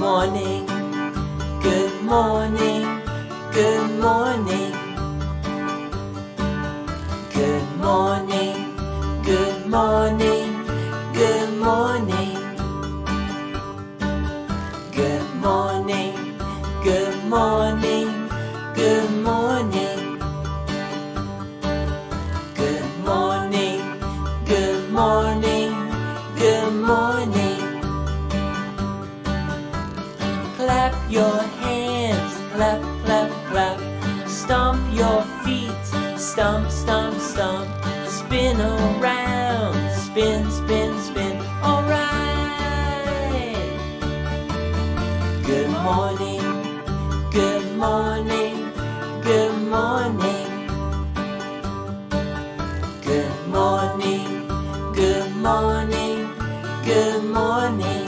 morning, good morning, good morning. Good morning, good morning, good morning. Good morning, good morning, good morning. Good morning, good morning, good morning. Clap your hands, clap, clap, clap. Stomp your feet, stomp, stomp, stomp. Spin around, spin, spin, spin. All right. Good morning, good morning, good morning. Good morning, good morning, good morning.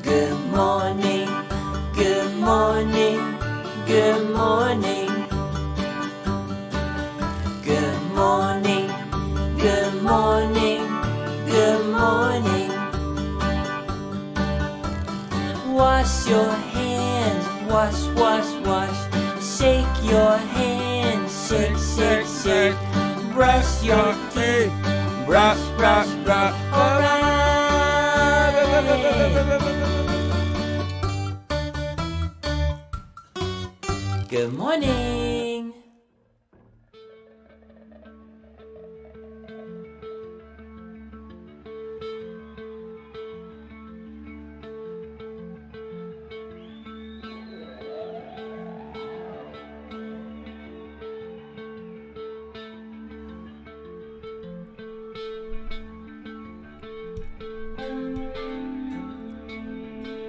Good morning, good morning, good morning. Good morning, good morning, good morning. Wash your hands, wash, wash, wash. Shake your hands, shake, shake, shake. Brush your teeth, brush, brush, brush. All right. Good morning.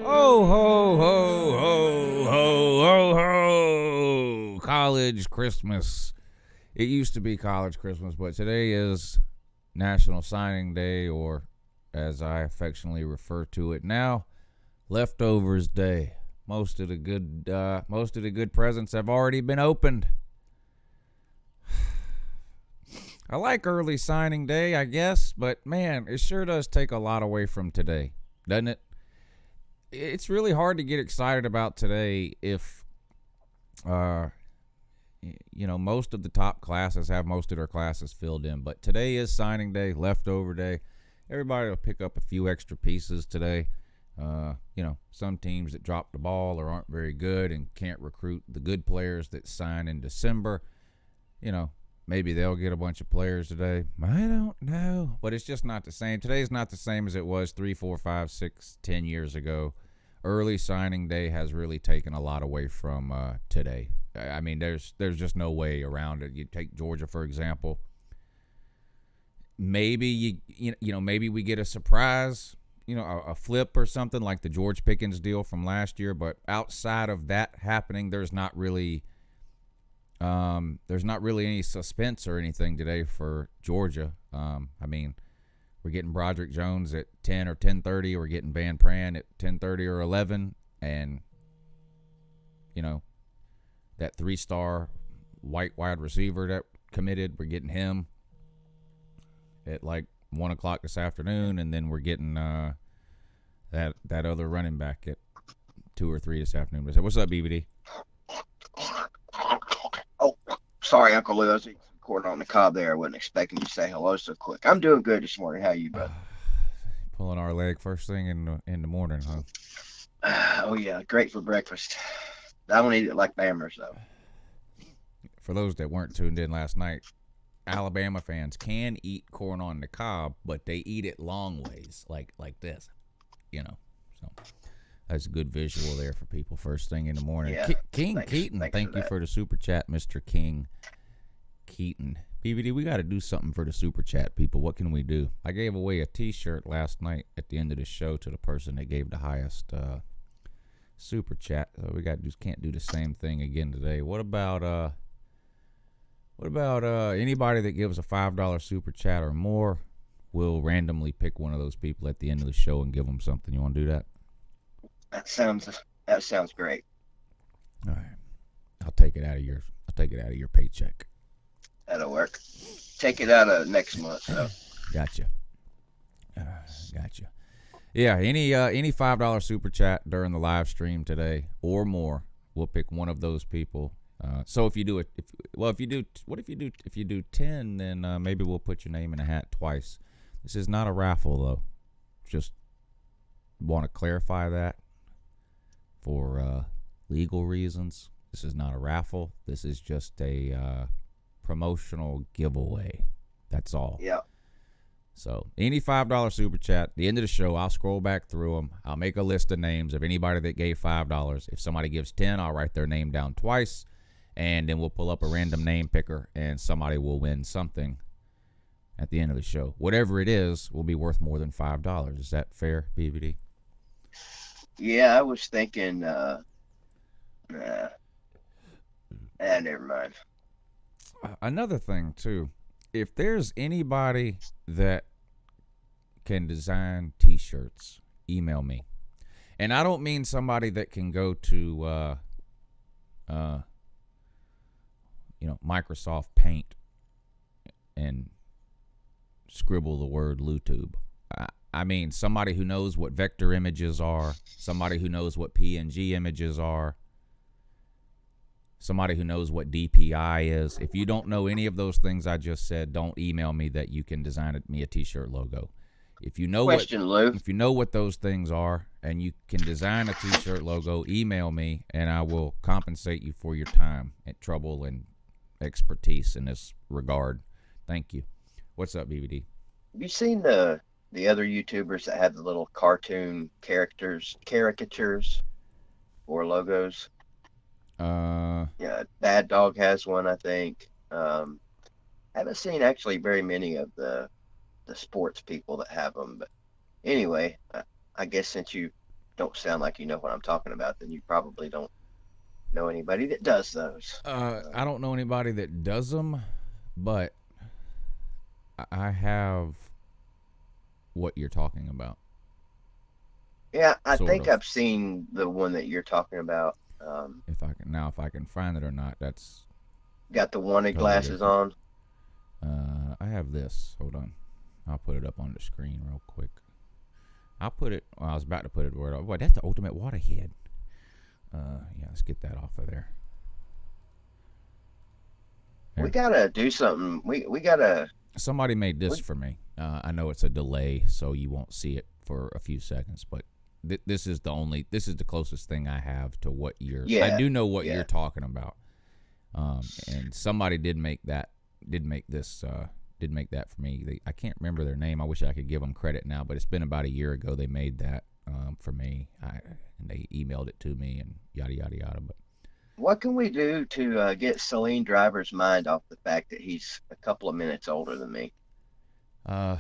Ho, ho, ho, ho, ho, ho, ho. College Christmas. It used to be college Christmas, but today is National Signing Day, or as I affectionately refer to it now, Leftovers Day. Most of the good presents have already been opened. I like early signing day, I guess, but man, it sure does take a lot away from today, doesn't it? It's really hard to get excited about today if, most of the top classes have most of their classes filled in. But today is signing day, leftover day. Everybody will pick up a few extra pieces today. Some teams that drop the ball or aren't very good and can't recruit the good players that sign in December, maybe they'll get a bunch of players today. I don't know. But it's just not the same. Today's not the same as it was 3, 4, 5, 6, 10 years ago. Early signing day has really taken a lot away from today. I mean, there's just no way around it. You take Georgia, for example. Maybe maybe we get a surprise, a flip or something like the George Pickens deal from last year. But outside of that happening, there's not really any suspense or anything today for Georgia. We're getting Broderick Jones at 10 or 10:30. We're getting Van Pran at 10:30 or 11, and that 3-star white wide receiver that committed, we're getting him at like 1 o'clock this afternoon, and then we're getting that other running back at 2 or 3 this afternoon. So what's up, BBD? Oh, sorry, Uncle Lou. I was eating some corn on the cob there. I wasn't expecting you to say hello so quick. I'm doing good this morning. How are you, brother? Pulling our leg first thing in the morning, huh? Oh, yeah. Great for breakfast. I don't eat it like Bammers, though. For those that weren't tuned in last night, Alabama fans can eat corn on the cob, but they eat it long ways, like this, So that's a good visual there for people first thing in the morning. Yeah, King Keaton, thank you for the super chat, Mr. King Keaton. BBD, we got to do something for the super chat people. What can we do? I gave away a T-shirt last night at the end of the show to the person that gave the highest super chat. So we can't do the same thing again today. What about anybody that gives a $5 super chat or more? We'll randomly pick one of those people at the end of the show and give them something. You want to do that? That sounds great. All right. I'll take it out of your paycheck. That'll work. Take it out of next month, though. Gotcha. Yeah, any $5 super chat during the live stream today or more, we'll pick one of those people. So if you do it, if you do 10, then maybe we'll put your name in a hat twice. This is not a raffle though. Just want to clarify that for legal reasons. This is not a raffle. This is just a promotional giveaway. That's all. Yeah. So any $5 super chat, the end of the show, I'll scroll back through them. I'll make a list of names of anybody that gave $5. If somebody gives 10, I'll write their name down twice, and then we'll pull up a random name picker, and somebody will win something at the end of the show. Whatever it is will be worth more than $5. Is that fair, BVD? Yeah, I was thinking, never mind. Another thing, too. If there's anybody that can design T-shirts, email me. And I don't mean somebody that can go to, Microsoft Paint and scribble the word LouTube. I mean somebody who knows what vector images are, somebody who knows what PNG images are, somebody who knows what DPI is. If you don't know any of those things I just said, don't email me that you can design me a T-shirt logo. If you know Lou. If you know what those things are and you can design a T-shirt logo, email me and I will compensate you for your time and trouble and expertise in this regard. Thank you. What's up, BVD? Have you seen the other YouTubers that have the little cartoon caricatures or logos? Yeah, Bad Dog has one, I think. Haven't seen actually very many of the sports people that have them, but anyway, I guess since you don't sound like you know what I'm talking about, then you probably don't know anybody that does those. I don't know anybody that does them, but I have what you're talking about. Yeah, I Sort think of. I've seen the one that you're talking about. If I can find it or not, that's Got the wanted totally glasses different. on. I have this. Hold on. I'll put it up on the screen real quick. I was about to put it where boy, that's the ultimate waterhead. Yeah, let's get that off of there. We gotta do something. We gotta. Somebody made this for me. I know it's a delay, so you won't see it for a few seconds, but this is the closest thing I have to what you're. Yeah, I do know what yeah. you're talking about. And somebody did make that for me. I can't remember their name. I wish I could give them credit now, but it's been about a year ago they made that for me. And they emailed it to me and yada yada yada. But What can we do to get Celine Driver's mind off the fact that he's a couple of minutes older than me? Other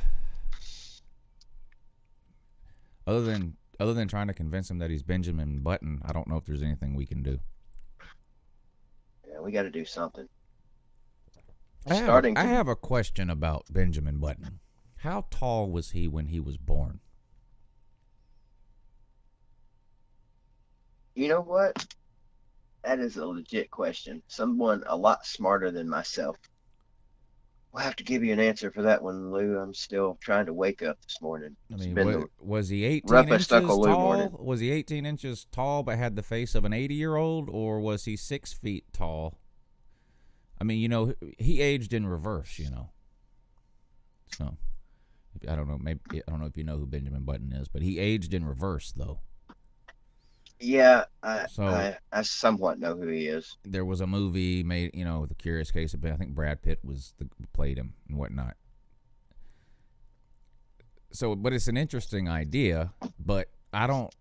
than trying to convince him that he's Benjamin Button, I don't know if there's anything we can do. Yeah, we got to do something. I have a question about Benjamin Button. How tall was he when he was born? You know what? That is a legit question. Someone a lot smarter than myself. We'll have to give you an answer for that one, Lou. I'm still trying to wake up this morning. I mean, was he 18 roughest inches Uncle Lou tall? morning. Was he 18 inches tall but had the face of an 80-year-old, or was he 6 feet tall? I mean, he aged in reverse, So, I don't know. Maybe I don't know if you know who Benjamin Button is, but he aged in reverse, though. Yeah, I somewhat know who he is. There was a movie made, The Curious Case of Ben. I think Brad Pitt played him and whatnot. So, but it's an interesting idea, but I don't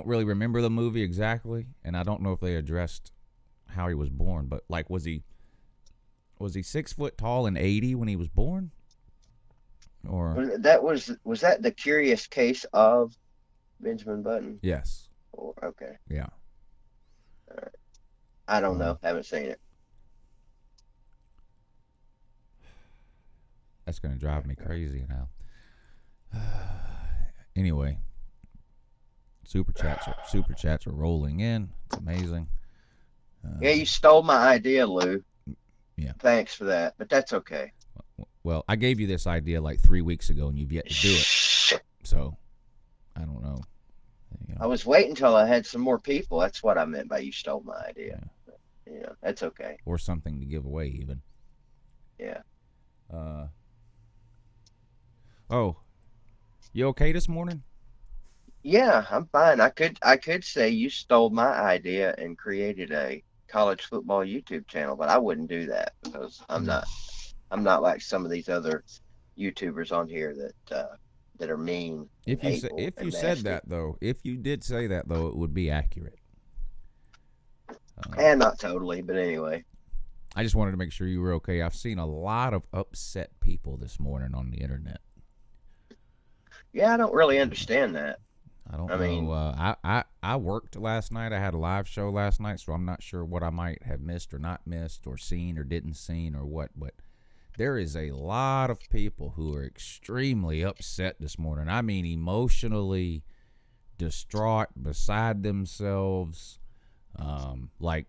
really remember the movie exactly, and I don't know if they addressed how he was born. But like, was he 6 foot tall and 80 when he was born? Or Was that The Curious Case of Benjamin Button? yes. Okay. Yeah. All right. I don't know. Haven't seen it. That's going to drive me crazy now. Anyway, super chats are rolling in. It's amazing. Yeah, you stole my idea, Lou. Yeah. Thanks for that, but that's okay. Well, I gave you this idea like 3 weeks ago, and you've yet to do it. So, I don't know. I was waiting until I had some more people. That's what I meant by you stole my idea. Yeah, that's okay. Or something to give away, even. Yeah. Oh, you okay this morning? Yeah, I'm fine. I could say you stole my idea and created a college football YouTube channel, but I wouldn't do that because I'm not like some of these other YouTubers on here that are mean and hateful If you and said nasty. that though, if you did say that though, it would be accurate. And not totally, but anyway. I just wanted to make sure you were okay. I've seen a lot of upset people this morning on the internet. Yeah, I don't really understand that. I don't know. I worked last night. I had a live show last night, so I'm not sure what I might have missed or not missed or seen or didn't seen or what. But there is a lot of people who are extremely upset this morning. I mean, emotionally distraught, beside themselves, like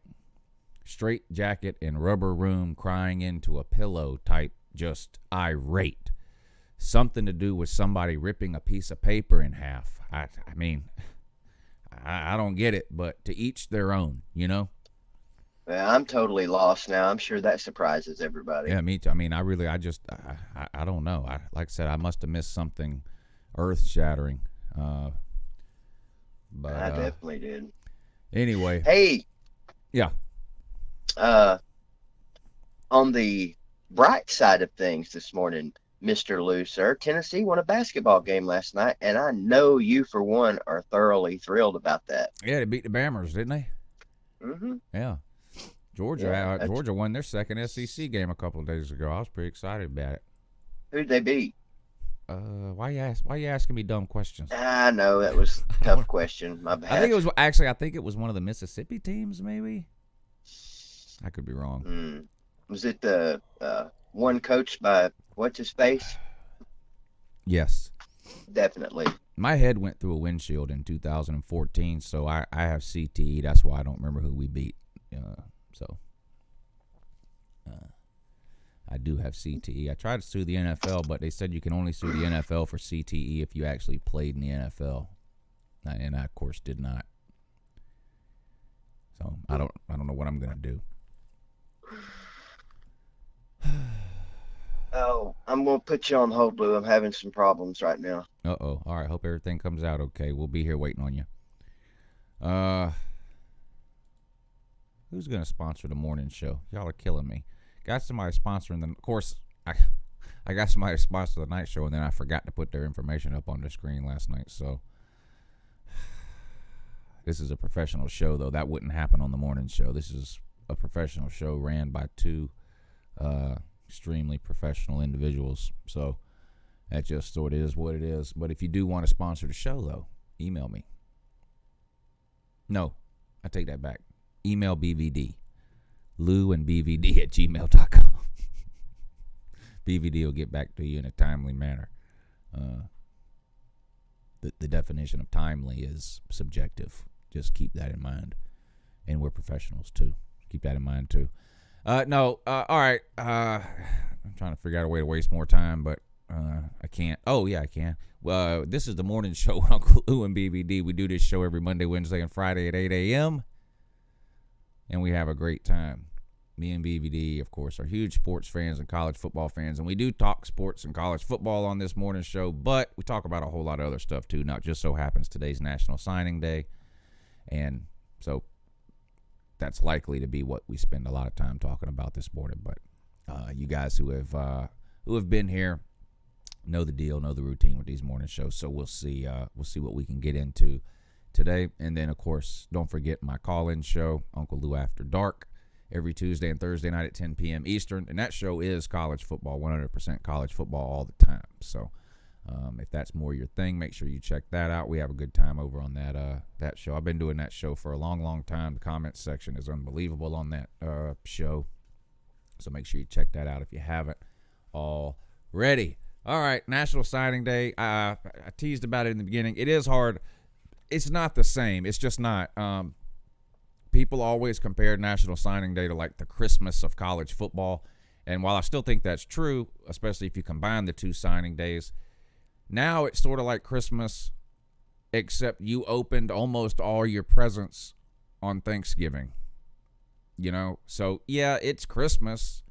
straight jacket and rubber room crying into a pillow type, just irate. Something to do with somebody ripping a piece of paper in half. I mean, I don't get it, but to each their own, you know? Well, I'm totally lost now. I'm sure that surprises everybody. Yeah, me too. I mean, I don't know. Like I said, I must have missed something earth-shattering. But I definitely did. Anyway. Hey. Yeah. On the bright side of things this morning, Mr. Lou, sir, Tennessee won a basketball game last night, and I know you, for one, are thoroughly thrilled about that. Yeah, they beat the Bammers, didn't they? Mm-hmm. Yeah. Georgia won their second SEC game a couple of days ago. I was pretty excited about it. Who'd they beat? Why you asking me dumb questions? I know that was a tough question. My bad. I think it was one of the Mississippi teams, maybe. I could be wrong. Was it the one coached by what's his face? Yes. Definitely. My head went through a windshield in 2014, so I have CTE. That's why I don't remember who we beat. I do have CTE. I tried to sue the NFL, but they said you can only sue the NFL for CTE if you actually played in the NFL, and I, of course, did not. So I don't know what I'm gonna do. Oh, I'm going to put you on hold, Lou. I'm having some problems right now. Uh-oh. All right. Hope everything comes out okay. We'll be here waiting on you. Who's going to sponsor the morning show? Y'all are killing me. Got somebody sponsoring of course, I got somebody to sponsor the night show, and then I forgot to put their information up on the screen last night. So this is a professional show, though. That wouldn't happen on the morning show. This is a professional show ran by two extremely professional individuals, so that just sort of is what it is. But if you do want to sponsor the show, though, email me. No, I take that back. Email BVD, louandbvd@gmail.com. BVD will get back to you in a timely manner. The definition of timely is subjective. Just keep that in mind. And we're professionals, too. Keep that in mind, too. All right. I'm trying to figure out a way to waste more time, but I can't. Oh, yeah, I can. Well, this is the morning show with Uncle Lou and BVD. We do this show every Monday, Wednesday, and Friday at 8 a.m., and we have a great time. Me and BVD, of course, are huge sports fans and college football fans, and we do talk sports and college football on this morning show, but we talk about a whole lot of other stuff, too. Now, it just so happens today's National Signing Day, and so that's likely to be what we spend a lot of time talking about this morning. But you guys who have been here know the deal, know the routine with these morning shows. So we'll see what we can get into today. And then, of course, don't forget my call-in show, Uncle Lou After Dark, every Tuesday and Thursday night at 10 p.m. Eastern. And that show is college football, 100% college football all the time. So if that's more your thing, make sure you check that out. We have a good time over on that show. I've been doing that show for a long, long time. The comments section is unbelievable on that show. So make sure you check that out if you haven't already. All right, National Signing Day. I teased about it in the beginning. It is hard. It's not the same. It's just not. People always compare National Signing Day to like the Christmas of college football. And while I still think that's true, especially if you combine the two signing days, now it's sort of like Christmas except you opened almost all your presents on Thanksgiving. So yeah, it's Christmas,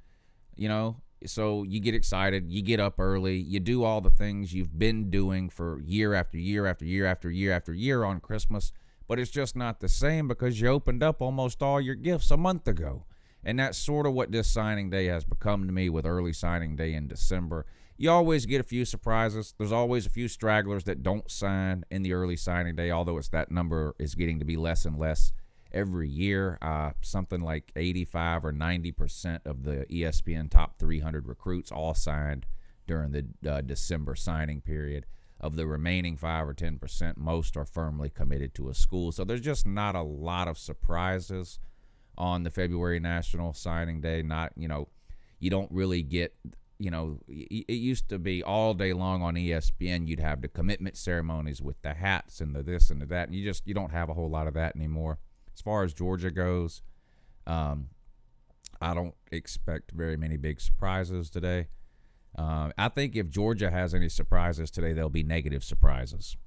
so you get excited, you get up early, you do all the things you've been doing for year after year after year after year after year on Christmas, but it's just not the same because you opened up almost all your gifts a month ago. And that's sort of what this signing day has become to me with early signing day in December. You always get a few surprises. There's always a few stragglers that don't sign in the early signing day, although that number is getting to be less and less every year. Something like 85 or 90% of the ESPN top 300 recruits all signed during the December signing period. Of the remaining 5 or 10%, most are firmly committed to a school. So there's just not a lot of surprises on the February National Signing Day. You don't really get, it used to be all day long on ESPN. You'd have the commitment ceremonies with the hats and the this and the that. And you don't have a whole lot of that anymore. As far as Georgia goes, I don't expect very many big surprises today. I think if Georgia has any surprises today, they'll be negative surprises.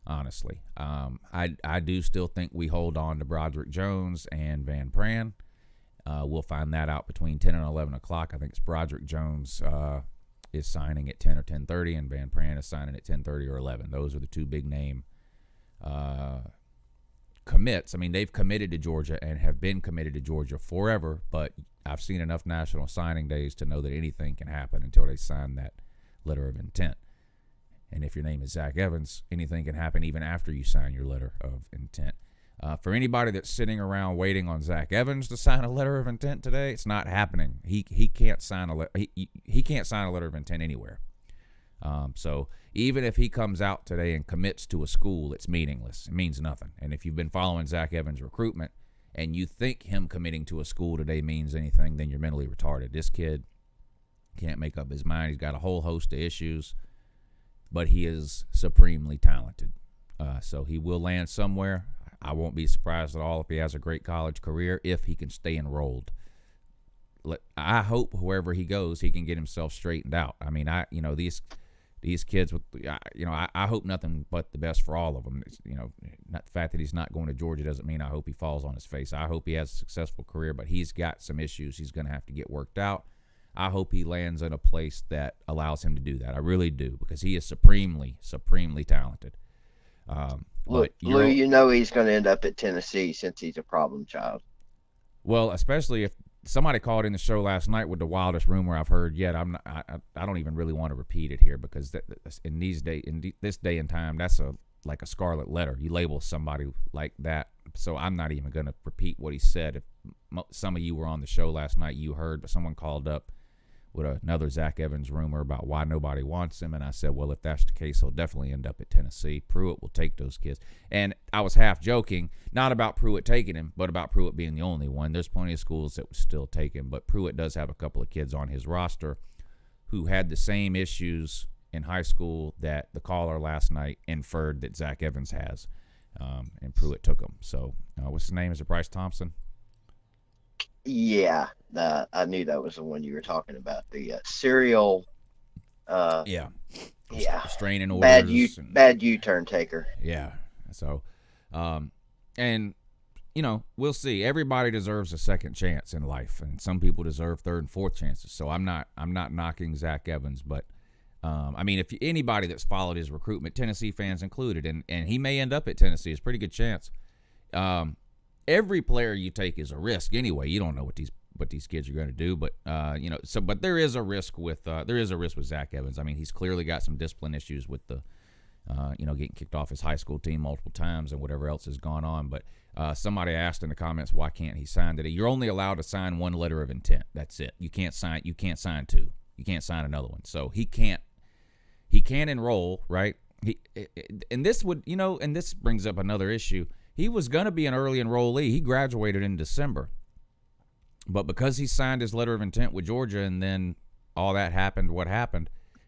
Honestly, I do still think we hold on to Broderick Jones and Van Pran. We'll find that out between 10 and 11 o'clock. I think it's Broderick Jones is signing at 10 or 10:30, and Van Pran is signing at 10:30 or 11. Those are the two big name commits. I mean, they've committed to Georgia and have been committed to Georgia forever, but I've seen enough national signing days to know that anything can happen until they sign that letter of intent. And if your name is Zach Evans, anything can happen even after you sign your letter of intent. For anybody that's sitting around waiting on Zach Evans to sign a letter of intent today, it's not happening. He can't sign he can't sign a letter of intent anywhere. So even if he comes out today and commits to a school, it's meaningless. It means nothing. And if you've been following Zach Evans' recruitment and you think him committing to a school today means anything, then you're mentally retarded. This kid can't make up his mind. He's got a whole host of issues, but he is supremely talented. So he will land somewhere. I won't be surprised at all if he has a great college career, if he can stay enrolled. I hope wherever he goes, he can get himself straightened out. I mean, these kids with, I hope nothing but the best for all of them. Not the fact that he's not going to Georgia doesn't mean I hope he falls on his face. I hope he has a successful career, but he's got some issues he's going to have to get worked out. I hope he lands in a place that allows him to do that. I really do, because he is supremely, supremely talented. Lou, he's going to end up at Tennessee since he's a problem child. Well, especially if somebody called in the show last night with the wildest rumor I've heard yet. I don't even really want to repeat it here, because in this day and time, that's like a scarlet letter. You label somebody like that, so I'm not even going to repeat what he said. If some of you were on the show last night, you heard, but someone called up with another Zach Evans rumor about why nobody wants him, and I said, well, if that's the case, he'll definitely end up at Tennessee. Pruitt will take those kids. And I was half joking, not about Pruitt taking him, but about Pruitt being the only one. There's plenty of schools that would still take him, but Pruitt does have a couple of kids on his roster who had the same issues in high school that the caller last night inferred that Zach Evans has, and Pruitt took him. So what's his name? Is it Bryce Thompson? Yeah, I knew that was the one you were talking about. The serial, restraining orders, bad U-turn taker. Yeah. So, and we'll see. Everybody deserves a second chance in life, and some people deserve third and fourth chances. So I'm not knocking Zach Evans, but I mean, if anybody that's followed his recruitment, Tennessee fans included, and he may end up at Tennessee, it's a pretty good chance. Every player you take is a risk anyway. You don't know what these kids are going to do, but but there is a risk with Zach Evans. I mean, he's clearly got some discipline issues with the getting kicked off his high school team multiple times and whatever else has gone on. But somebody asked in the comments, why can't he sign today? You're only allowed to sign one letter of intent. That's it. You can't sign two. You can't sign another one. So he can't enroll, right? And this brings up another issue. He was going to be an early enrollee. He graduated in December. But because he signed his letter of intent with Georgia and then all that happened,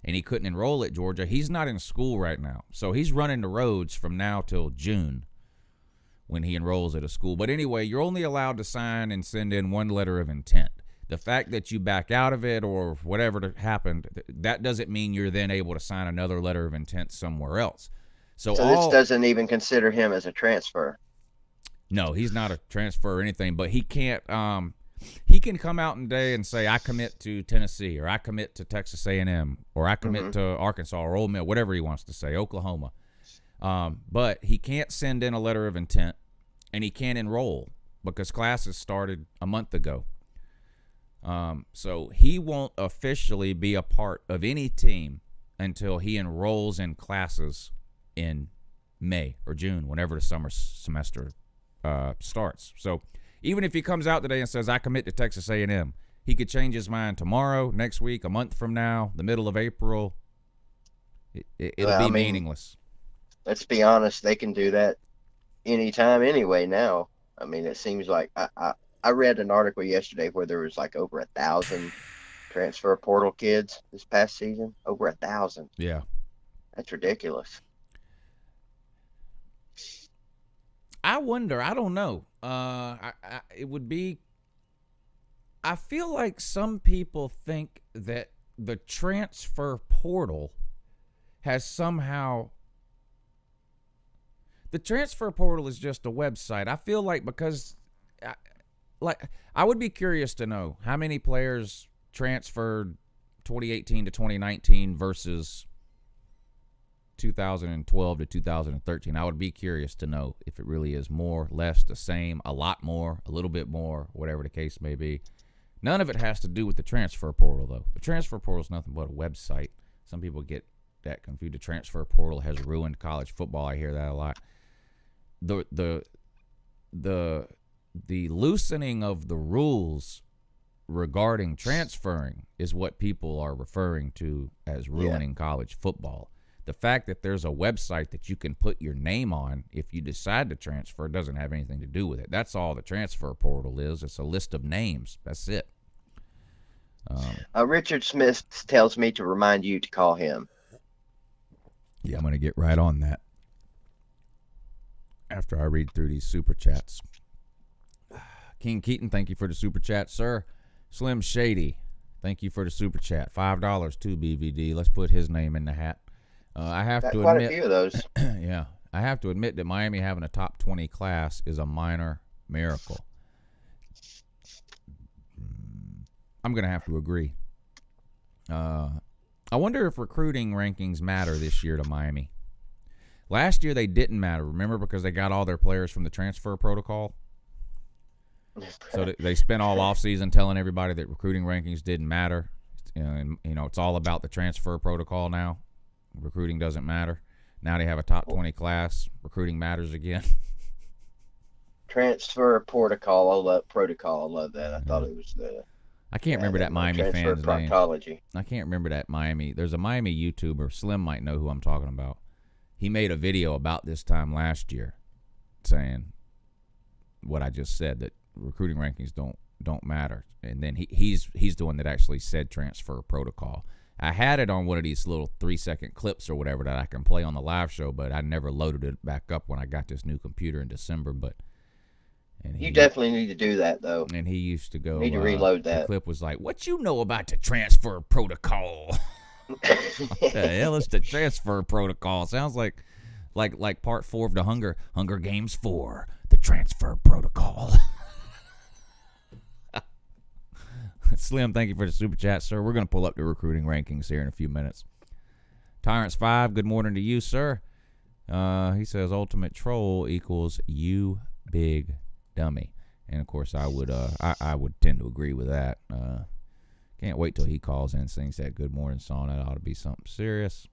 and he couldn't enroll at Georgia, he's not in school right now. So he's running the roads from now till June when he enrolls at a school. But anyway, you're only allowed to sign and send in one letter of intent. The fact that you back out of it or whatever happened, that doesn't mean you're then able to sign another letter of intent somewhere else. So this doesn't even consider him as a transfer. No, he's not a transfer or anything, but he can't. He can come out today and say, I commit to Tennessee, or I commit to Texas A&M, or I commit to Arkansas or Ole Miss, whatever he wants to say, Oklahoma. But he can't send in a letter of intent, and he can't enroll because classes started a month ago. So he won't officially be a part of any team until he enrolls in classes in May or June, whenever the summer semester starts. So even if he comes out today and says, I commit to Texas A&M, he could change his mind tomorrow, next week, a month from now, the middle of April. It'll be meaningless. Let's be honest, they can do that anytime anyway now. I mean, it seems like I read an article yesterday where there was like over 1,000 transfer portal kids this past season. Over 1,000. Yeah. That's ridiculous. I wonder. I don't know. It would be. I feel like some people think that the transfer portal has somehow. The transfer portal is just a website. I feel like because, I would be curious to know how many players transferred 2018 to 2019 versus 2012 to 2013. I would be curious to know if it really is more, less, the same, a lot more, a little bit more, whatever the case may be. None of it has to do with the transfer portal, though. The transfer portal is nothing but a website. Some people get that confused. The transfer portal has ruined college football. I hear that a lot. The loosening of the rules regarding transferring is what people are referring to as ruining college football. The fact that there's a website that you can put your name on if you decide to transfer doesn't have anything to do with it. That's all the transfer portal is. It's a list of names. That's it. Richard Smith tells me to remind you to call him. Yeah, I'm going to get right on that after I read through these super chats. King Keaton, thank you for the super chat, sir. Slim Shady, thank you for the super chat. $5 to BVD. Let's put his name in the hat. I have to quite admit, a few of those. Yeah, I have to admit that Miami having a top 20 class is a minor miracle. I'm going to have to agree. I wonder if recruiting rankings matter this year to Miami. Last year they didn't matter, remember, because they got all their players from the transfer protocol. So they spent all offseason telling everybody that recruiting rankings didn't matter. And, it's all about the transfer protocol now. Recruiting doesn't matter. Now they have a top 20 class. Recruiting matters again. Transfer protocol. I love that. I thought it was the. I can't remember that Miami fan's proctology. name. I can't remember that Miami. There's a Miami YouTuber. Slim might know who I'm talking about. He made a video about this time last year, saying what I just said, that recruiting rankings don't matter. And then he's the one that actually said transfer protocol. I had it on one of these little 3-second clips or whatever that I can play on the live show, but I never loaded it back up when I got this new computer in December. You definitely need to do that, though. And he used to go. You need to reload that. The clip was like, "What you know about the transfer protocol?" What the hell is the transfer protocol? Sounds like part 4 of the Hunger Games 4, the transfer protocol. Slim, thank you for the super chat, sir. We're going to pull up the recruiting rankings here in a few minutes. Tyrants 5, good morning to you, sir. He says ultimate troll equals you big dummy. And of course I would tend to agree with that. Can't wait till he calls in and sings that good morning song. That ought to be something serious.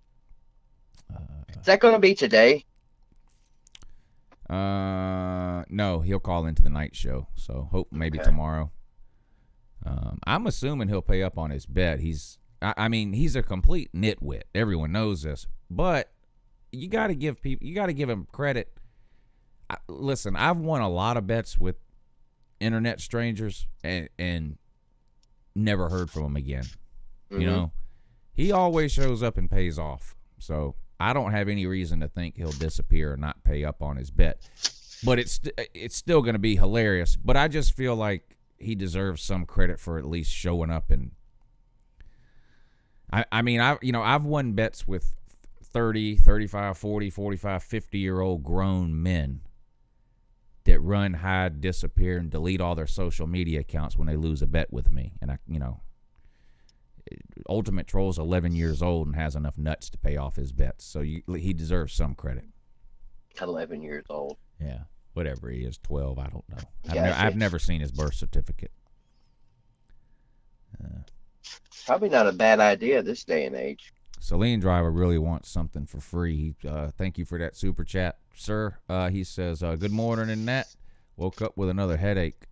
Is that going to be today? No, he'll call into the night show. So hope maybe tomorrow. I'm assuming he'll pay up on his bet. He's a complete nitwit. Everyone knows this, but you got to give him credit. Listen, I've won a lot of bets with internet strangers and never heard from him again. Mm-hmm. He always shows up and pays off. So I don't have any reason to think he'll disappear or not pay up on his bet. But it's still going to be hilarious. But I just feel like he deserves some credit for at least showing up. And I've won bets with 30, 35, 40, 45, 50-year-old grown men that run, hide, disappear, and delete all their social media accounts when they lose a bet with me. And Ultimate Troll's 11 years old and has enough nuts to pay off his bets. So he deserves some credit. 11 years old. Yeah, whatever he is, 12, I don't know. Gotcha. I've never seen his birth certificate. Probably not a bad idea this day and age. Celine Driver really wants something for free. Thank you for that super chat, sir. He says, good morning, Annette. Woke up with another headache,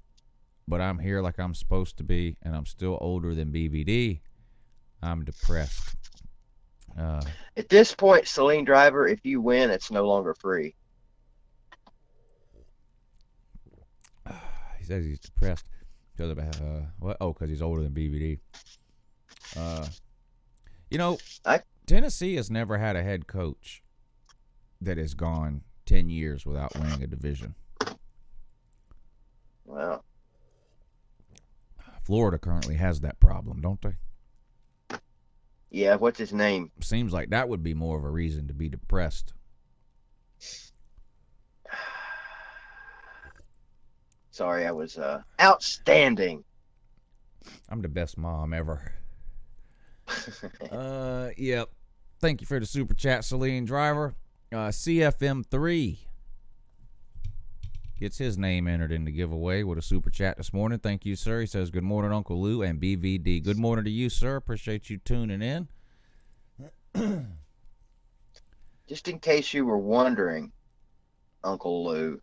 but I'm here like I'm supposed to be, and I'm still older than BVD. I'm depressed. At this point, Celine Driver, if you win, it's no longer free. He says he's depressed because of what? Oh, because he's older than BVD. Tennessee has never had a head coach that has gone 10 years without winning a division. Wow. Florida currently has that problem, don't they? Yeah, what's his name? Seems like that would be more of a reason to be depressed. Sorry, I was outstanding. I'm the best mom ever. Yep. Thank you for the super chat, Celine Driver. CFM3 gets his name entered in the giveaway with a super chat this morning. Thank you, sir. He says, good morning, Uncle Lou and BVD. Good morning to you, sir. Appreciate you tuning in. Just in case you were wondering, Uncle Lou,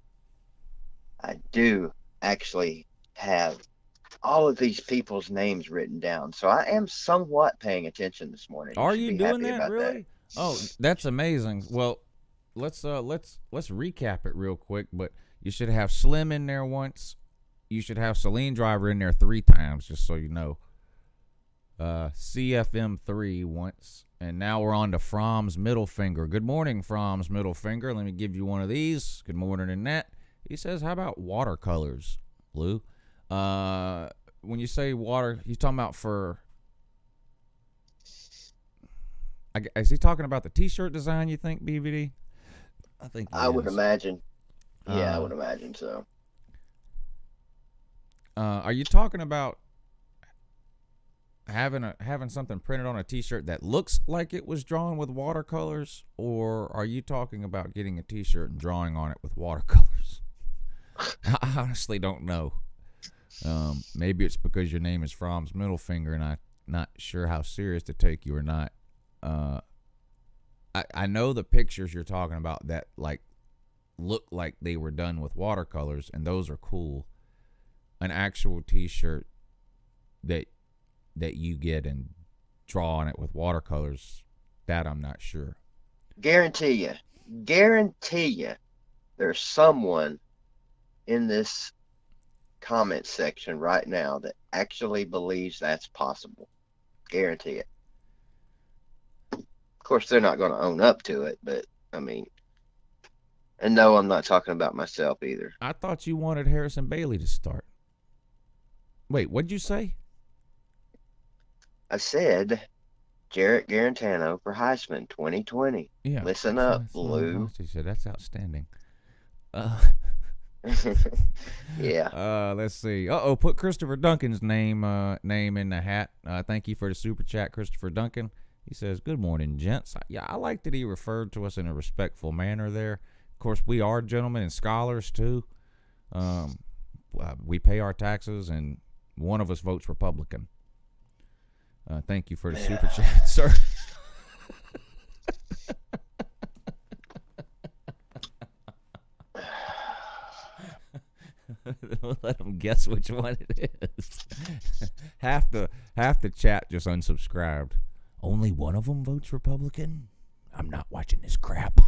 I do actually have all of these people's names written down, so I am somewhat paying attention this morning. Are you doing that, really? Oh, that's amazing. Well, let's recap it real quick. But you should have Slim in there once. You should have Celine Driver in there 3 times, just so you know. CFM3 once, and now we're on to Fromm's Middle Finger. Good morning, Fromm's Middle Finger. Let me give you one of these. Good morning, Annette. He says, how about watercolors, Lou? When you say water, you talking about for... Is he talking about the T-shirt design, you think, BVD? I think I would imagine. Yeah, I would imagine so. Are you talking about having something printed on a T-shirt that looks like it was drawn with watercolors, or are you talking about getting a T-shirt and drawing on it with watercolors? I honestly don't know. Maybe it's because your name is Fromm's Middle Finger, and I'm not sure how serious to take you or not. I know the pictures you're talking about that look like they were done with watercolors, and those are cool. An actual T-shirt that you get and draw on it with watercolors, that I'm not sure. Guarantee you, there's someone in this comment section right now that actually believes that's possible. Guarantee it. Of course, they're not going to own up to it, but I mean, and no, I'm not talking about myself either. I thought you wanted Harrison Bailey to start. Wait, what'd you say? I said Jarrett Garantano for Heisman 2020. Yeah. Listen up, Lou. She said that's outstanding. Yeah. Let's see. Put Christopher Duncan's name in the hat. Thank you for the super chat, Christopher Duncan. He says, good morning, gents. Yeah, I like that he referred to us in a respectful manner there. Of course, we are gentlemen and scholars, too. We pay our taxes, and one of us votes Republican. Thank you for the super chat, sir. Let them guess which one it is. half the chat just unsubscribed. Only one of them votes Republican? I'm not watching this crap.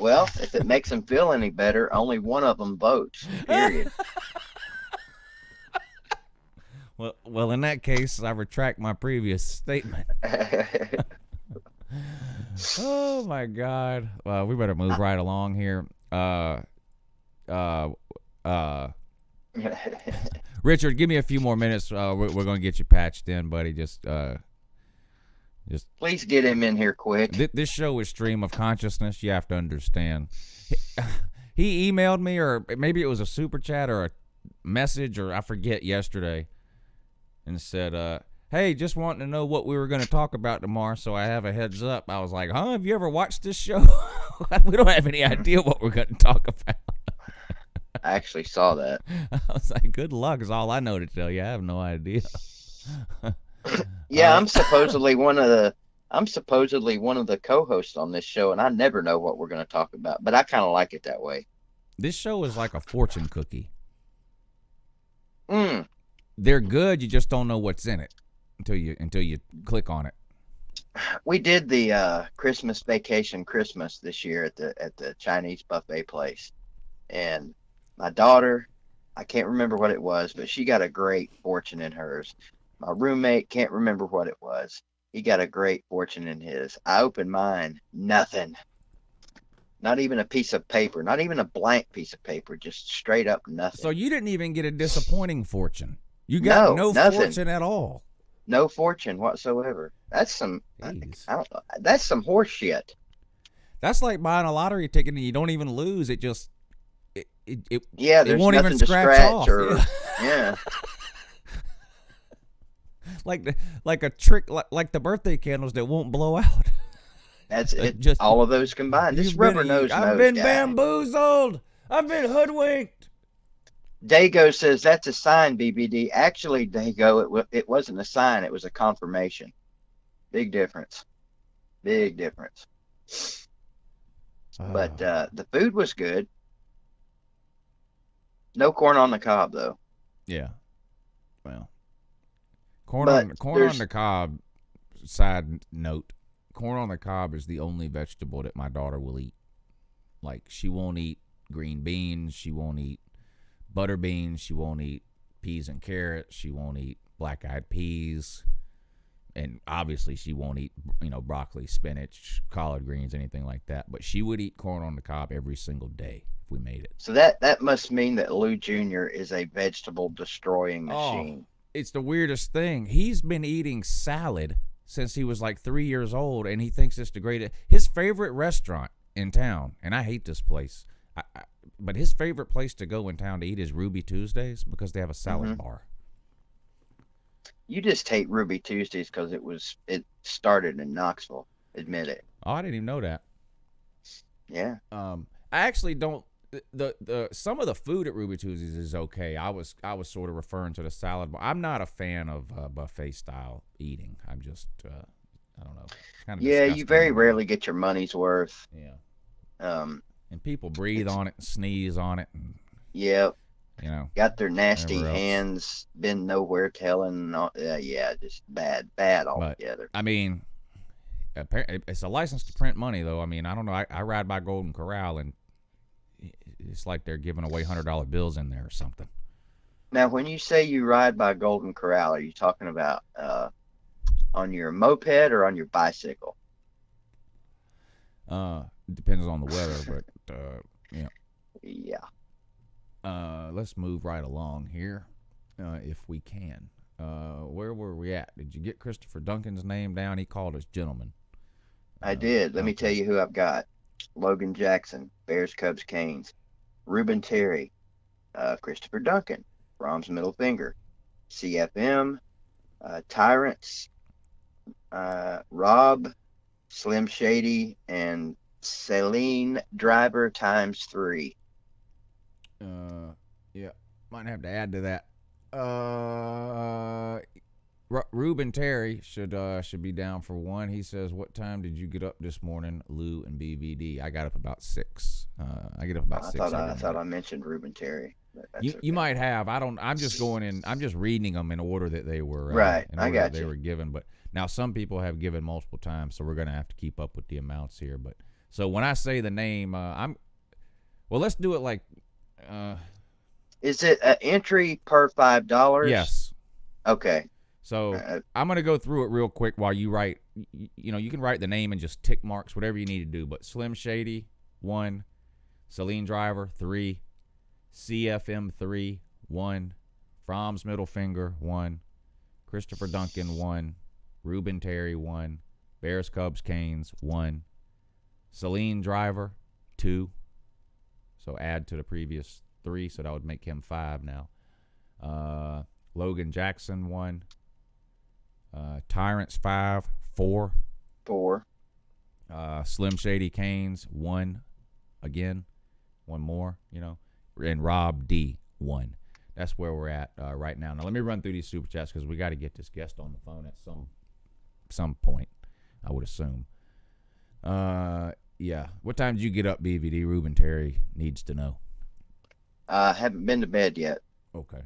Well, if it makes them feel any better, only one of them votes, period. Well, in that case, I retract my previous statement. Oh, my God. Well, we better move right along here. Richard, give me a few more minutes. We're going to get you patched in, buddy. Just please get him in here quick. This show is stream of consciousness. You have to understand. He emailed me, or maybe it was a super chat or a message, or I forget, yesterday, and said, hey, just wanting to know what we were going to talk about tomorrow, so I have a heads up. I was like, have you ever watched this show? We don't have any idea what we're going to talk about. I actually saw that. I was like, good luck is all I know to tell you. I have no idea. Yeah, I'm supposedly one of the co-hosts on this show, and I never know what we're going to talk about, but I kind of like it that way. This show is like a fortune cookie. Mm. They're good, you just don't know what's in it until you click on it. We did the Christmas vacation Christmas this year at the Chinese buffet place, and my daughter, I can't remember what it was, but she got a great fortune in hers. My roommate, can't remember what it was. He got a great fortune in his. I opened mine, nothing. Not even a piece of paper, not even a blank piece of paper, just straight up nothing. So you didn't even get a disappointing fortune. You got no fortune at all. No fortune whatsoever. That's some, I don't know, that's some horse shit. That's like buying a lottery ticket and you don't even lose. It just, it there's won't nothing even to scratch off. Or, yeah. like a trick, like the birthday candles that won't blow out. That's it. Just all of those combined. This rubber nose guy. I've been bamboozled. I've been hoodwinked. Dago says that's a sign, BBD. Actually, Dago, it wasn't a sign. It was a confirmation. Big difference. Big difference. But the food was good. No corn on the cob, though. Yeah. Well, corn on the cob, side note, corn on the cob is the only vegetable that my daughter will eat. Like, she won't eat green beans. She won't eat butter beans. She won't eat peas and carrots. She won't eat black-eyed peas. And obviously she won't eat, broccoli, spinach, collard greens, anything like that. But she would eat corn on the cob every single day if we made it. So that must mean that Lou Jr. is a vegetable destroying machine. It's the weirdest thing. He's been eating salad since he was like 3 years old, and he thinks it's the greatest. His favorite restaurant in town, and I hate this place, but his favorite place to go in town to eat is Ruby Tuesdays because they have a salad bar. You just hate Ruby Tuesdays because it started in Knoxville. Admit it. Oh, I didn't even know that. Yeah. I actually don't. The some of the food at Ruby Tuesdays is okay. I was sort of referring to the salad bar. I'm not a fan of buffet style eating. I'm just I don't know. Kind of you very rarely get your money's worth. Yeah. And people breathe on it and sneeze on it. And, yep. Got their nasty hands, been nowhere telling. Just bad altogether. I mean, it's a license to print money, though. I mean, I don't know. I ride by Golden Corral, and it's like they're giving away $100 bills in there or something. Now, when you say you ride by Golden Corral, are you talking about on your moped or on your bicycle? Depends on the weather, but Yeah. Let's move right along here, if we can. Where were we at? Did you get Christopher Duncan's name down? He called us gentlemen. I did. Let me tell you who I've got. Logan Jackson, Bears, Cubs, Canes. Ruben Terry, Christopher Duncan, Brahms Middle Finger. CFM, Tyrants, Rob, Slim Shady, and Celine Driver times 3. Yeah, might have to add to that. Ruben Terry should be down for one. He says, "What time did you get up this morning, Lou and BVD?" I got up about 6. I get up about 6. I thought I mentioned Ruben Terry. You might have. I don't. I'm just going in. I'm just reading them in order that they were right. I got they you. were given. But now some people have given multiple times, so we're gonna have to keep up with the amounts here. But so when I say the name, let's do it like. Is it an entry per $5? Yes. Okay. So I'm going to go through it real quick while you write. You can write the name and just tick marks, whatever you need to do. But Slim Shady, 1. Celine Driver, 3. CFM, 3. 1. Fromm's middle finger, 1. Christopher Duncan, 1. Ruben Terry, 1. Bears, Cubs, Canes, 1. Celine Driver, 2. So add to the previous 3, so that would make him 5 now. Logan Jackson, 1. Tyrants, 5. 4. 4. Slim Shady Canes, 1. Again, 1 more, And Rob D, 1. That's where we're at right now. Now, let me run through these super chats because we got to get this guest on the phone at some point, I would assume. Yeah. What time did you get up, BVD? Ruben Terry needs to know. I haven't been to bed yet. Okay.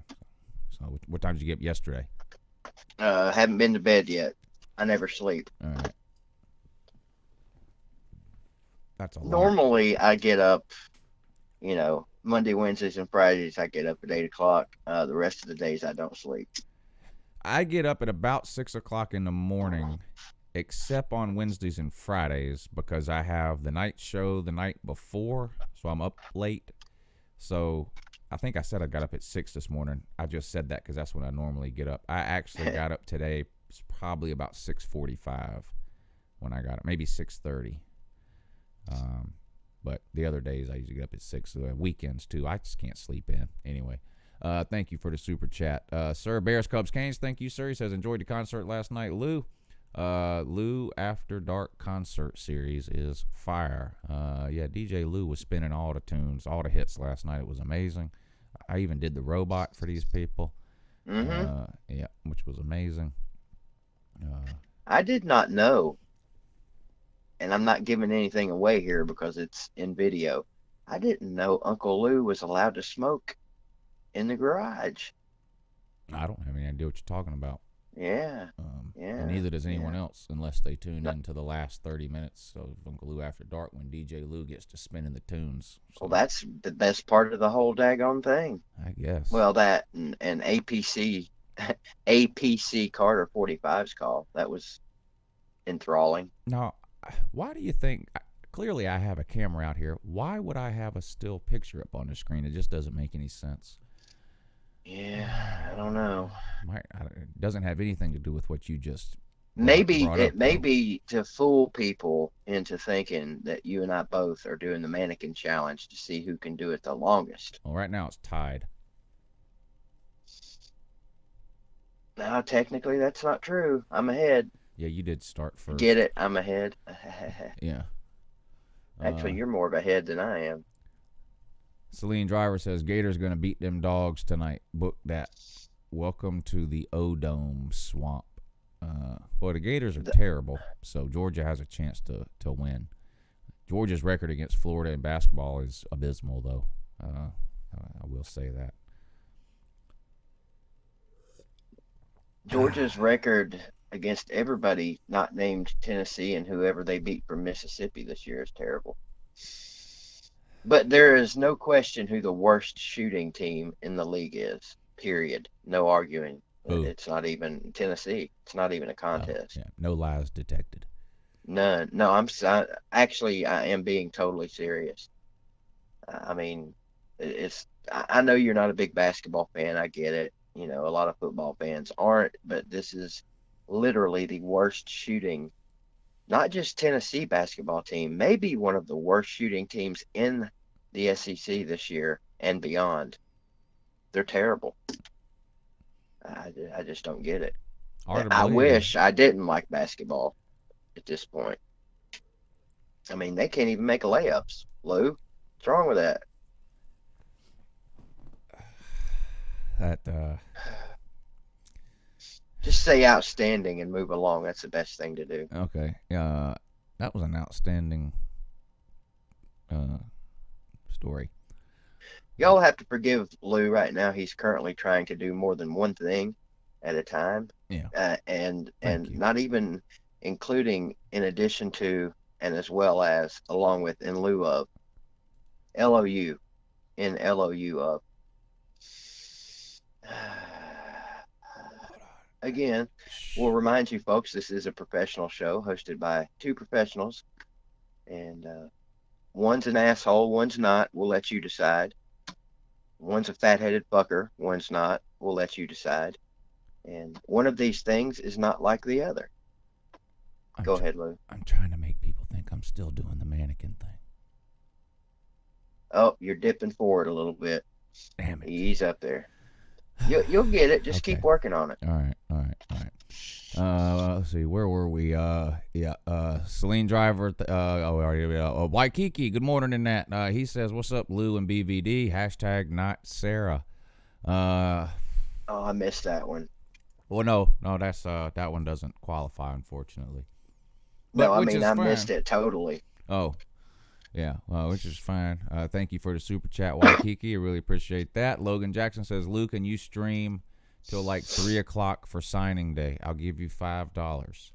So what time did you get up yesterday? Haven't been to bed yet. I never sleep. All right. That's a lot. Normally, I get up, Monday, Wednesdays, and Fridays, I get up at 8 o'clock. The rest of the days, I don't sleep. I get up at about 6 o'clock in the morning, except on Wednesdays and Fridays, because I have the night show the night before, so I'm up late. So I think I said I got up at 6 this morning. I just said that because that's when I normally get up. I actually got up today, it's probably about 6:45 when I got up, maybe 6:30. But the other days I usually get up at 6. Weekends too. I just can't sleep in. Anyway, thank you for the super chat, sir. Bears, Cubs, Canes. Thank you, sir. He says enjoyed the concert last night. Lou After Dark concert series is fire. Yeah, DJ Lou was spinning all the tunes, all the hits last night. It was amazing. I even did the robot for these people. Yeah, which was amazing. I did not know. And I'm not giving anything away here because it's in video. I didn't know Uncle Lou was allowed to smoke in the garage. I don't have any idea what you're talking about. Yeah. And neither does anyone else unless they tune into the last 30 minutes of Uncle Lou After Dark when DJ Lou gets to spinning the tunes. So, well, that's the best part of the whole daggone thing. I guess. Well, that and APC Carter 45's call. That was enthralling. Now, why do you think, clearly I have a camera out here, why would I have a still picture up on the screen? It just doesn't make any sense. Yeah, I don't know. It doesn't have anything to do with what you just maybe brought it up, may though. be to fool people into thinking that you and I both are doing the mannequin challenge to see who can do it the longest. Well, right now it's tied. Now, technically, that's not true. I'm ahead. Yeah, you did start first. Get it? I'm ahead. Yeah. Actually, you're more of ahead than I am. Celine Driver says, Gators going to beat them dogs tonight. Book that. Welcome to the O-Dome swamp. Well, the Gators are terrible, so Georgia has a chance to win. Georgia's record against Florida in basketball is abysmal, though. I will say that. Georgia's record against everybody not named Tennessee and whoever they beat from Mississippi this year is terrible. But there is no question who the worst shooting team in the league is, period. No arguing. Ooh. It's not even Tennessee. It's not even a contest. Yeah, no lies detected. None. No, I am being totally serious. I mean, I know you're not a big basketball fan. I get it. A lot of football fans aren't, but this is literally the worst shooting, not just Tennessee basketball team, maybe one of the worst shooting teams in the SEC this year and beyond. They're terrible. I just don't get it. I wish I didn't like basketball at this point. I mean, they can't even make layups. Lou, what's wrong with that? Just say outstanding and move along. That's the best thing to do. Okay. That was an outstanding story. Y'all have to forgive Lou right now. He's currently trying to do more than one thing at a time. Yeah. And not even including in addition to and as well as along with in lieu of LOU in LOU of. Again, we'll remind you folks, this is a professional show hosted by two professionals, and one's an asshole, one's not. We'll let you decide. One's a fat-headed fucker, one's not. We'll let you decide. And one of these things is not like the other. Go ahead, Lou. I'm trying to make people think I'm still doing the mannequin thing. Oh, you're dipping forward a little bit. Damn it. Ease up there. You'll get it. Just keep working on it. All right. Let's see. Where were we? Celine Driver. Waikiki. Good morning in that. He says, "What's up, Lou and BVD? # not Sarah." Oh, I missed that one. Well, no, that's that one doesn't qualify, unfortunately. But, no, I mean I missed it totally. Oh, yeah, well, which is fine. Thank you for the super chat, Waikiki. I really appreciate that. Logan Jackson says, "Lou, can you stream till like 3 o'clock for signing day? I'll give you $5.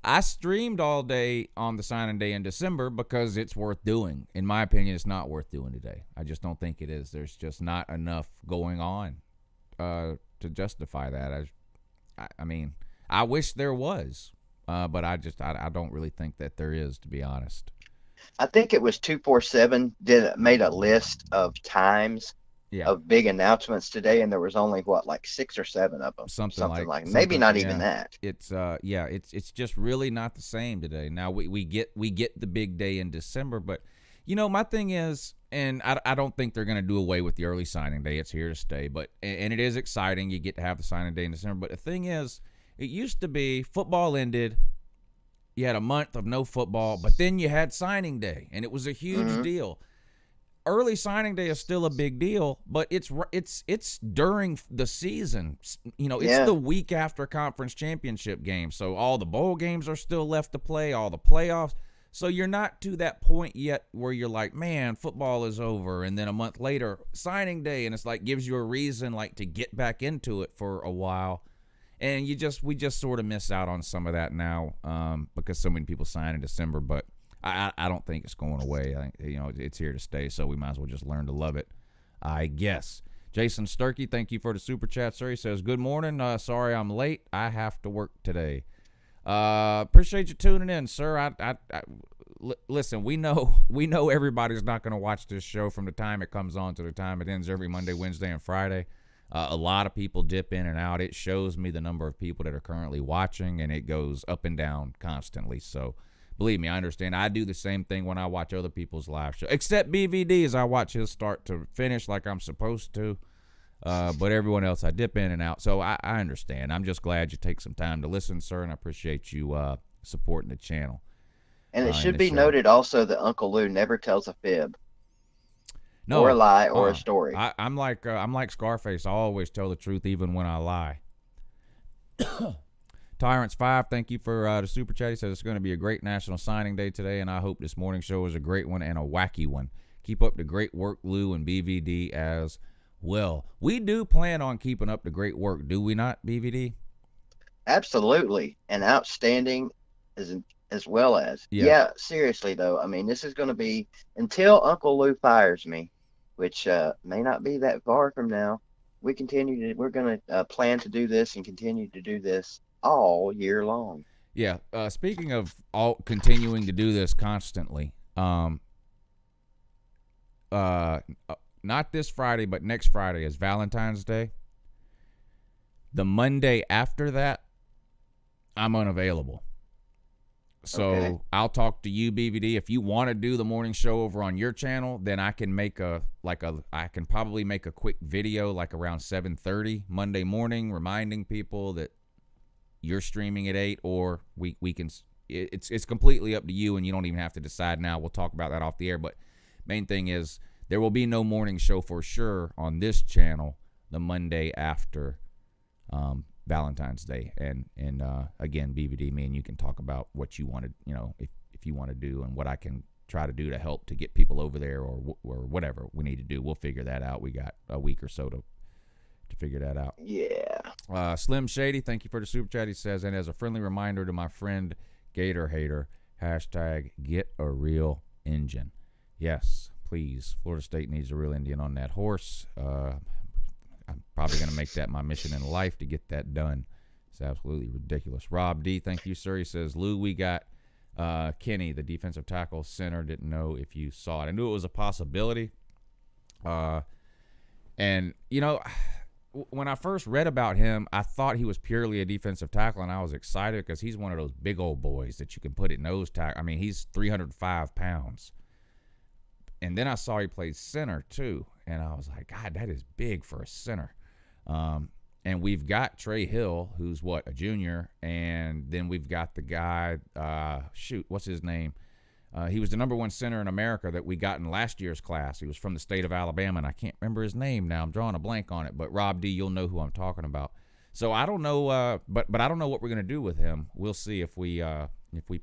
I streamed all day on the signing day in December because it's worth doing. In my opinion, it's not worth doing today. I just don't think it is. There's just not enough going on to justify that. I mean, I wish there was, but I don't really think that there is, to be honest. I think it was 247 made a list of times of big announcements today, and there was only like 6 or 7 of them. Something like maybe not even that. It's it's just really not the same today. Now we get the big day in December, but my thing is, and I don't think they're going to do away with the early signing day. It's here to stay, but and it is exciting. You get to have the signing day in December, but the thing is, it used to be football ended. You had a month of no football, but then you had signing day, and it was a huge deal. Early signing day is still a big deal, but it's during the season. It's the week after conference championship game, so all the bowl games are still left to play, all the playoffs. So you're not to that point yet where you're like, man, football is over, and then a month later, signing day, and it's like gives you a reason like to get back into it for a while. And we just sort of miss out on some of that now because so many people sign in December, but I don't think it's going away. I think it's here to stay, so we might as well just learn to love it, I guess. Jason Sturkey, thank you for the super chat, sir. He says, "Good morning. Sorry I'm late. I have to work today." Appreciate you tuning in, sir. Listen. We know everybody's not going to watch this show from the time it comes on to the time it ends every Monday, Wednesday, and Friday. A lot of people dip in and out. It shows me the number of people that are currently watching, and it goes up and down constantly. So believe me, I understand. I do the same thing when I watch other people's live show, except BVDs. I watch his start to finish like I'm supposed to. But everyone else, I dip in and out. So I understand. I'm just glad you take some time to listen, sir, and I appreciate you supporting the channel. And it should be noted also that Uncle Lou never tells a fib. No, or a lie or a story. I'm like Scarface. I always tell the truth even when I lie. Tyrants 5, thank you for the super chat. He says it's going to be a great National Signing Day today, and I hope this morning show is a great one and a wacky one. Keep up the great work, Lou and BVD, as well. We do plan on keeping up the great work, do we not, BVD? Absolutely, and outstanding as well as. Yeah, seriously though. I mean, this is going to be until Uncle Lou fires me, which may not be that far from now. We're going to plan to do this and continue to do this all year long. Yeah. Speaking of continuing to do this constantly, not this Friday, but next Friday is Valentine's Day. The Monday after that, I'm unavailable. So I'll talk to you, BVD. If you want to do the morning show over on your channel, then I can probably make a quick video like around 7:30 Monday morning, reminding people that you're streaming at 8, or we can. It's completely up to you, and you don't even have to decide now. We'll talk about that off the air. But main thing is there will be no morning show for sure on this channel the Monday after Valentine's Day, and again, BVD, me and you can talk about what you want to, if you want to do, and what I can try to do to help to get people over there, or whatever we need to do. We'll figure that out. We got a week or so to figure that out. Yeah. Slim Shady, thank you for the super chat. He says, and as a friendly reminder to my friend Gator Hater, # get a real engine. Yes, please. Florida State needs a real Indian on that horse. I'm probably going to make that my mission in life to get that done. It's absolutely ridiculous. Rob D, thank you, sir. He says, Lou, we got Kenny, the defensive tackle center, didn't know if you saw it. I knew it was a possibility. And, you know, when I first read about him, I thought he was purely a defensive tackle, and I was excited because he's one of those big old boys that you can put at nose tackle. I mean, he's 305 pounds. And then I saw he played center, too, and I was like, God, that is big for a center. And we've got Trey Hill, who's, a junior, and then we've got the guy, what's his name? He was the number one center in America that we got in last year's class. He was from the state of Alabama, and I can't remember his name now. I'm drawing a blank on it, but Rob D, you'll know who I'm talking about. So I don't know, but I don't know what we're going to do with him. We'll see if we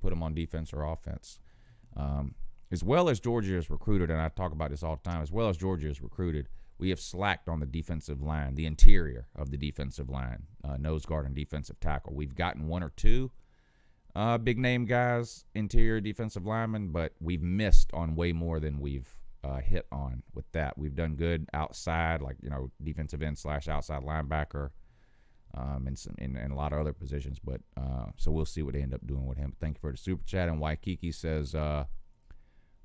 put him on defense or offense. As well as Georgia is recruited, and I talk about this all the time, as well as Georgia is recruited, we have slacked on the defensive line, the interior of the defensive line, nose guard and defensive tackle. We've gotten one or two big-name guys, interior defensive linemen, but we've missed on way more than we've hit on with that. We've done good outside, like, defensive end / outside linebacker, and a lot of other positions. But so we'll see what they end up doing with him. Thank you for the super chat. And Waikiki says,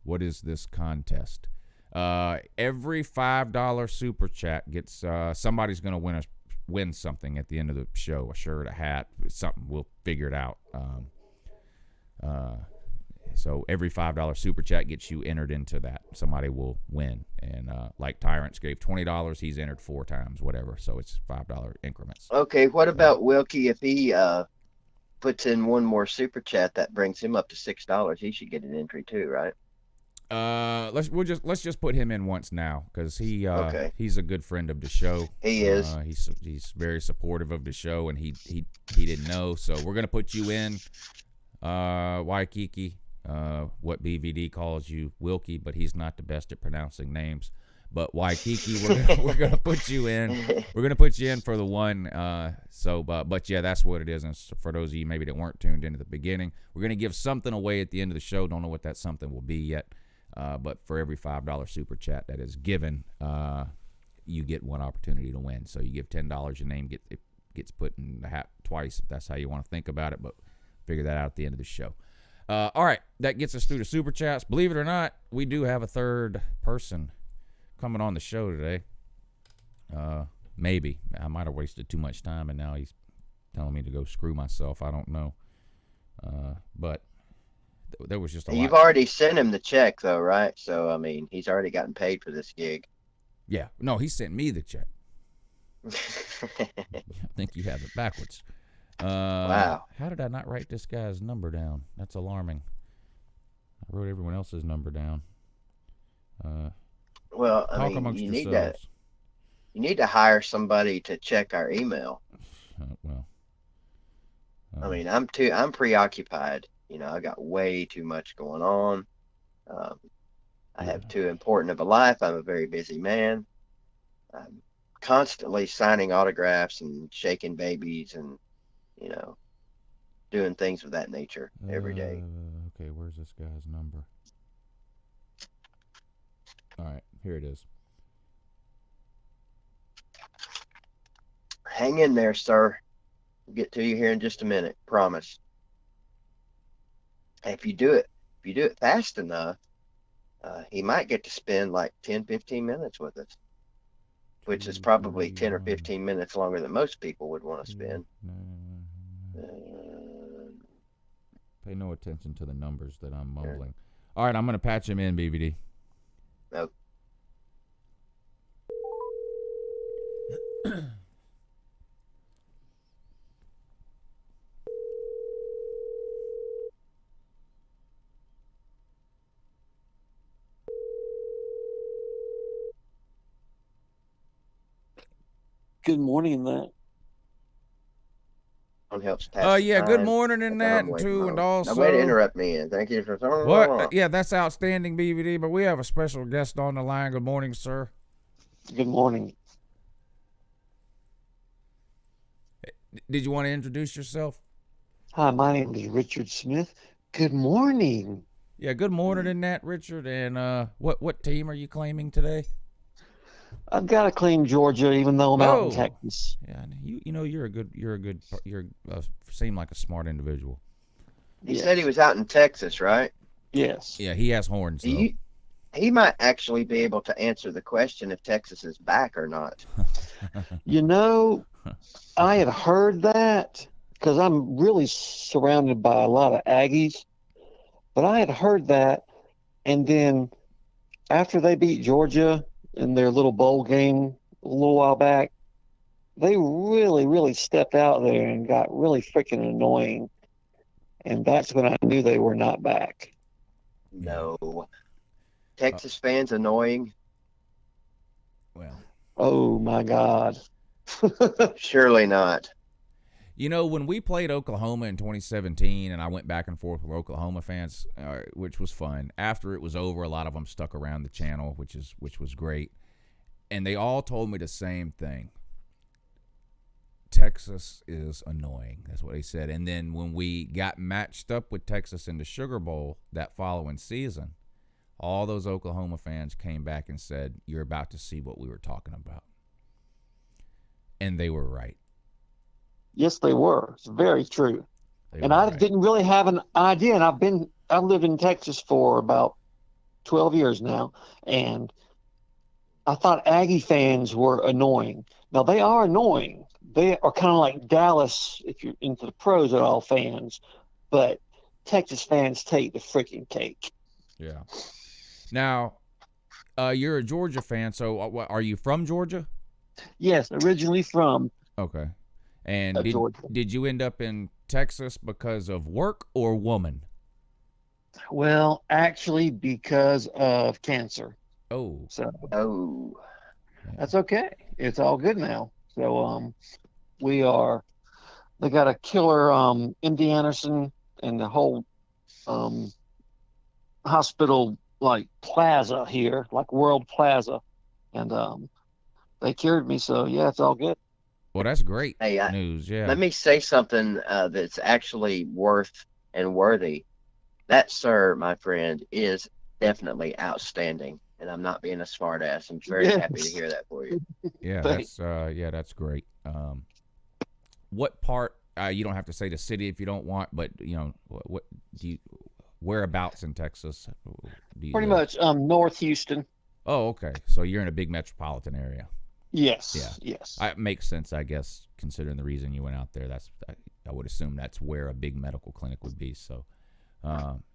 what is this contest? Every $5 super chat gets somebody's going to win something at the end of the show, a shirt, a hat, something. We'll figure it out. So every $5 super chat gets you entered into that. Somebody will win. And like Tyrants gave $20, he's entered 4 times, whatever. So it's $5 increments. Okay, what about Wilkie? If he puts in one more super chat, that brings him up to $6. He should get an entry too, right? Let's just put him in once now, because he's a good friend of the show. He is. He's very supportive of the show, and he didn't know, so we're gonna put you in, Waikiki. What BVD calls you Wilkie, but he's not the best at pronouncing names. But Waikiki, we're gonna put you in. We're gonna put you in for the one. But yeah, that's what it is. And so for those of you maybe that weren't tuned in at the beginning, we're gonna give something away at the end of the show. Don't know what that something will be yet. But for every $5 super chat that is given, you get one opportunity to win. So you give $10, your name gets put in the hat twice, if that's how you want to think about it. But figure that out at the end of the show. All right, that gets us through the super chats. Believe it or not, we do have a third person coming on the show today. Maybe. I might have wasted too much time, and now he's telling me to go screw myself. I don't know. But there was just a lot. You've already sent him the check, though, right? So, I mean, he's already gotten paid for this gig. Yeah. No, he sent me the check. I think you have it backwards. Wow. How did I not write this guy's number down? That's alarming. I wrote everyone else's number down. Well, I talk mean, amongst you yourselves. need to hire somebody to check our email. I mean, I'm preoccupied. I got way too much going on. I have too important of a life. I'm a very busy man. I'm constantly signing autographs and shaking babies and, doing things of that nature every day. Okay, where's this guy's number? All right, here it is. Hang in there, sir. We'll get to you here in just a minute. Promise. If you do it fast enough, he might get to spend like 10, 15 minutes with us, which is probably 10 or 15 minutes longer than most people would want to spend. Pay no attention to the numbers that I'm mumbling. All right, I'm going to patch him in, BVD. Okay. Good morning, that. Helps pass yeah, the good time. morning in that, too, and also. No way to interrupt me, and thank you for. What? Yeah, that's outstanding, BVD. But we have a special guest on the line. Good morning, sir. Good morning. Did you want to introduce yourself? Hi, my name is Richard Smith. Good morning. Yeah, good morning in that, Richard. And what team are you claiming today? I've got to claim Georgia, even though I'm out in Texas. Yeah, you seem like a smart individual. He said he was out in Texas, right? Yes. Yeah, he has horns, though. He might actually be able to answer the question if Texas is back or not. You know, I had heard that because I'm really surrounded by a lot of Aggies, but I had heard that, and then after they beat Georgia in their little bowl game a little while back, they really, really stepped out there and got really freaking annoying, and that's when I knew they were not back. No. Texas fans annoying? Well. Oh, my God. Surely not. You know, when we played Oklahoma in 2017, and I went back and forth with Oklahoma fans, which was fun. After it was over, a lot of them stuck around the channel, which was great. And they all told me the same thing. Texas is annoying. That's what they said. And then when we got matched up with Texas in the Sugar Bowl that following season, all those Oklahoma fans came back and said, "You're about to see what we were talking about." And they were right. Yes, they were. It's very true. And I didn't really have an idea. And I've lived in Texas for about 12 years now, and I thought Aggie fans were annoying. Now, they are annoying. They are kind of like Dallas, if you're into the pros at all, fans. But Texas fans take the freaking cake. Yeah. Now, you're a Georgia fan, so are you from Georgia? Yes, originally from Okay. And Georgia. Did you end up in Texas because of work or woman? Well, actually, because of cancer. Oh. So that's okay. It's all good now. So they got a killer MD Anderson and the whole hospital like plaza here, like World Plaza, and they cured me. So yeah, it's all good. Well, that's great Hey, news. Yeah. let me say something that's actually worth and worthy. That, sir, my friend, is definitely outstanding. And I'm not being a smartass. I'm very happy to hear that for you. Yeah, that's great. What part? You don't have to say the city if you don't want, but you know, what do you? Whereabouts in Texas? Pretty much North Houston. Oh, okay. So you're in a big metropolitan area. Yes. Yeah. Yes. It makes sense, I guess, considering the reason you went out there. I would assume that's where a big medical clinic would be. So,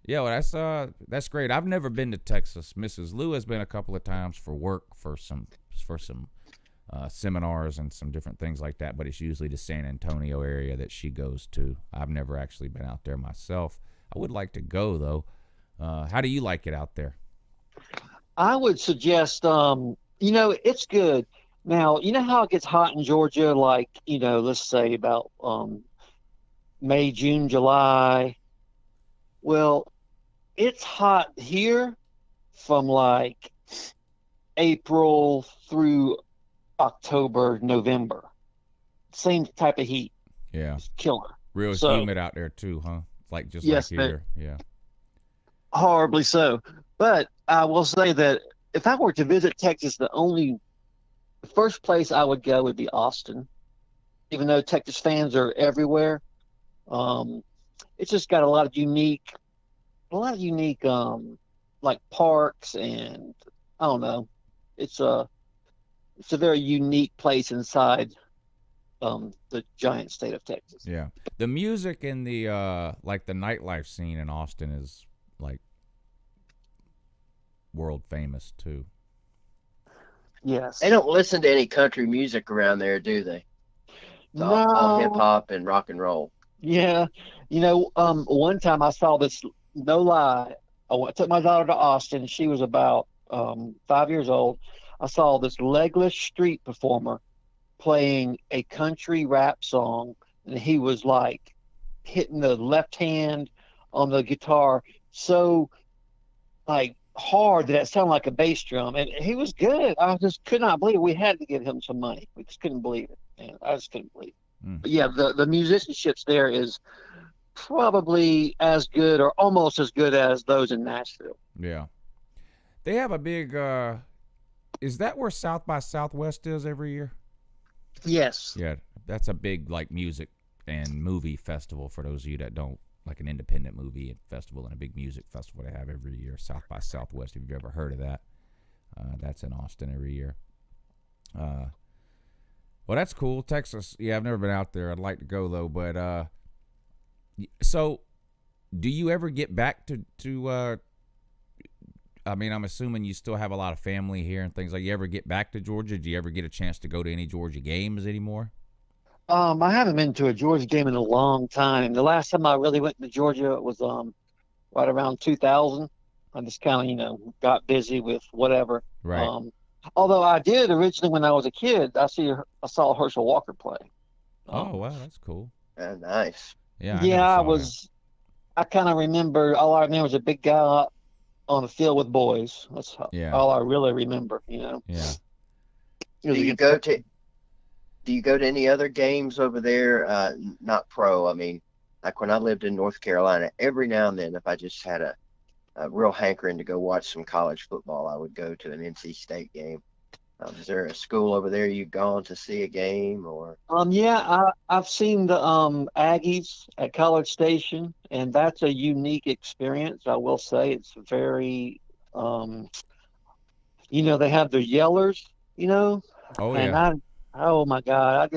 yeah, well, that's great. I've never been to Texas. Mrs. Lou has been a couple of times for work for some seminars and some different things like that. But it's usually the San Antonio area that she goes to. I've never actually been out there myself. I would like to go though. How do you like it out there? I would suggest, it's good. Now, you know how it gets hot in Georgia, like, let's say about May, June, July. Well, it's hot here from like April through October, November. Same type of heat. Yeah. It's killer. Real humid out there too, huh? Like just yes, like here. Yeah. Horribly so. But I will say that if I were to visit Texas, the first place I would go would be Austin. Even though Texas fans are everywhere, it's just got a lot of unique like parks, and I don't know. It's a very unique place inside the giant state of Texas. Yeah. The music and the like the nightlife scene in Austin is like world famous too. Yes. They don't listen to any country music around there, do they? It's all hip hop and rock and roll. Yeah. One time I saw this, no lie. I took my daughter to Austin. She was about 5 years old. I saw this legless street performer playing a country rap song, and he was like hitting the left hand on the guitar so like hard that it sounded like a bass drum, and he was good. I just could not believe it. We had to give him some money. We just couldn't believe it, man. I just couldn't believe it. But yeah, the musicianships there is probably as good or almost as good as those in Nashville. Yeah. They have a big is that where South by Southwest is every year? Yes. Yeah, that's a big like music and movie festival for those of you that don't like an independent movie festival and a big music festival they have every year, South by Southwest. If you've ever heard of that, that's in Austin every year. Well, that's cool. Texas, yeah, I've never been out there. I'd like to go though. But so, do you ever get back to? I mean, I'm assuming you still have a lot of family here and things like. You ever get back to Georgia? Do you ever get a chance to go to any Georgia games anymore? I haven't been to a Georgia game in a long time. The last time I really went to Georgia was right around 2000. I just kind of, got busy with whatever. Right. Although I did originally when I was a kid, I saw Herschel Walker play. Oh, wow, that's cool. Nice. Yeah. I kind of remember. All I remember was a big guy on the field with boys. That's all I really remember. Yeah. Do you go to any other games over there? Not pro. I mean, like when I lived in North Carolina, every now and then, if I just had a real hankering to go watch some college football, I would go to an NC State game. Is there a school over there you've gone to see a game or? Yeah, I've seen the Aggies at College Station, and that's a unique experience. I will say it's very, they have their yellers, Oh yeah. And oh my God,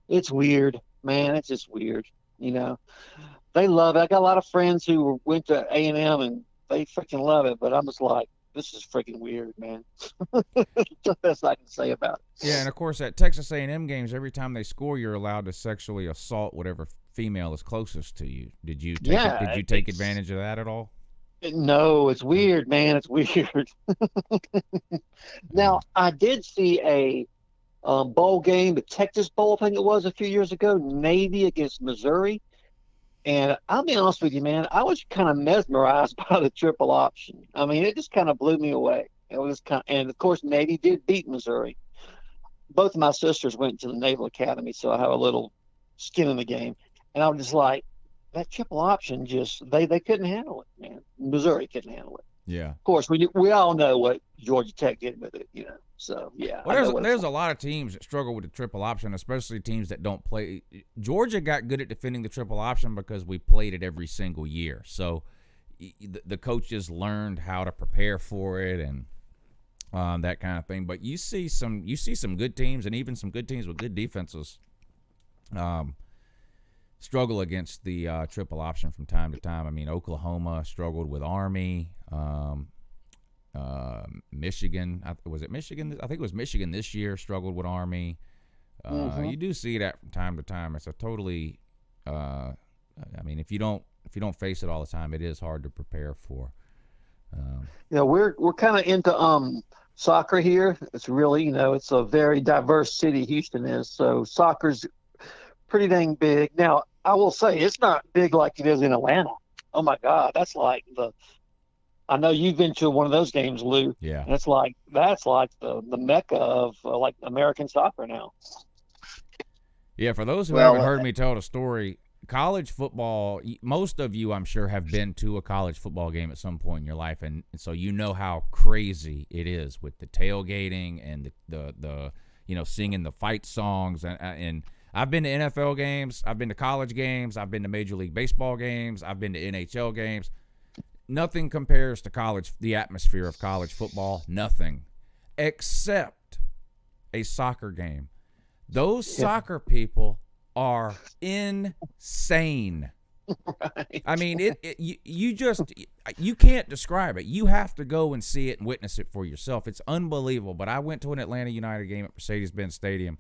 it's weird, man. It's just weird, They love it. I got a lot of friends who went to A&M and they freaking love it, but I'm just like, this is freaking weird, man. That's the best I can say about it. Yeah, and of course at Texas A&M games, every time they score, you're allowed to sexually assault whatever female is closest to you. Did you take advantage of that at all? No, it's weird, man. It's weird. Now, I did see a bowl game, the Texas Bowl, I think it was a few years ago, Navy against Missouri. And I'll be honest with you, man, I was kind of mesmerized by the triple option. I mean, it just kind of blew me away. It was and of course, Navy did beat Missouri. Both of my sisters went to the Naval Academy, so I have a little skin in the game. And I was just like, that triple option they couldn't handle it, man. Missouri couldn't handle it. Yeah. Of course, we all know what Georgia Tech did with it, So, yeah. Well, there's a lot of teams that struggle with the triple option, especially teams that don't play. Georgia got good at defending the triple option because we played it every single year. So the coaches learned how to prepare for it and that kind of thing. But you see some good teams and even some good teams with good defenses struggle against the triple option from time to time. I mean, Oklahoma struggled with Army. Michigan, was it Michigan? I think it was Michigan this year struggled with Army. You do see that from time to time. It's a totally, I mean, if you don't face it all the time, it is hard to prepare for. We're kind of into soccer here. It's really, it's a very diverse city. Houston is, so soccer's pretty dang big. Now, I will say it's not big like it is in Atlanta. Oh my God, that's like I know you've been to one of those games, Lou. Yeah. And that's like the mecca of like American soccer now. Yeah, for those who haven't heard me tell the story, college football, most of you I'm sure have been to a college football game at some point in your life, and so you know how crazy it is with the tailgating and the singing the fight songs and I've been to NFL games, I've been to college games, I've been to Major League Baseball games, I've been to NHL games. Nothing compares to the atmosphere of college football. Nothing, except a soccer game. Those soccer people are insane. Right. I mean, you can't describe it. You have to go and see it and witness it for yourself. It's unbelievable. But I went to an Atlanta United game at Mercedes-Benz Stadium,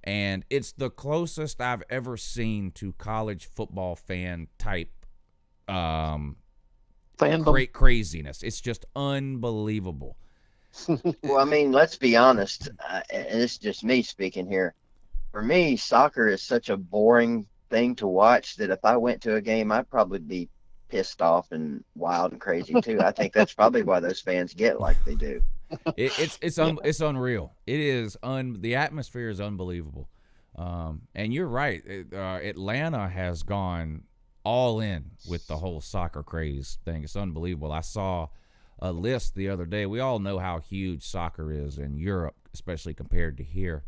and it's the closest I've ever seen to college football fan type great craziness. It's just unbelievable. Well, I mean, let's be honest, and this is just me speaking here. For me, soccer is such a boring thing to watch that if I went to a game, I'd probably be pissed off and wild and crazy too. I think that's probably why those fans get like they do. It's unreal. It is the atmosphere is unbelievable. And you're right. Atlanta has gone all in with the whole soccer craze thing. It's unbelievable. I saw a list the other day. We all know how huge soccer is in Europe, especially compared to here.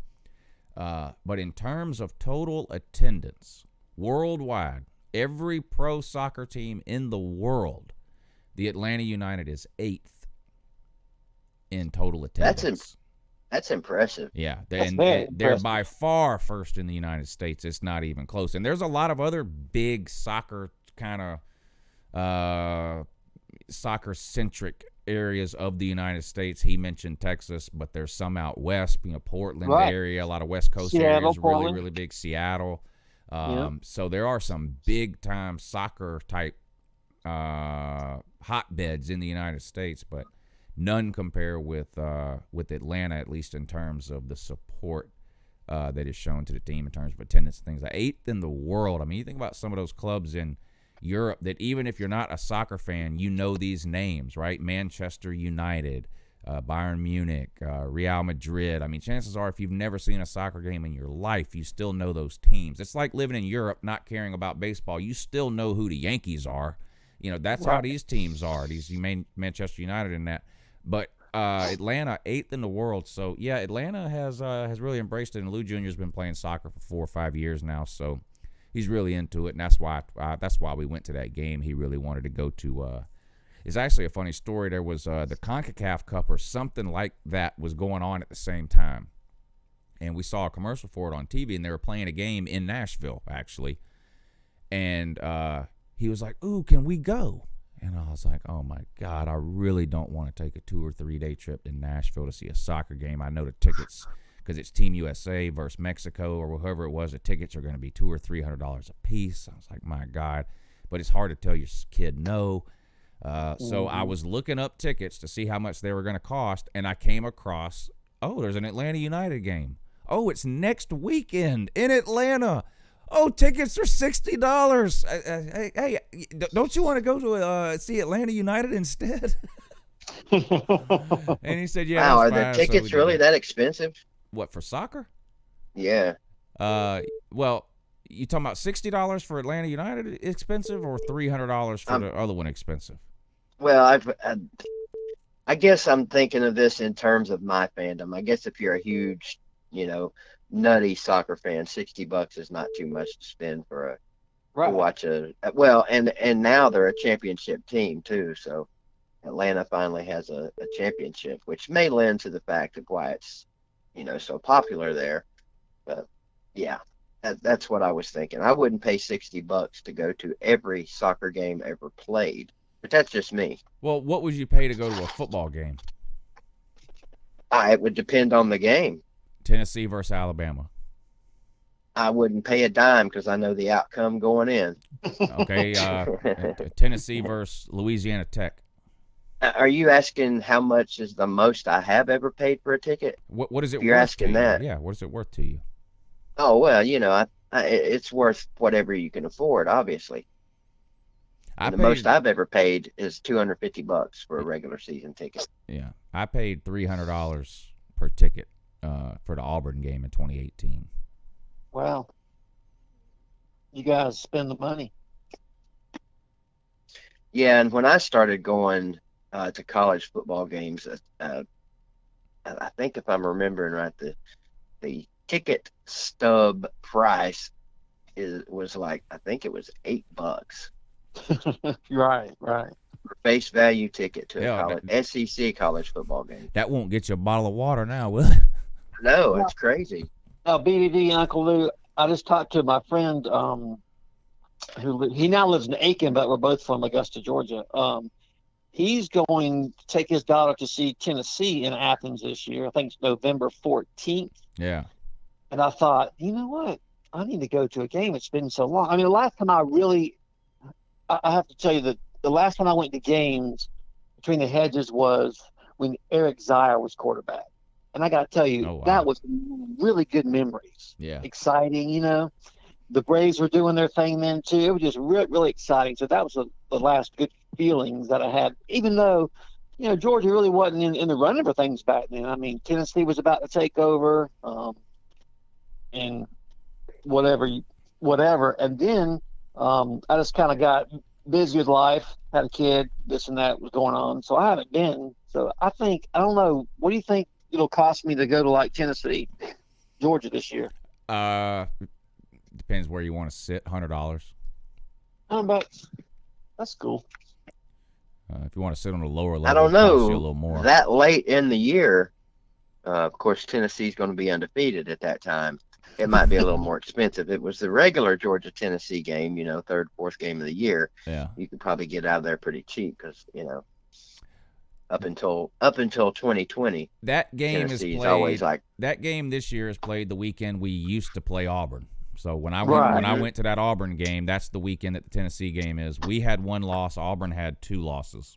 But in terms of total attendance worldwide, every pro soccer team in the world, the Atlanta United is 8th in total attendance. That's impressive. Yeah, They're by far first in the United States. It's not even close. And there's a lot of other big soccer kind of soccer-centric areas of the United States. He mentioned Texas, but there's some out west, Portland area, a lot lot of West Coast Seattle, areas, Portland. really big. Seattle. Yeah. So there are some big-time soccer-type hotbeds in the United States, but none compare with Atlanta, at least in terms of the support that is shown to the team in terms of attendance and things. Like 8th in the world. I mean, you think about some of those clubs in Europe that even if you're not a soccer fan, you know these names, right? Manchester United, Bayern Munich, Real Madrid. I mean, chances are if you've never seen a soccer game in your life, you still know those teams. It's like living in Europe, not caring about baseball. You still know who the Yankees are. That's how these teams are, these Manchester United and that. But Atlanta, 8th in the world. So, yeah, Atlanta has really embraced it, and Lou Jr. has been playing soccer for 4 or 5 years now, so he's really into it, and that's why we went to that game. He really wanted to go to it's actually a funny story. There was the CONCACAF Cup or something like that was going on at the same time, and we saw a commercial for it on TV, and they were playing a game in Nashville, actually, and he was like, "Ooh, can we go?" And I was like, oh, my God, I really don't want to take a 2 or 3 day trip to Nashville to see a soccer game. I know the tickets, because it's Team USA versus Mexico or whoever it was, the tickets are going to be $200 or $300 a piece. I was like, my God. But it's hard to tell your kid no. So I was looking up tickets to see how much they were going to cost, and I came across, there's an Atlanta United game. Oh, it's next weekend in Atlanta. Oh, tickets are $60. Hey, don't you want to go to see Atlanta United instead? And he said, "Yeah." Wow, are fine. the tickets really that expensive? What, for soccer? Yeah. Well, you talking about $60 for Atlanta United expensive, or $300 for the other one expensive? Well, I guess I'm thinking of this in terms of my fandom. I guess if you're a huge, nutty soccer fan, $60 is not too much to spend for to watch and now they're a championship team too, so Atlanta finally has a championship, which may lend to the fact of why it's so popular there. But yeah, that's what I was thinking. I wouldn't pay $60 to go to every soccer game ever played, but that's just me. Well, what would you pay to go to a football game? It would depend on the game. Tennessee versus Alabama. I wouldn't pay a dime because I know the outcome going in. Okay, Tennessee versus Louisiana Tech. Are you asking how much is the most I have ever paid for a ticket? What is it? You're worth asking to you? that? Yeah. What is it worth to you? Oh well, it's worth whatever you can afford, obviously. The most I've ever paid is $250 for a regular season ticket. Yeah, I paid $300 per ticket for the Auburn game in 2018. Wow. You guys spend the money. Yeah, and when I started going to college football games, I think if I'm remembering right, the ticket stub price was like, I think it was $8 Right. for face value ticket to a SEC college football game. That won't get you a bottle of water now, will it? No, it's crazy. Now, BDD, Uncle Lou, I just talked to my friend he now lives in Aiken, but we're both from Augusta, Georgia. He's going to take his daughter to see Tennessee in Athens this year. I think it's November 14th. Yeah. And I thought, you know what? I need to go to a game. It's been so long. I mean, the last time I have to tell you that the last time I went to games between the hedges was when Eric Zier was quarterback. And I got to tell you, that was really good memories. Yeah. Exciting, The Braves were doing their thing then, too. It was just really exciting. So that was the last good feelings that I had, even though, Georgia really wasn't in the running for things back then. I mean, Tennessee was about to take over and whatever. And then I just kind of got busy with life, had a kid, this and that was going on. So I haven't been. So I don't know, what do you think it'll cost me to go to like Tennessee, Georgia this year? Depends where you want to sit. $100. But that's cool. If you want to sit on a lower level, I don't it costs you a know. little more. That late in the year, of course, Tennessee's going to be undefeated at that time. It might be a little more expensive. It was the regular Georgia-Tennessee game, third, fourth game of the year. Yeah. You could probably get out of there pretty cheap because, up until 2020, that game Tennessee is is played. always like That game this year is played the weekend we used to play Auburn. So when I went to that Auburn game, that's the weekend that the Tennessee game is. We had 1 loss. Auburn had 2 losses.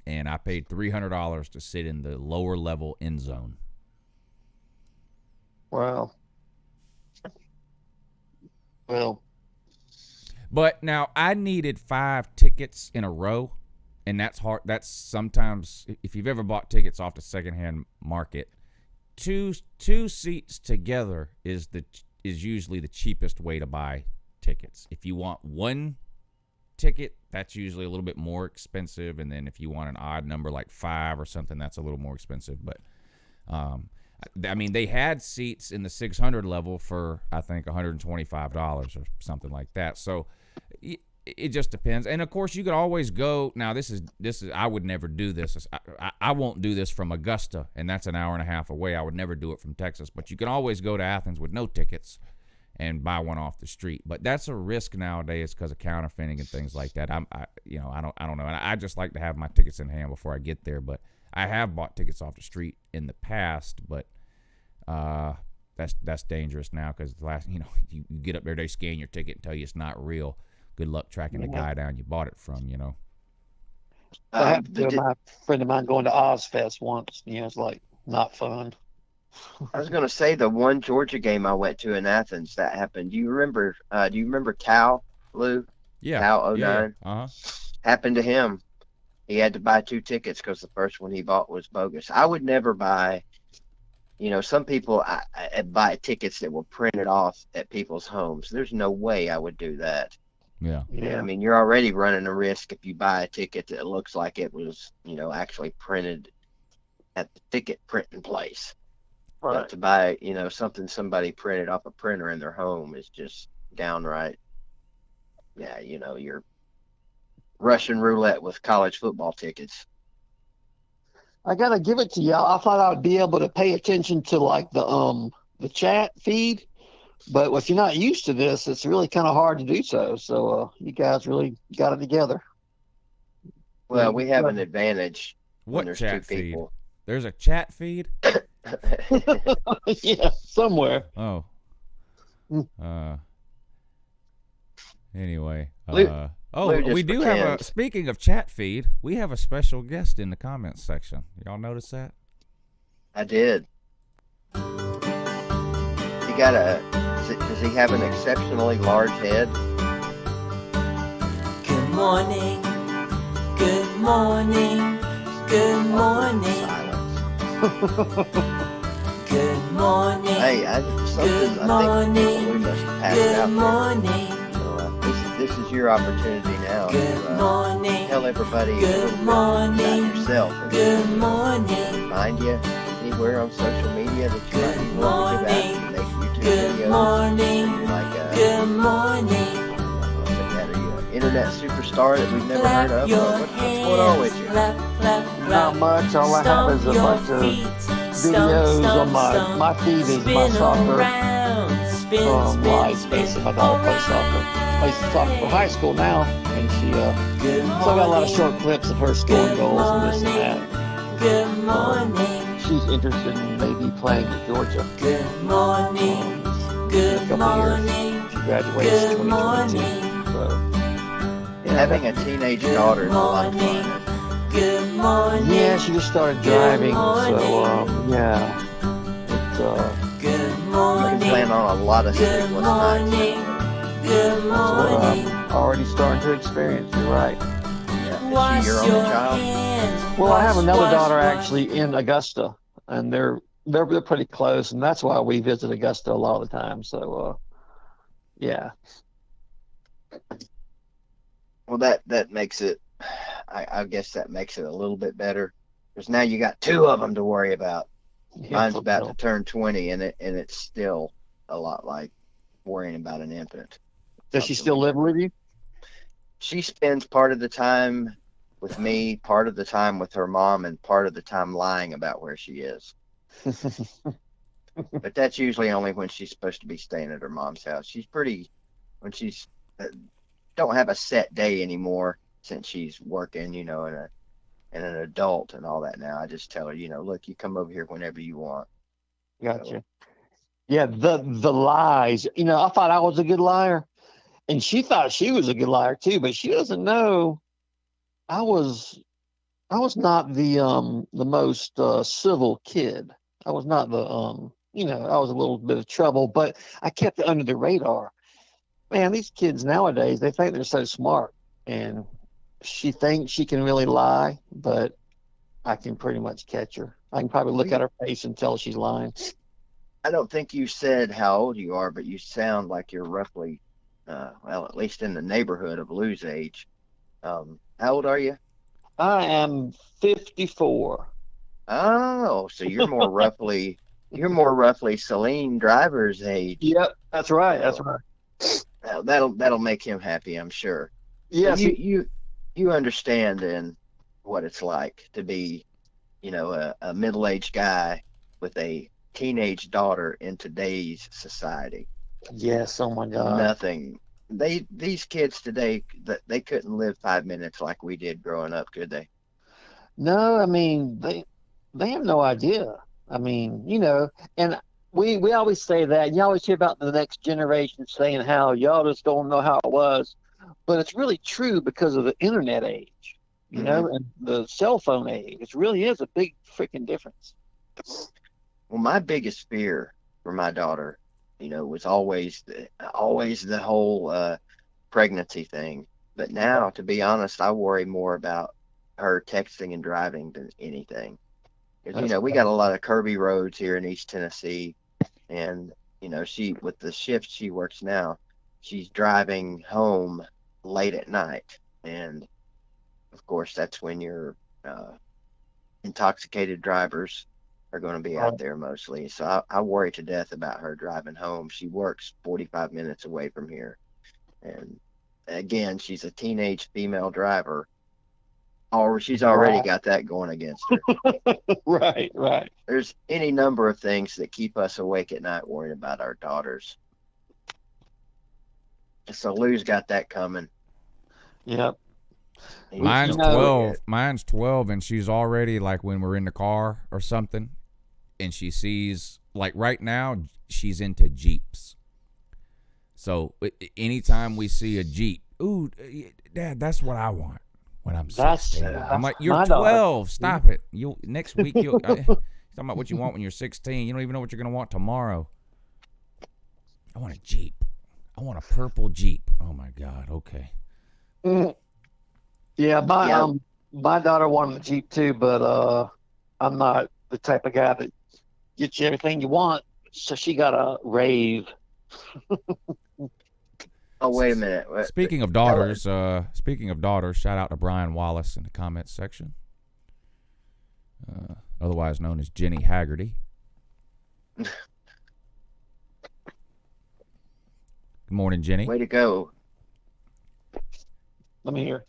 And I paid $300 to sit in the lower level end zone. Wow. Well. But now I needed 5 tickets in a row, and that's hard. That's sometimes, if you've ever bought tickets off the secondhand market, two seats together is usually the cheapest way to buy tickets. If you want 1 ticket, that's usually a little bit more expensive, and then if you want an odd number like 5 or something, that's a little more expensive. But I mean, they had seats in the 600 level for I think $125 or something like that. So it just depends. And of course, you could always go. Now, this is I would never do this. I won't do this from Augusta, and that's an hour and a half away. I would never do it from Texas. But you can always go to Athens with no tickets and buy one off the street. But that's a risk nowadays because of counterfeiting and things like that. I don't know. And I just like to have my tickets in hand before I get there. But I have bought tickets off the street in the past, but that's dangerous now because you get up there, they scan your ticket and tell you it's not real. Good luck tracking the guy down you bought it from. I had my friend of mine going to Ozfest once. It's like not fun. I was going to say the one Georgia game I went to in Athens that happened. Do you remember Cal, Lou? Yeah. Cal 09? Yeah. Uh-huh. Happened to him. He had to buy 2 tickets because the first one he bought was bogus. I would never buy, some people I buy tickets that were printed off at people's homes. There's no way I would do that. Yeah. I mean, you're already running a risk if you buy a ticket that looks like it was, actually printed at the ticket printing place. Right. But to buy, something somebody printed off a printer in their home is just downright, you're Russian roulette with college football tickets. I gotta give it to y'all. I thought I would be able to pay attention to like the chat feed, but if you're not used to this, it's really kind of hard to do so. So you guys really got it together. Well, we have an advantage when What there's chat 2 people. feed? There's a chat feed? Yeah, somewhere. Oh. Anyway. Lou just we do have pretends. speaking of chat feed, we have a special guest in the comments section. Y'all notice that? I did. Does he have an exceptionally large head? Good morning, good morning, good morning, Silence. good morning, Hey, good I morning, think we must have passed good out morning, there. So, this is your opportunity now good to morning, tell everybody a good little bit morning, about yourself. And good morning, find you anywhere on social media that you might be willing to give out. You make YouTube good videos. morning, You're like good morning. are you an internet superstar that we've never heard Clap of? your What's going on with hands, you? clap, clap, clap. Not much. All I have is a bunch of videos on my feed is my soccer life. Basically, my daughter plays soccer. Plays soccer for high school now, and she still got a lot of short clips of her scoring goals and this and that. Good morning, She's interested in maybe playing at Georgia good morning, in a good couple of years. morning, She graduates good 2022. morning, So Having a teenage daughter is a lot of fun. good morning, yeah, she just started driving. So yeah, it's good You can morning, plan on a lot of good sleepless nights. morning, good what morning. I'm already starting to experience. You're right. Yeah. Is Wash she your only your child? hands. Well, I have Wash, another wash, daughter wash. actually in Augusta, and they're pretty close, and that's why we visit Augusta a lot of the time. So yeah. Well, that makes it. I guess that makes it a little bit better because now you got 2 of them to worry about. Mine's about to turn 20, and it's still a lot like worrying about an infant. Does she still live with you? she spends part of the time with me, part of the time with her mom, and part of the time lying about where she is. But that's usually only when she's supposed to be staying at her mom's house. She's pretty when she's don't have a set day anymore since she's working, and an adult and all that now. I just tell her, look, you come over here whenever you want. Gotcha. So, Yeah, the lies. I thought I was a good liar, and she thought she was a good liar too, but she doesn't know I was not the most civil kid. I was not the I was a little bit of trouble, but I kept it under the radar. Man, these kids nowadays, they think they're so smart, and she thinks she can really lie, but I can pretty much catch her. I can probably look at her face and tell she's lying. I don't think you said how old you are, but you sound like you're roughly, at least in the neighborhood of Lou's age. How old are you? I am 54. Oh, so you're more roughly Celine Driver's age. Yep, that's right. That's right. That'll make him happy, I'm sure. Yes. So you understand then what it's like to be, a middle-aged guy with a teenage daughter in today's society. Yes. Oh my God. Nothing. These kids today, they couldn't live 5 minutes like we did growing up, could they? No, I mean they have no idea. I mean, and we always say that. You always hear about the next generation saying how y'all just don't know how it was, but it's really true because of the internet age, and the cell phone age. It really is a big freaking difference. Well, my biggest fear for my daughter, was always the whole pregnancy thing. But now, to be honest, I worry more about her texting and driving than anything. Because, we got a lot of curvy roads here in East Tennessee. And, she, with the shift she works now, she's driving home late at night. And, of course, that's when your intoxicated drivers are going to be out there mostly. So I worry to death about her driving home. She works 45 minutes away from here. And, again, she's a teenage female driver. She's already got that going against her. Right. There's any number of things that keep us awake at night worrying about our daughters. So Lou's got that coming. Yep. Mine's 12. Mine's 12, and she's already, like, when we're in the car or something, and she sees, like, right now, she's into Jeeps. So anytime we see a Jeep, ooh, Dad, that's what I want. When I'm 16, I'm like, you're 12. Daughter. Stop it. Next week you'll talking about what you want when you're 16. You don't even know what you're gonna want tomorrow. I want a Jeep. I want a purple Jeep. Oh my God. Okay. Yeah, my daughter wanted a Jeep too, but I'm not the type of guy that gets you everything you want. So she got a Rave. Oh, wait a minute. Speaking of daughters, shout out to Brian Wallace in the comments section, otherwise known as Jenny Haggerty. Good morning, Jenny. Way to go. Let me hear.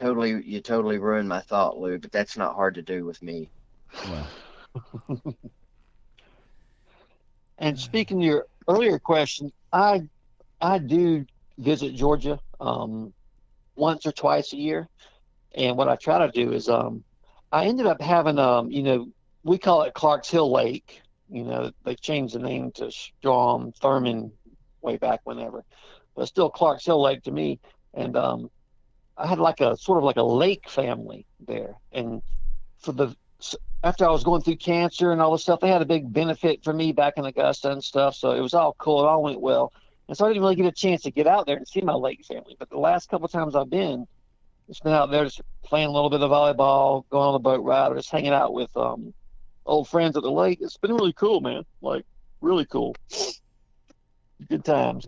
You totally ruined my thought, Lou, but that's not hard to do with me. Well. And speaking of your earlier question, I do visit Georgia once or twice a year, and what I try to do is I ended up having we call it Clarks Hill Lake. They changed the name to Strom Thurman way back whenever, but still Clarks Hill Lake to me. And I had like a sort of like a lake family there, and after I was going through cancer and all this stuff, they had a big benefit for me back in Augusta and stuff. So it was all cool. It all went well. And so I didn't really get a chance to get out there and see my lake family. But the last couple of times I've been, it's been out there just playing a little bit of volleyball, going on a boat ride, or just hanging out with old friends at the lake. It's been really cool, man. Like, really cool. Good times.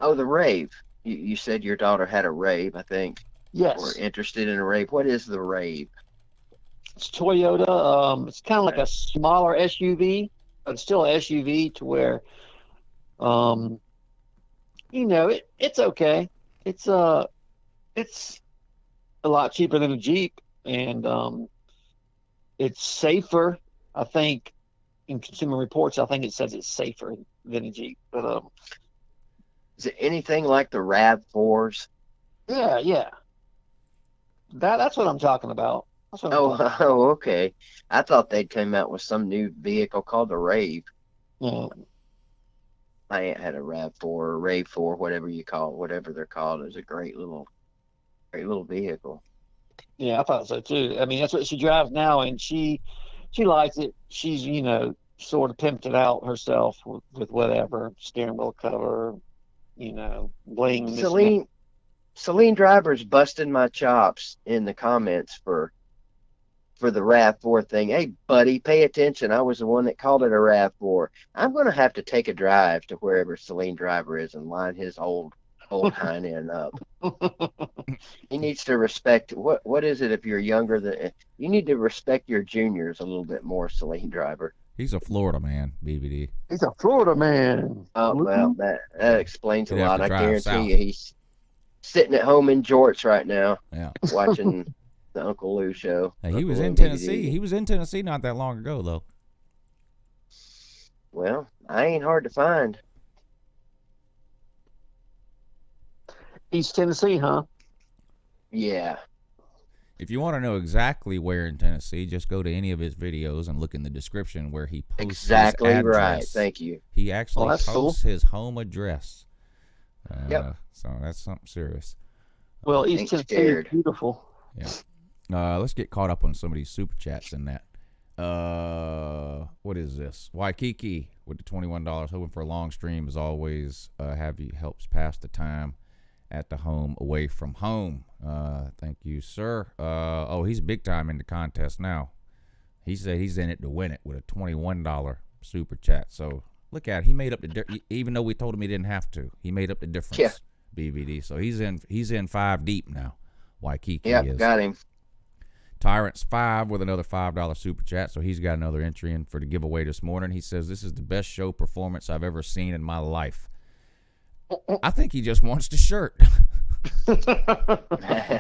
Oh, the Rave. You said your daughter had a Rave, I think. Yes. Or interested in a Rave. What is the Rave? It's Toyota. It's kind of like a smaller SUV, but it's still an SUV to where You know, it's okay. It's it's a lot cheaper than a Jeep, and it's safer. I think in Consumer Reports, I think it says it's safer than a Jeep. But Is it anything like the RAV4s? yeah, that's what I'm talking about. That's what I'm Oh, talking oh, okay. I thought they'd come out with some new vehicle called the Rave. about. My aunt had a RAV4 or Rave 4, whatever you call it, whatever they're called. It was a great little vehicle. Yeah, I thought so too. I mean, that's what she drives now, and she likes it. She's, you know, sort of pimped it out herself with whatever steering wheel cover, you know, bling. This and that. Celine Driver's busting my chops in the comments for the RAV4 thing. Hey, buddy, pay attention. I was the one that called it a RAV4. I'm going to have to take a drive to wherever Celine Driver is and line his old hind end up. He needs to respect what is it if you're younger than you need to respect your juniors a little bit more, Celine Driver. He's a Florida man, BVD. He's a Florida man. Oh well, that explains a He'd have lot. to I drive guarantee south. you, he's sitting at home in jorts right now, Yeah. watching the Uncle Lou show. Hey, he was Uncle in Lou Tennessee. DVD. He was in Tennessee not that long ago, though. Well, I ain't hard to find. East Tennessee, huh? Yeah. If you want to know exactly where in Tennessee, just go to any of his videos and look in the description where he posts Exactly his address. right. Thank you. He actually that's posts cool. his home address. Yep. So that's something serious. Well, East Ain't Tennessee scared. is beautiful. Yeah. Let's get caught up on some of these super chats in that. What is this? Waikiki with the $21, hoping for a long stream as always. Have you helps pass the time at the home away from home. Thank you, sir. He's big time in the contest now. He said he's in it to win it with a $21 super chat. So look at it. He made up the even though we told him he didn't have to. He made up the difference. Yeah. BVD. So he's in 5 deep now. Waikiki Yep, is. got him. Tyrant's 5 with another $5 super chat, so he's got another entry in for the giveaway this morning. He says, this is the best show performance I've ever seen in my life. I think he just wants the shirt.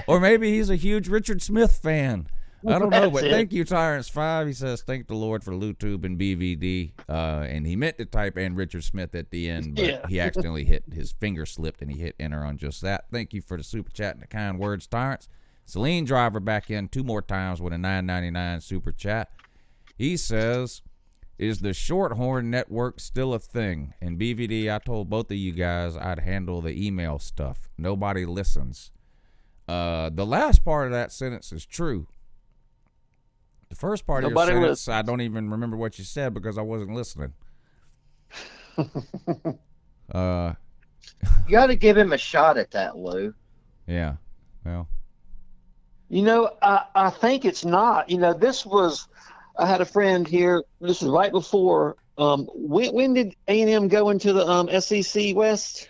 Or maybe he's a huge Richard Smith fan. I don't know, but thank you, Tyrant's 5. He says, thank the Lord for LouTube and BVD. And he meant to type in Richard Smith at the end, but he accidentally his finger slipped and he hit enter on just that. Thank you for the super chat and the kind words, Tyrants. Celine Driver back in 2 more times with a $9.99 super chat. He says, is the Shorthorn Network still a thing? And BVD, I told both of you guys I'd handle the email stuff. Nobody listens. The last part of that sentence is true. The first part of your sentence, I don't even remember what you said because I wasn't listening. You got to give him a shot at that, Lou. Yeah. Well. You know, I think it's not. You know, I had a friend here. This was right before. When did A&M go into the SEC West?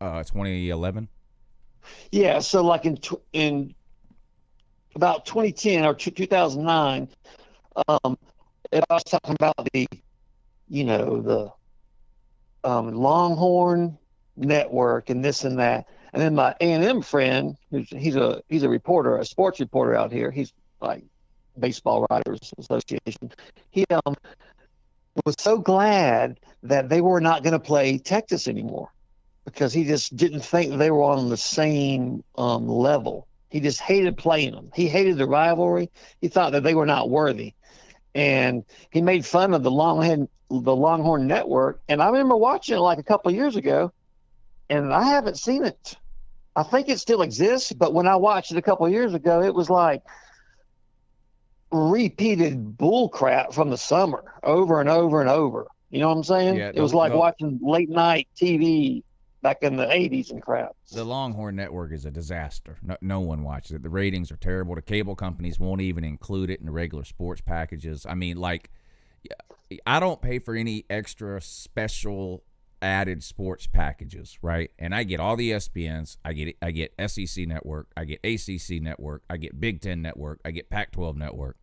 2011. Yeah, so like in about 2010 or 2009, I was talking about the Longhorn Network and this and that. And then my A&M friend, he's a reporter, a sports reporter out here. He's like Baseball Writers Association. He was so glad that they were not going to play Texas anymore because he just didn't think they were on the same level. He just hated playing them. He hated the rivalry. He thought that they were not worthy. And he made fun of the Longhorn Network. And I remember watching it like a couple of years ago, and I haven't seen it. I think it still exists, but when I watched it a couple of years ago, it was like repeated bull crap from the summer over and over and over. You know what I'm saying? Yeah, it was like watching late night TV back in the 80s and crap. The Longhorn Network is a disaster. No one watches it. The ratings are terrible. The cable companies won't even include it in the regular sports packages. I mean, like, I don't pay for any extra special added sports packages, right? And I get all the ESPNs. I get SEC Network. I get ACC Network. I get Big Ten Network. I get Pac-12 Network.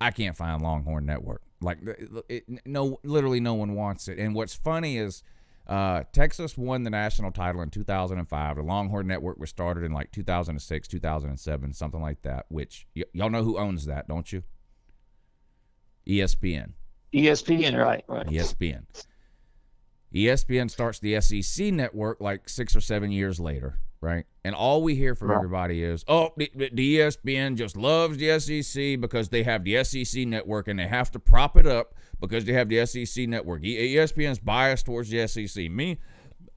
I can't find Longhorn Network. Like, literally no one wants it. And what's funny is Texas won the national title in 2005. The Longhorn Network was started in like 2006, 2007, something like that, which y'all know who owns that, don't you? ESPN. ESPN, right. ESPN. ESPN starts the SEC network like 6 or 7 years later, right? And all we hear from everybody is, oh, the ESPN just loves the SEC because they have the SEC network and they have to prop it up because they have the SEC network. ESPN's biased towards the SEC.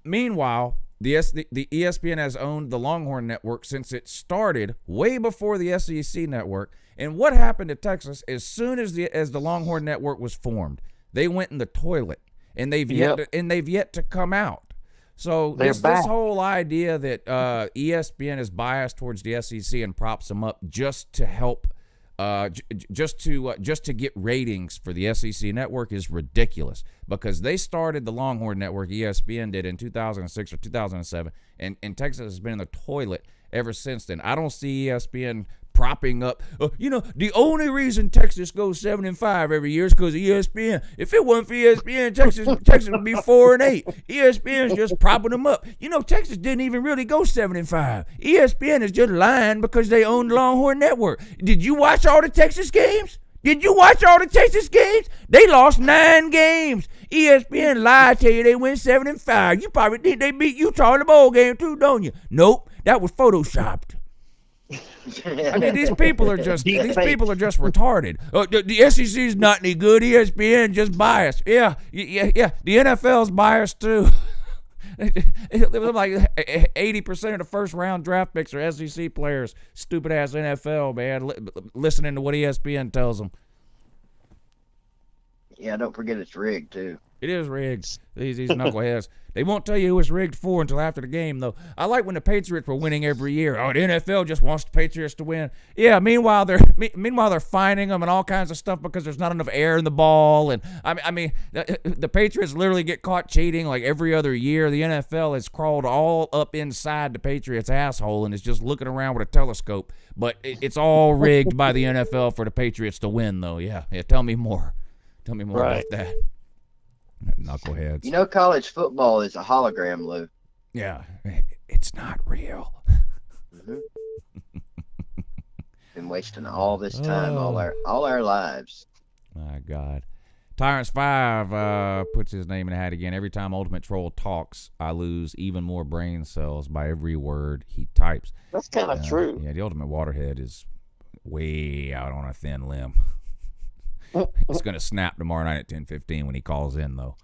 Meanwhile, the ESPN has owned the Longhorn Network since it started way before the SEC network. And what happened to Texas as soon as the Longhorn Network was formed? They went in the toilet, and they've yet to come out. So this whole idea that ESPN is biased towards the SEC and props them up just to help, just to get ratings for the SEC network is ridiculous, because they started the Longhorn Network, ESPN did, in 2006 or 2007, and Texas has been in the toilet ever since then. I don't see ESPN propping up. The only reason Texas goes 7-5 every year is because of ESPN. If it wasn't for ESPN, Texas would be 4-8. ESPN's just propping them up. Texas didn't even really go 7-5. ESPN is just lying because they own the Longhorn Network. Did you watch all the Texas games? They lost 9 games. ESPN lied to you. They went 7-5. You probably think they beat Utah in the bowl game too, don't you? Nope, that was photoshopped. I mean, these people are just retarded. The SEC is not any good. ESPN just biased. Yeah. The NFL's biased too. It was like 80% of the first round draft picks are SEC players. Stupid ass NFL, man. Listening to what ESPN tells them. Yeah, don't forget it's rigged too. It is rigged. These knuckleheads. They won't tell you who it's rigged for until after the game, though. I like when the Patriots were winning every year. Oh, the NFL just wants the Patriots to win. Yeah, meanwhile they're fining them and all kinds of stuff because there's not enough air in the ball. And I mean, the Patriots literally get caught cheating like every other year. The NFL has crawled all up inside the Patriots' asshole and is just looking around with a telescope. But it's all rigged by the NFL for the Patriots to win, though. Yeah. Tell me more. Tell me more about that. Knuckleheads. College football is a hologram, Lou. Yeah, it's not real. Mm-hmm. Been wasting all this time, all our lives. My God. Tyrants 5 puts his name in the hat again. Every time Ultimate Troll talks, I lose even more brain cells by every word he types. That's kind of true. Yeah, the Ultimate Waterhead is way out on a thin limb. It's going to snap tomorrow night at 10:15 when he calls in, though.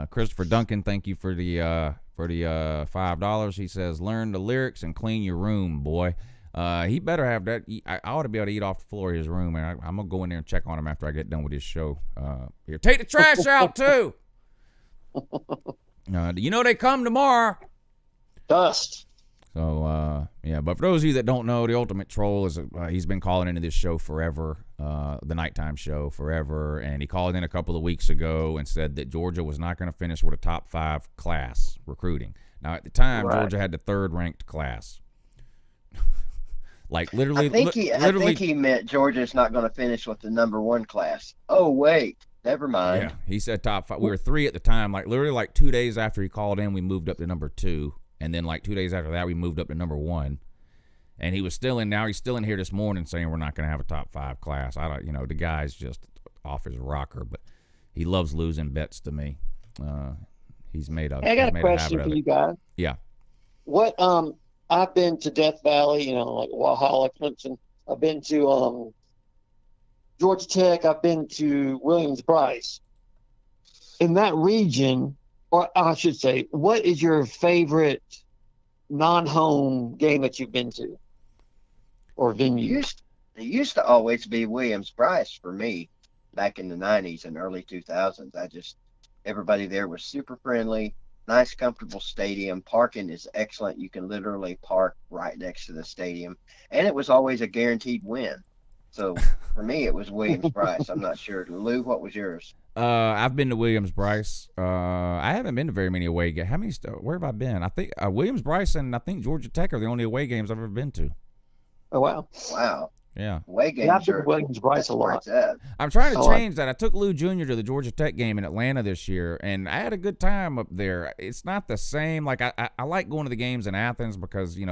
Christopher Duncan, thank you for the $5. He says, learn the lyrics and clean your room, boy. He better have that. I ought to be able to eat off the floor of his room, and I'm going to go in there and check on him after I get done with his show. Here, take the trash out, too. They come tomorrow. Dust. So, but for those of you that don't know, the Ultimate Troll is he's been calling into this show forever, the nighttime show forever, and he called in a couple of weeks ago and said that Georgia was not going to finish with a top 5 class recruiting. Now, at the time, Georgia had the 3rd-ranked class. Like, literally. I think he meant Georgia's not going to finish with the number 1 class. Oh, wait. Never mind. Yeah, he said top 5. We were 3 at the time. Like, literally, like 2 days after he called in, we moved up to number 2. And then, like 2 days after that, we moved up to number 1. And he was still in. Now he's still in here this morning saying we're not going to have a top 5 class. I don't. The guy's just off his rocker, but he loves losing bets to me. He's made a. Hey, I got a question for you guys. Yeah. What? I've been to Death Valley. Like Walhalla, Clemson. I've been to Georgia Tech. I've been to Williams-Brice. In that region. Or I should say, what is your favorite non-home game that you've been to or venue? It used to always be Williams-Brice for me back in the 90s and early 2000s. Everybody there was super friendly, nice, comfortable stadium. Parking is excellent. You can literally park right next to the stadium. And it was always a guaranteed win. So for me, it was Williams-Brice. I'm not sure. Lou, what was yours? I've been to Williams-Brice. I haven't been to very many away games. Where have I been? I think Williams-Brice and I think Georgia Tech are the only away games I've ever been to. Oh, wow. Wow. Yeah. Away Yeah, I games took are Williams Bryce that's a where lot. it's at. I'm trying to I like- change that. I took Lou Jr. to the Georgia Tech game in Atlanta this year, and I had a good time up there. It's not the same. Like I like going to the games in Athens because I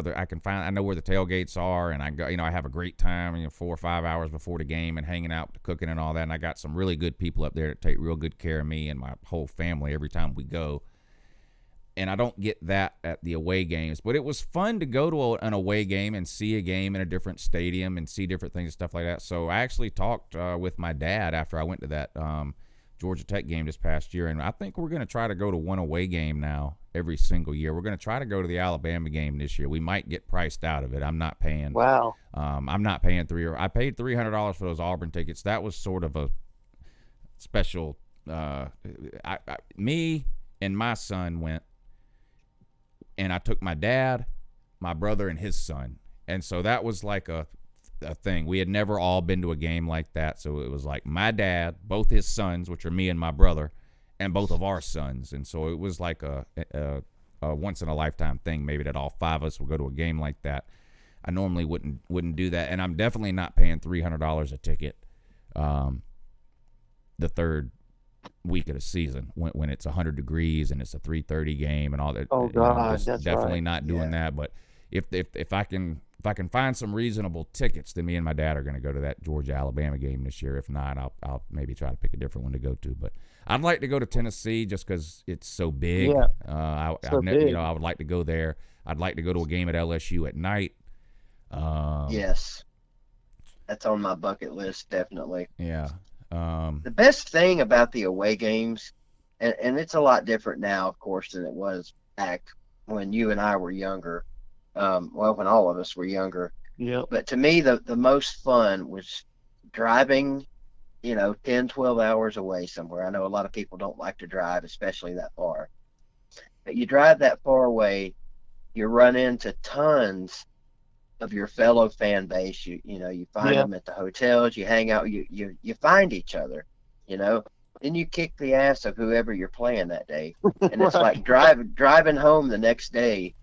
know where the tailgates are, and I have a great time. 4 or 5 hours before the game and hanging out, cooking and all that. And I got some really good people up there that take real good care of me and my whole family every time we go. And I don't get that at the away games. But it was fun to go to an away game and see a game in a different stadium and see different things and stuff like that. So I actually talked with my dad after I went to that Georgia Tech game this past year, and I think we're going to try to go to one away game now every single year. We're going to try to go to the Alabama game this year. We might get priced out of it. I'm not paying. Wow. I'm not paying I paid $300 for those Auburn tickets. That was sort of a special. Me and my son went. And I took my dad, my brother, and his son. And so that was like a thing. We had never all been to a game like that. So it was like my dad, both his sons, which are me and my brother, and both of our sons. And so it was like a once-in-a-lifetime thing, maybe that all 5 of us would go to a game like that. I normally wouldn't do that. And I'm definitely not paying $300 a ticket the third week of the season when it's 100 degrees and it's a 3:30 game and all that. Oh God, that's definitely right. not doing that. But if I can find some reasonable tickets, then me and my dad are going to go to that Georgia Alabama game this year. If not, I'll maybe try to pick a different one to go to. But I'd like to go to Tennessee just because it's so big. Yeah, big. I would like to go there. I'd like to go to a game at LSU at night. Yes, that's on my bucket list, definitely. Yeah. The best thing about the away games, and it's a lot different now, of course, than it was back when you and I were younger. When all of us were younger. yeah. But to me, the most fun was driving, 10, 12 hours away somewhere. I know a lot of people don't like to drive, especially that far. But you drive that far away, you run into tons of your fellow fan base. You find them at the hotels, you hang out, you find each other, then you kick the ass of whoever you're playing that day. And it's like driving home the next day,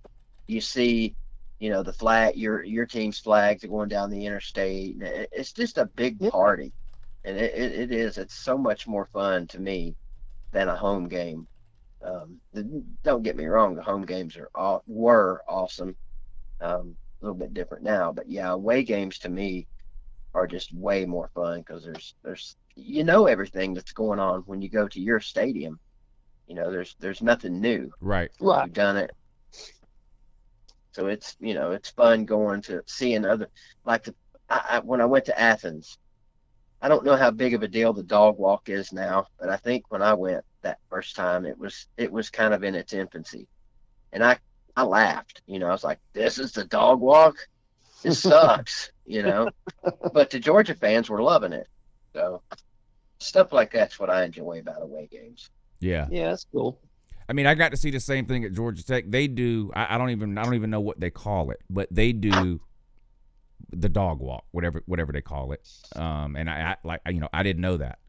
you see, the flag, your team's flags are going down the interstate. It's just a big party. And it's so much more fun to me than a home game. Don't get me wrong, the home games were awesome. A little bit different now, but yeah, away games to me are just way more fun because there's everything that's going on when you go to your stadium. There's nothing new. Right. You've done it. So it's fun going to seeing other, like when I went to Athens. I don't know how big of a deal the dog walk is now, but I think when I went that first time, it was kind of in its infancy, and I laughed. I was like, "This is the dog walk. It sucks," But the Georgia fans were loving it. So stuff like that's what I enjoy about away games. Yeah. Yeah, that's cool. I mean, I got to see the same thing at Georgia Tech. They do. I don't even know what they call it, but they do the dog walk, whatever they call it. And I didn't know that,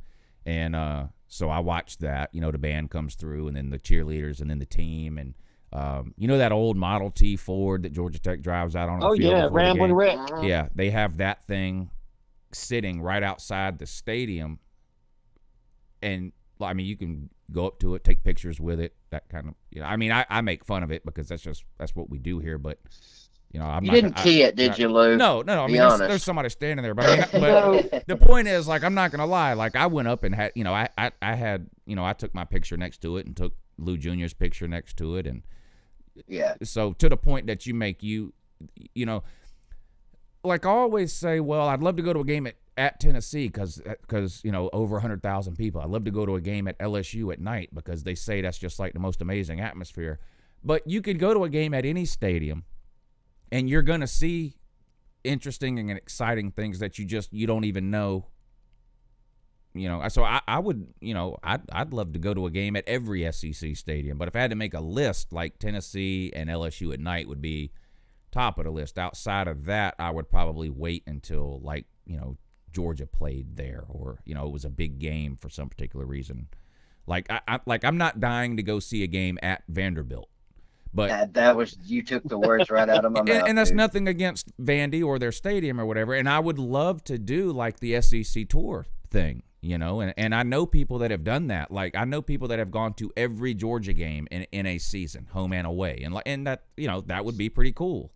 and so I watched that. The band comes through, and then the cheerleaders, and then the team, and that old Model T Ford that Georgia Tech drives out on the Oh field yeah, before the Ramblin' game. Rick. Yeah, they have that thing sitting right outside the stadium, and I mean, you can go up to it, take pictures with it, that kind of. I mean, I make fun of it because that's what we do here, but. You didn't key it, did you, Lou? No. I mean, there's somebody standing there, but the point is, like, I'm not gonna lie. Like, I went up and had, I took my picture next to it and took Lou Jr.'s picture next to it, and yeah. So to the point that you make, like I always say, well, I'd love to go to a game at Tennessee because over 100,000 people. I'd love to go to a game at LSU at night because they say that's just like the most amazing atmosphere. But you could go to a game at any stadium. And you're going to see interesting and exciting things that you don't even know. So I would, I'd love to go to a game at every SEC stadium. But if I had to make a list, like Tennessee and LSU at night would be top of the list. Outside of that, I would probably wait until, like, Georgia played there or, it was a big game for some particular reason. Like, I'm not dying to go see a game at Vanderbilt. But that was, you took the words right out of my mouth. And that's dude. nothing against Vandy or their stadium or whatever. And I would love to do like the SEC tour thing, you know. And I know people that have done that. Like I know people that have gone to every Georgia game in a season, home and away, and that, you know, that would be pretty cool.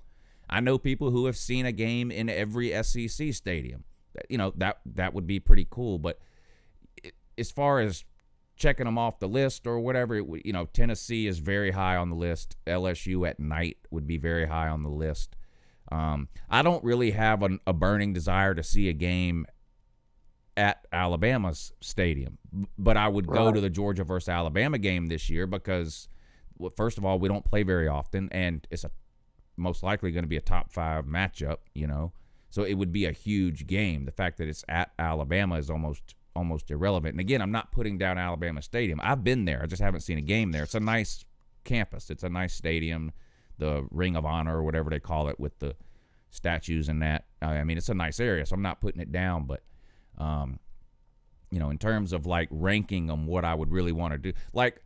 I know people who have seen a game in every SEC stadium. You know, that would be pretty cool. But as far as checking them off the list or whatever, you know, Tennessee is very high on the list. LSU at night would be very high on the list. I don't really have a burning desire to see a game at Alabama's stadium, but I would go to the Georgia versus Alabama game this year because, well, first of all, we don't play very often, and it's most likely going to be a top 5 matchup, you know, so it would be a huge game. The fact that it's at Alabama is almost irrelevant. And again, I'm not putting down Alabama Stadium. I've been there. I just haven't seen a game there. It's a nice campus. It's a nice stadium, the Ring of Honor or whatever they call it with the statues and that. I mean, it's a nice area, so I'm not putting it down. But, you know, in terms of, like, ranking them, what I would really want to do. Like,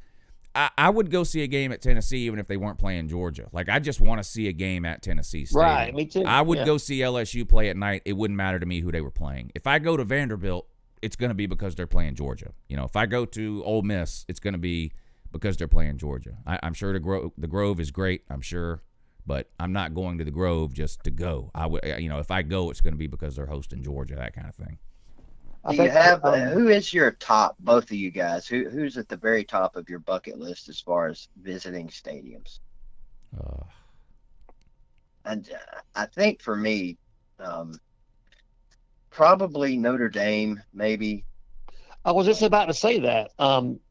I would go see a game at Tennessee even if they weren't playing Georgia. Like, I just want to see a game at Tennessee Stadium. Right, me too. I would go see LSU play at night. It wouldn't matter to me who they were playing. If I go to Vanderbilt, it's going to be because they're playing Georgia. You know, if I go to Ole Miss, it's going to be because they're playing Georgia. I'm sure the Grove is great, I'm sure, but I'm not going to the Grove just to go. I would, you know, if I go, it's going to be because they're hosting Georgia, that kind of thing. Do you have who is your top? Both of you guys, who's at the very top of your bucket list as far as visiting stadiums? And I think for me, probably Notre Dame, maybe. I was just about to say that.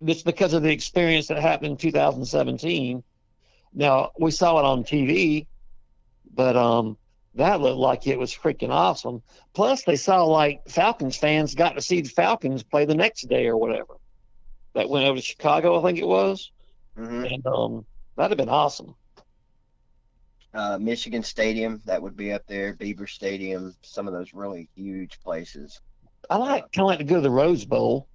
It's because of the experience that happened in 2017. Now, we saw it on TV, but that looked like it was freaking awesome. Plus, they saw, like, Falcons fans got to see the Falcons play the next day or whatever. That went over to Chicago, I think it was. Mm-hmm. And that'd have been awesome. Michigan Stadium, that would be up there. Beaver Stadium, some of those really huge places. I kind of like to go to the Rose Bowl.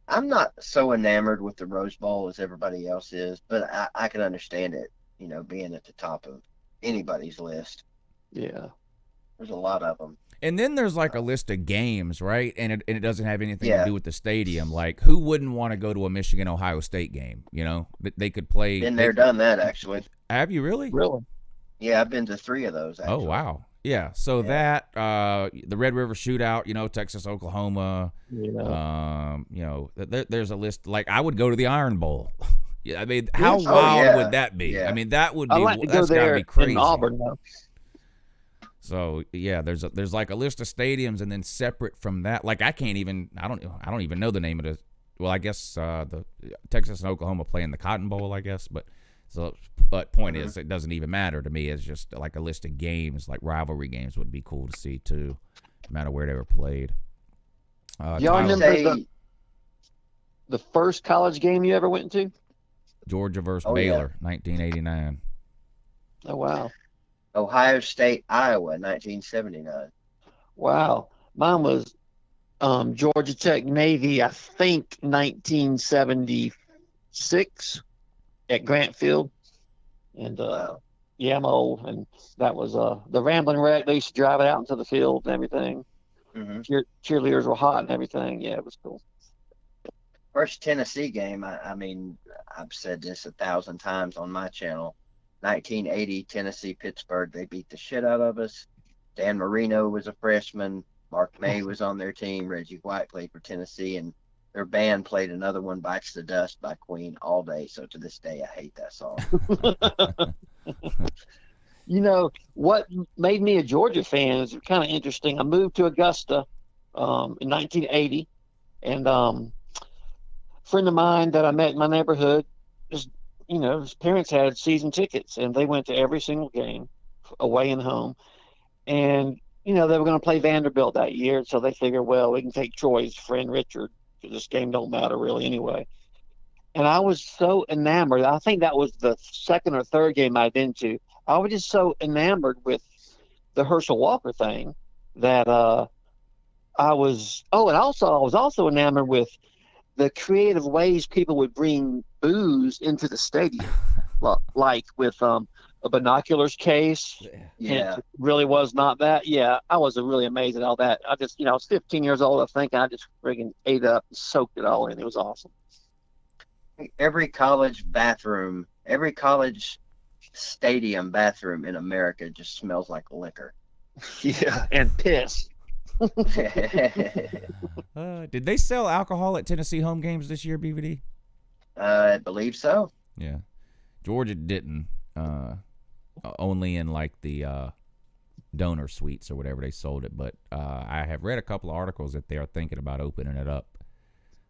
I'm not so enamored with the Rose Bowl as everybody else is, but I can understand it, you know, being at the top of anybody's list. Yeah. There's a lot of them. And then there's like a list of games, right? And it doesn't have anything to do with the stadium. Like, who wouldn't want to go to a Michigan-Ohio State game, you know? They could play. Been there, done that, actually. Have you really? Really? Yeah, I've been to 3 of those, actually. Oh, wow. Yeah, so that, the Red River Shootout, you know, Texas, Oklahoma. Yeah. You know, there's a list. Like, I would go to the Iron Bowl. Yeah, I mean, how wild would that be? Yeah. I mean, that would be. I like to go that's gotta there be crazy. in Auburn, though. So yeah, there's like a list of stadiums, and then separate from that, like I don't even know the name of the. Well, I guess the Texas and Oklahoma play in the Cotton Bowl, I guess. But point is, it doesn't even matter to me. It's just like a list of games, like rivalry games would be cool to see too, no matter where they were played. Y'all remember the first college game you ever went to? Georgia versus Baylor, 1989. Oh, wow. Ohio State, Iowa, 1979. Wow. Mine was Georgia Tech Navy, I think 1976 at Grant Field. And yeah, I'm old. And that was the Rambling Wreck. They used to drive it out into the field and everything. Mm-hmm. Cheerleaders were hot and everything. Yeah, it was cool. First Tennessee game, I mean, I've said this 1,000 times on my channel. 1980, Tennessee, Pittsburgh, they beat the shit out of us. Dan Marino was a freshman. Mark May was on their team. Reggie White played for Tennessee, and their band played another one, Bites the Dust by Queen, all day. So to this day, I hate that song. You know, what made me a Georgia fan is kind of interesting. I moved to Augusta in 1980, and a friend of mine that I met in my neighborhood, just, you know, his parents had season tickets, and they went to every single game, away and home. And, you know, they were going to play Vanderbilt that year, so they figured, well, we can take Troy's friend Richard, because this game don't matter really anyway. And I was so enamored. I think that was the second or third game I'd been to. I was just so enamored with the Herschel Walker thing that I was also enamored with the creative ways people would bring booze into the stadium. like with a binoculars case. Yeah. And it really was not that. Yeah, I was really amazed at all that. I just, I was 15 years old, I think, and I just friggin' ate up and soaked it all in. It was awesome. Every college bathroom, every college stadium bathroom in America just smells like liquor. Yeah, and piss. Did they sell alcohol at Tennessee home games this year, BVD? I believe so. Yeah. Georgia didn't. Only in like the donor suites or whatever they sold it. But I have read a couple of articles that they are thinking about opening it up.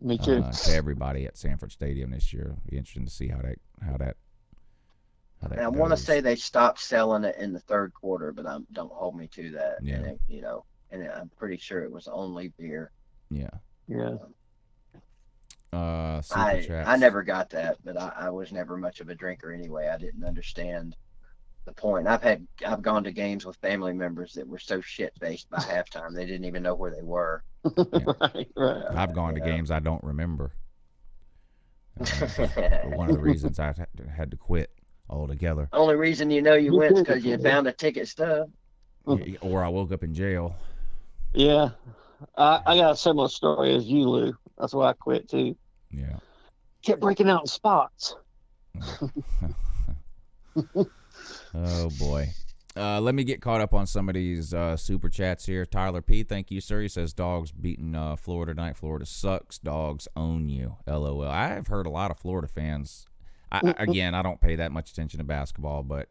Me too. To everybody at Sanford Stadium this year. It'll be interesting to see how that And I want to say they stopped selling it in the third quarter, but don't hold me to that. Yeah. And and I'm pretty sure it was only beer. Yeah. Yeah. Super chats. I never got that, but I was never much of a drinker anyway. I didn't understand the point. I've gone to games with family members that were so shit faced by halftime they didn't even know where they were. Right. I've gone to games I don't remember. One of the reasons I had to quit altogether. Only reason you went is because you found a ticket stub. Or I woke up in jail. Yeah. I got a similar story as you, Lou. That's why I quit too. Yeah. Kept breaking out in spots. Oh boy. Let me get caught up on some of these super chats here. Tyler P, thank you, sir. He says Dogs beating Florida tonight. Florida sucks. Dogs own you. LOL. I've heard a lot of Florida fans. Again, I don't pay that much attention to basketball, but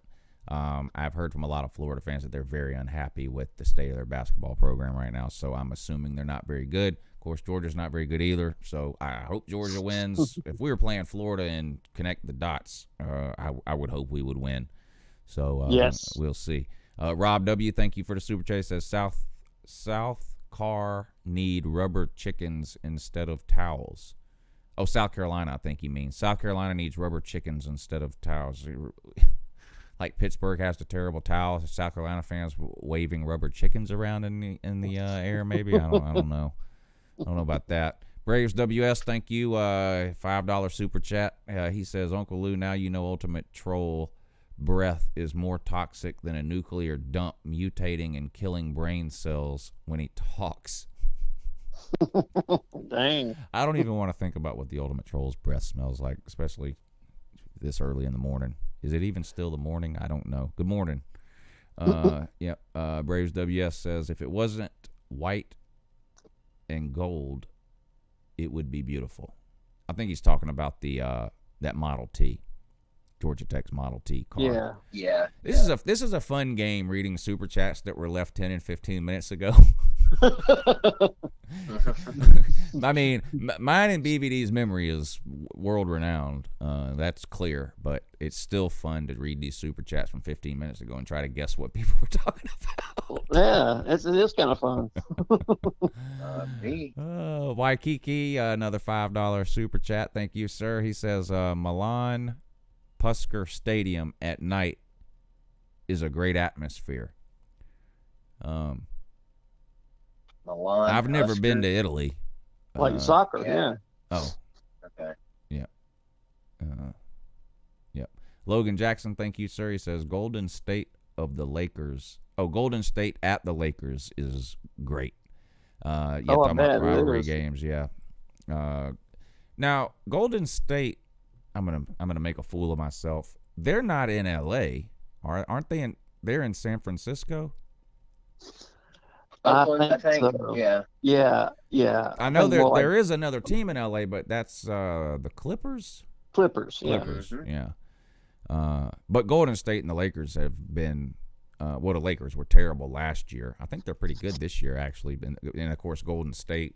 I've heard from a lot of Florida fans that they're very unhappy with the state of their basketball program right now. So I'm assuming they're not very good. Of course, Georgia's not very good either. So I hope Georgia wins. If we were playing Florida and connect the dots, I would hope we would win. So yes, we'll see. Rob W, thank you for the super chat. Says South Car need rubber chickens instead of towels. Oh, South Carolina, I think he means. South Carolina needs rubber chickens instead of towels. Like Pittsburgh has the terrible towels. South Carolina fans waving rubber chickens around in the air. Maybe I don't know. I don't know about that. Braves WS, thank you. $5 super chat. He says, Uncle Lou, now you know Ultimate Troll breath is more toxic than a nuclear dump, mutating and killing brain cells when he talks. Dang. I don't even want to think about what the Ultimate Troll's breath smells like, especially this early in the morning. Is it even still the morning? I don't know. Good morning. Braves WS says, if it wasn't white and gold, it would be beautiful. I think he's talking about the that Model T, Georgia Tech's Model T car. Yeah. This is a fun game, reading super chats that were left 10 and 15 minutes ago. I mean, mine and BVD's memory is world renowned. That's clear, but it's still fun to read these super chats from 15 minutes ago and try to guess what people were talking about. Yeah, it is kind of fun. Waikiki, another $5 super chat. Thank you, sir. He says, Milan Pusker Stadium at night is a great atmosphere. Milan I've never Pusker. been to Italy. Like soccer, yeah. Oh. Okay. Yeah. Yep. Logan Jackson, thank you, sir. He says Golden State of the Lakers. Oh, Golden State at the Lakers is great. Talking about rivalry games, yeah. Now Golden State, I'm gonna make a fool of myself. They're not in LA, aren't they? They're in San Francisco. I think so. Yeah. I know there is another team in LA, but that's the Clippers. Clippers, yeah. Yeah. But Golden State and the Lakers have been. The Lakers were terrible last year. I think they're pretty good this year, actually. And of course, Golden State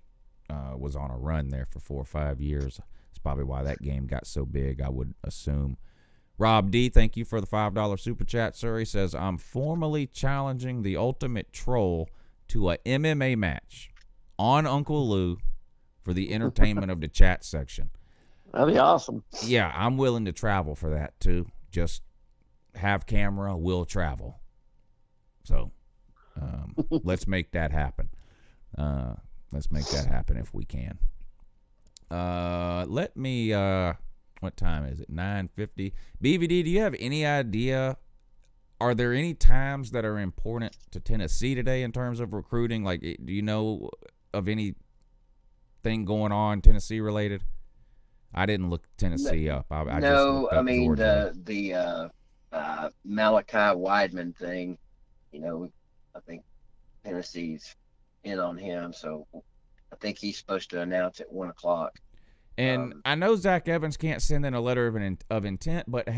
was on a run there for 4 or 5 years. That's probably why that game got so big, I would assume. Rob D, thank you for the $5 super chat, sir. He says, I'm formally challenging the Ultimate Troll to a MMA match on Uncle Lou for the entertainment of the chat section. That'd be awesome. Yeah, I'm willing to travel for that, too. Just have camera, will travel. So let's make that happen. Let's make that happen if we can. Let me what time is it? 9:50. BVD, do you have any idea? Are there any times that are important to Tennessee today in terms of recruiting? Like, do you know of anything going on Tennessee related? I didn't look Tennessee up. I just looked up Georgia. the Malachi Wideman thing, I think Tennessee's in on him, so I think he's supposed to announce at 1:00. And I know Zach Evans can't send in a letter of intent, but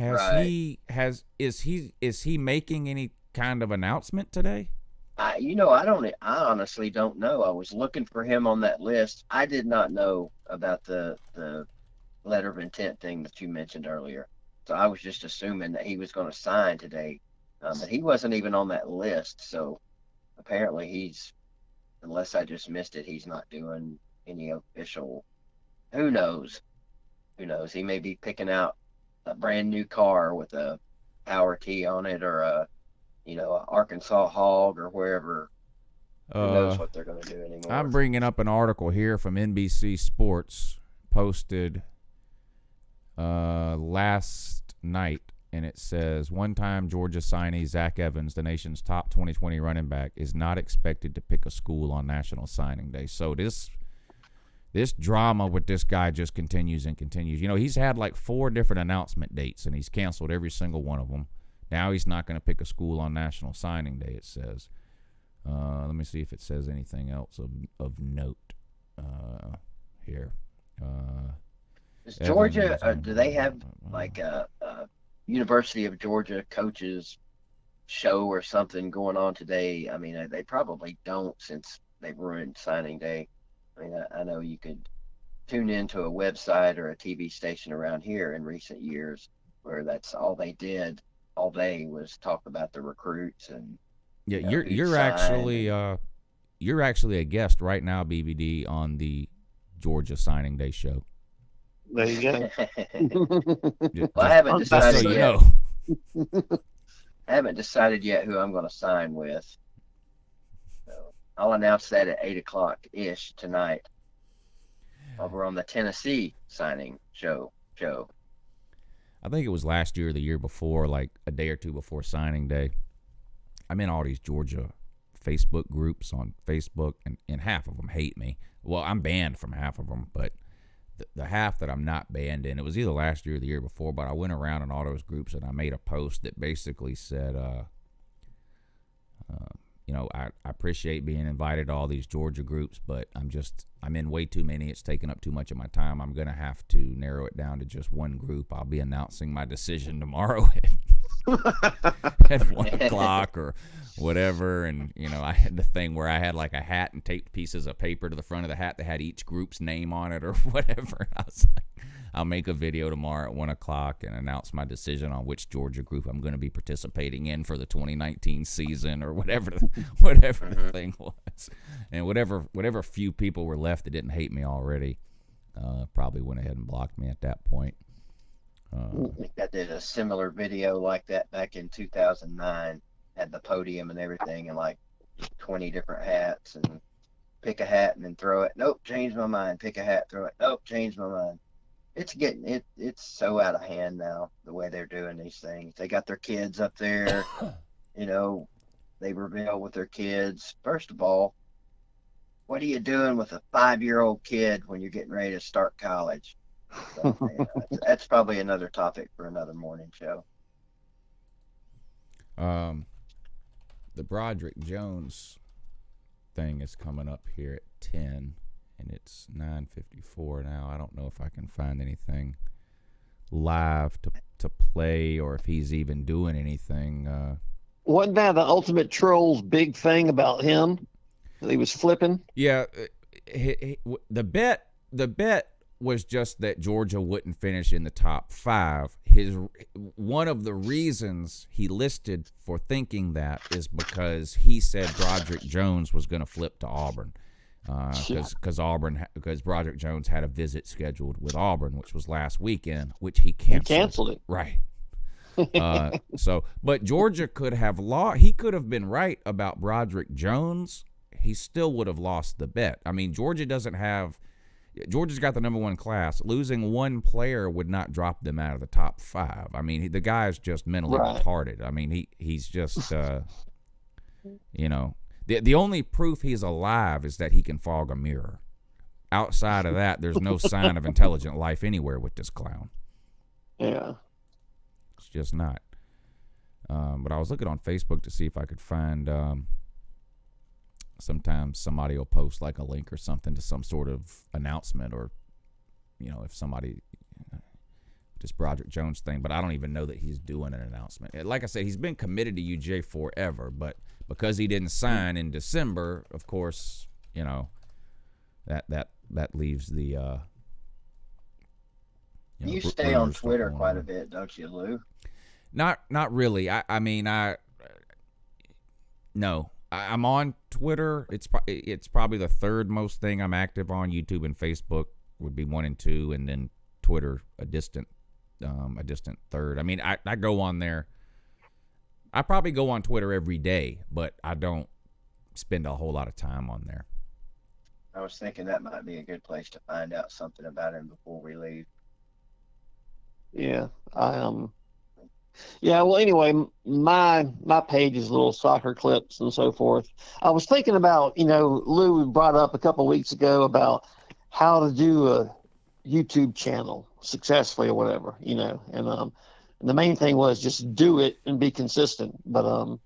is he making any kind of announcement today? I honestly don't know. I was looking for him on that list. I did not know about the letter of intent thing that you mentioned earlier. So I was just assuming that he was going to sign today, but he wasn't even on that list. So apparently unless I just missed it, he's not doing any official. Who knows? He may be picking out a brand new car with a Power T on it, or a Arkansas Hog, or wherever. Who knows what they're going to do anymore? I'm bringing up an article here from NBC Sports, posted last night, and it says, one-time Georgia signee Zach Evans, the nation's top 2020 running back, is not expected to pick a school on National Signing Day. So this drama with this guy just continues and continues. He's had like 4 different announcement dates, and he's canceled every single one of them. Now he's not going to pick a school on National Signing Day, it says. Let me see if it says anything else of note here. Is Georgia, do they have like a University of Georgia coaches show or something going on today? I mean, they probably don't, since they've ruined signing day. I mean, I know you could tune into a website or a TV station around here in recent years where that's all they did all day was talk about the recruits. And you're actually a guest right now, BBD, on the Georgia signing day show. There you go. Well, I haven't decided yet. I haven't decided yet who I'm going to sign with. So I'll announce that at 8:00-ish tonight over on the Tennessee signing show. I think it was last year or the year before, like a day or two before signing day. I'm in all these Georgia Facebook groups on Facebook, and half of them hate me. Well, I'm banned from half of them, but the half that I'm not banned in, it was either last year or the year before, but I went around in all those groups and I made a post that basically said, I appreciate being invited to all these Georgia groups, but I'm in way too many. It's taking up too much of my time. I'm going to have to narrow it down to just one group. I'll be announcing my decision tomorrow at 1:00 or whatever. And, I had the thing where I had like a hat and taped pieces of paper to the front of the hat that had each group's name on it or whatever. I was like, I'll make a video tomorrow at 1:00 and announce my decision on which Georgia group I'm going to be participating in for the 2019 season, or whatever the thing was. And whatever few people were left that didn't hate me already probably went ahead and blocked me at that point. I think I did a similar video like that back in 2009. Had the podium and everything, and like 20 different hats, and pick a hat and then throw it. Nope, change my mind. Pick a hat, throw it. Nope, change my mind. It's it's so out of hand now, the way they're doing these things. They got their kids up there, they reveal with their kids. First of all, what are you doing with a 5-year-old kid when you're getting ready to start college? So, that's probably another topic for another morning show. The Broderick Jones thing is coming up here at 10. And it's 9:54 now. I don't know if I can find anything live to play, or if he's even doing anything. Wasn't that the Ultimate Troll's big thing about him that he was flipping? Yeah, the bet was just that Georgia wouldn't finish in the top 5. One of the reasons he listed for thinking that is because he said Broderick Jones was going to flip to Auburn. Because Broderick Jones had a visit scheduled with Auburn, which was last weekend, which he canceled. He canceled it. Right. But Georgia could have lost. He could have been right about Broderick Jones. He still would have lost the bet. I mean, Georgia doesn't have Georgia's got the number 1 class. Losing one player would not drop them out of the top 5. I mean, the guy is just mentally retarded. I mean, he's just, you know, the only proof he's alive is that he can fog a mirror. Outside of that, there's no sign of intelligent life anywhere with this clown. Yeah. It's just not. But I was looking on Facebook to see if I could find, sometimes somebody will post like a link or something to some sort of announcement, or, you know, if somebody, this Broderick Jones thing, but I don't even know that he's doing an announcement. Like I said, he's been committed to UJ forever, but because he didn't sign in December, of course, you know, that leaves the, you stay on Twitter quite a bit, don't you, Lou? Not really. I mean, no. I'm on Twitter. It's probably the third most thing I'm active on. YouTube and Facebook would be 1 and 2, and then Twitter a distant third. I mean, I go on there. I probably go on Twitter every day, but I don't spend a whole lot of time on there. I was thinking that might be a good place to find out something about him before we leave. Yeah, yeah, well, anyway, my page is little soccer clips and so forth. I was thinking about, you know, Lou brought up a couple of weeks ago about how to do a YouTube channel successfully or whatever, you know, and the main thing was just do it and be consistent. But I'm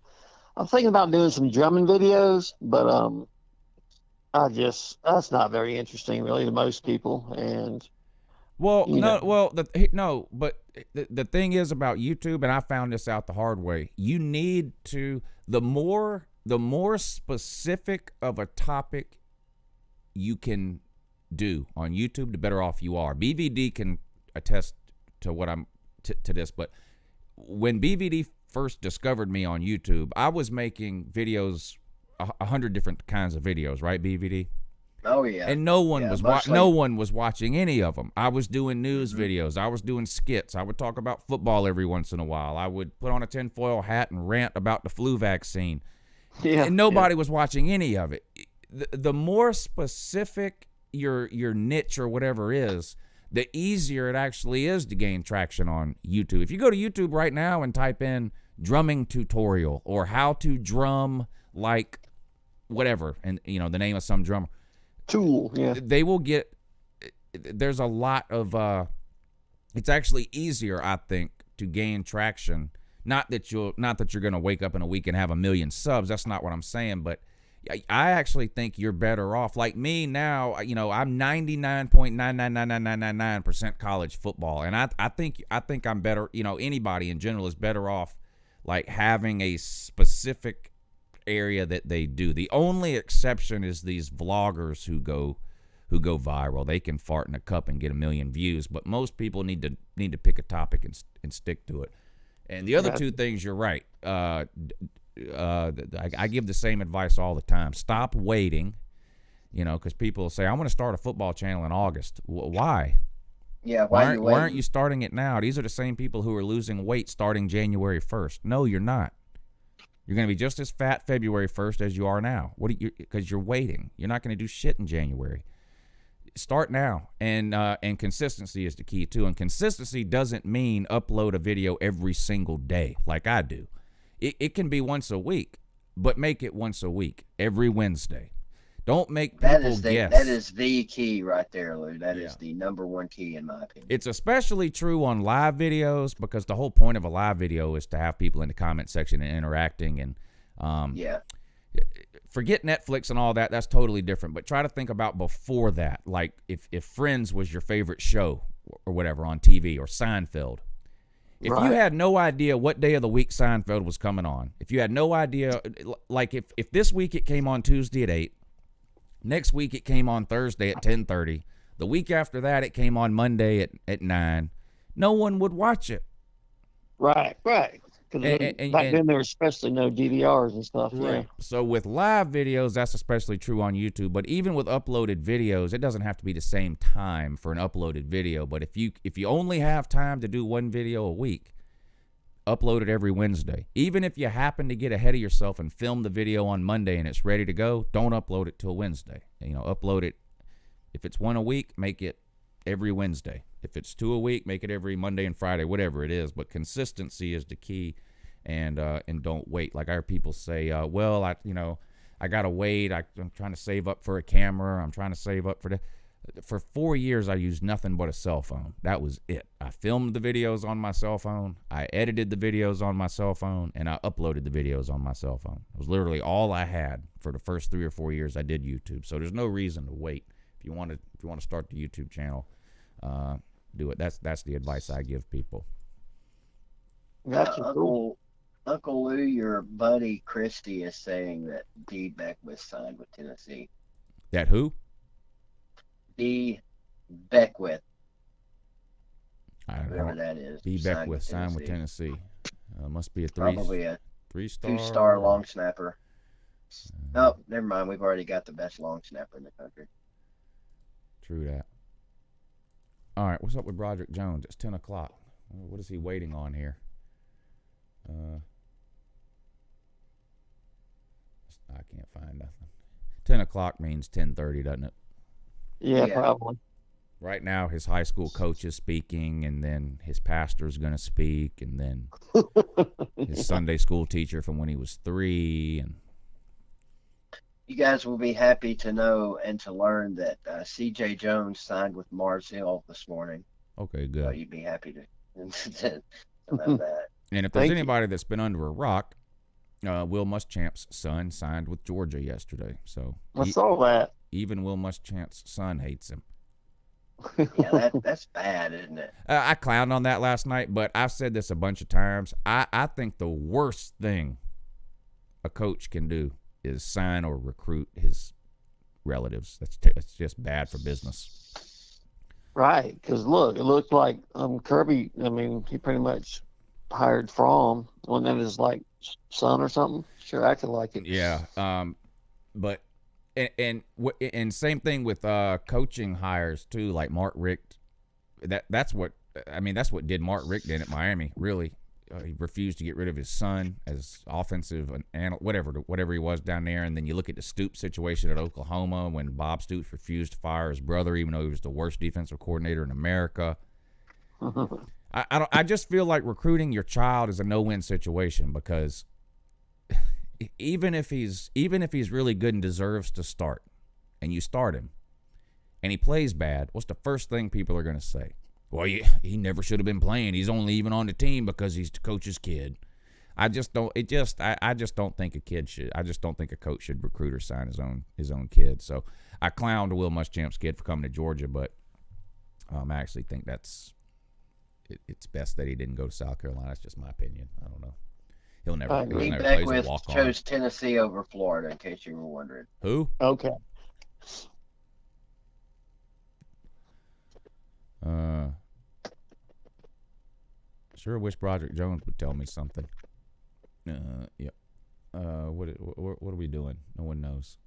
thinking about doing some drumming videos, but that's not very interesting really to most people. And but the thing is about YouTube, and I found this out the hard way, you need to, the more specific of a topic you can do on YouTube, the better off you are. BVD can attest to what I'm to this, but when BVD first discovered me on YouTube, I was making videos, 100 different kinds of videos, right, BVD? Oh yeah. And no one was watching any of them. I was doing news videos. I was doing skits. I would talk about football every once in a while. I would put on a tinfoil hat and rant about the flu vaccine. Yeah. And nobody was watching any of it. The more specific your niche or whatever is, the easier it actually is to gain traction on YouTube. If you go to YouTube right now and type in drumming tutorial or how to drum like whatever, and you know the name of some drummer, Tool, yeah. They will get, there's a lot of, it's actually easier, I think, to gain traction. Not that you're going to wake up in a week and have 1 million subs. That's not what I'm saying. But I actually think you're better off. Like me now, you know, I'm 99.9999999% college football. And I think I'm better, you know, anybody in general is better off like having a specific area that they do. The only exception is these vloggers who go viral. They can fart in a cup and get 1 million views, but most people need to pick a topic and stick to it. And the other two things, you're right. I give the same advice all the time. Stop waiting, you know, because people say, I want to start a football channel in August. Why? Yeah, why aren't you starting it now? These are the same people who are losing weight starting January 1st. No, you're not. You're going to be just as fat February 1st as you are now. Because you're waiting. You're not going to do shit in January. Start now. And consistency is the key, too. And consistency doesn't mean upload a video every single day like I do. It can be once a week, but make it once a week, every Wednesday. Don't make people guess. That is the key right there, Lou. That is the number one key in my opinion. It's especially true on live videos because the whole point of a live video is to have people in the comment section and interacting. And forget Netflix and all that. That's totally different. But try to think about before that. Like if Friends was your favorite show or whatever on TV, or Seinfeld. If you had no idea what day of the week Seinfeld was coming on, if you had no idea, like if this week it came on Tuesday at 8, next week it came on Thursday at 10:30. The week after that it came on Monday at 9. No one would watch it. Right. Because back then there was especially no DVRs and stuff. Right. Yeah. So with live videos, that's especially true on YouTube. But even with uploaded videos, it doesn't have to be the same time for an uploaded video. But if you only have time to do one video a week, upload it every Wednesday. Even if you happen to get ahead of yourself and film the video on Monday and it's ready to go, don't upload it till Wednesday. You know, upload it If it's one a week, make it every Wednesday. If it's 2 a week, make it every Monday and Friday, whatever it is. But consistency is the key, and don't wait. Like I hear people say, well, I gotta wait. I'm trying to save up for a camera. I'm trying to save up for the. For 4 years, I used nothing but a cell phone. That was it. I filmed the videos on my cell phone. I edited the videos on my cell phone, and I uploaded the videos on my cell phone. It was literally all I had for the first 3 or 4 years I did YouTube. So there's no reason to wait. If you want to start the YouTube channel, do it. That's the advice I give people. That's cool. Uncle Lou, your buddy Christy is saying that D. Beckwith signed with Tennessee. That who? D. Beckwith. I don't know. Whatever that is. D. Beckwith signed with Tennessee. Must be Probably a 3-star. 2-star long snapper. Oh, never mind. We've already got the best long snapper in the country. True that. All right, what's up with Broderick Jones? It's 10 o'clock. What is he waiting on here? I can't find nothing. 10 o'clock means 10:30, doesn't it? Yeah, probably. Right now, his high school coach is speaking, and then his pastor's going to speak, and then his Sunday school teacher from when he was 3. And you guys will be happy to know and to learn that C.J. Jones signed with Mars Hill this morning. Okay, good. So you'd be happy to know that. And if there's anybody that's been under a rock, Will Muschamp's son signed with Georgia yesterday. So I saw that. Even Will Muschamp's son hates him. Yeah, that's bad, isn't it? I clowned on that last night, but I've said this a bunch of times. I think the worst thing a coach can do is sign or recruit his relatives. That's just bad for business. Right, because look, it looked like Kirby. I mean, he pretty much hired Fromm when that was like son or something. Sure acted like it. Yeah. But and same thing with coaching hires too, like Mark Richt. That's what did Mark Richt in at Miami. Really, he refused to get rid of his son as offensive and whatever he was down there. And then you look at the Stoops situation at Oklahoma when Bob Stoops refused to fire his brother, even though he was the worst defensive coordinator in America. I just feel like recruiting your child is a no-win situation, because even if he's really good and deserves to start, and you start him, and he plays bad, what's the first thing people are going to say? Well, he never should have been playing. He's only even on the team because he's the coach's kid. I just don't think a kid should. I just don't think a coach should recruit or sign his own kid. So I clowned Will Muschamp's kid for coming to Georgia, but I actually think it's best that he didn't go to South Carolina. That's just my opinion. I don't know. He'll never play as a walk-on. Chose Tennessee over Florida, in case you were wondering. Who? Okay. Sure wish Broderick Jones would tell me something. Yep. What are we doing? No one knows.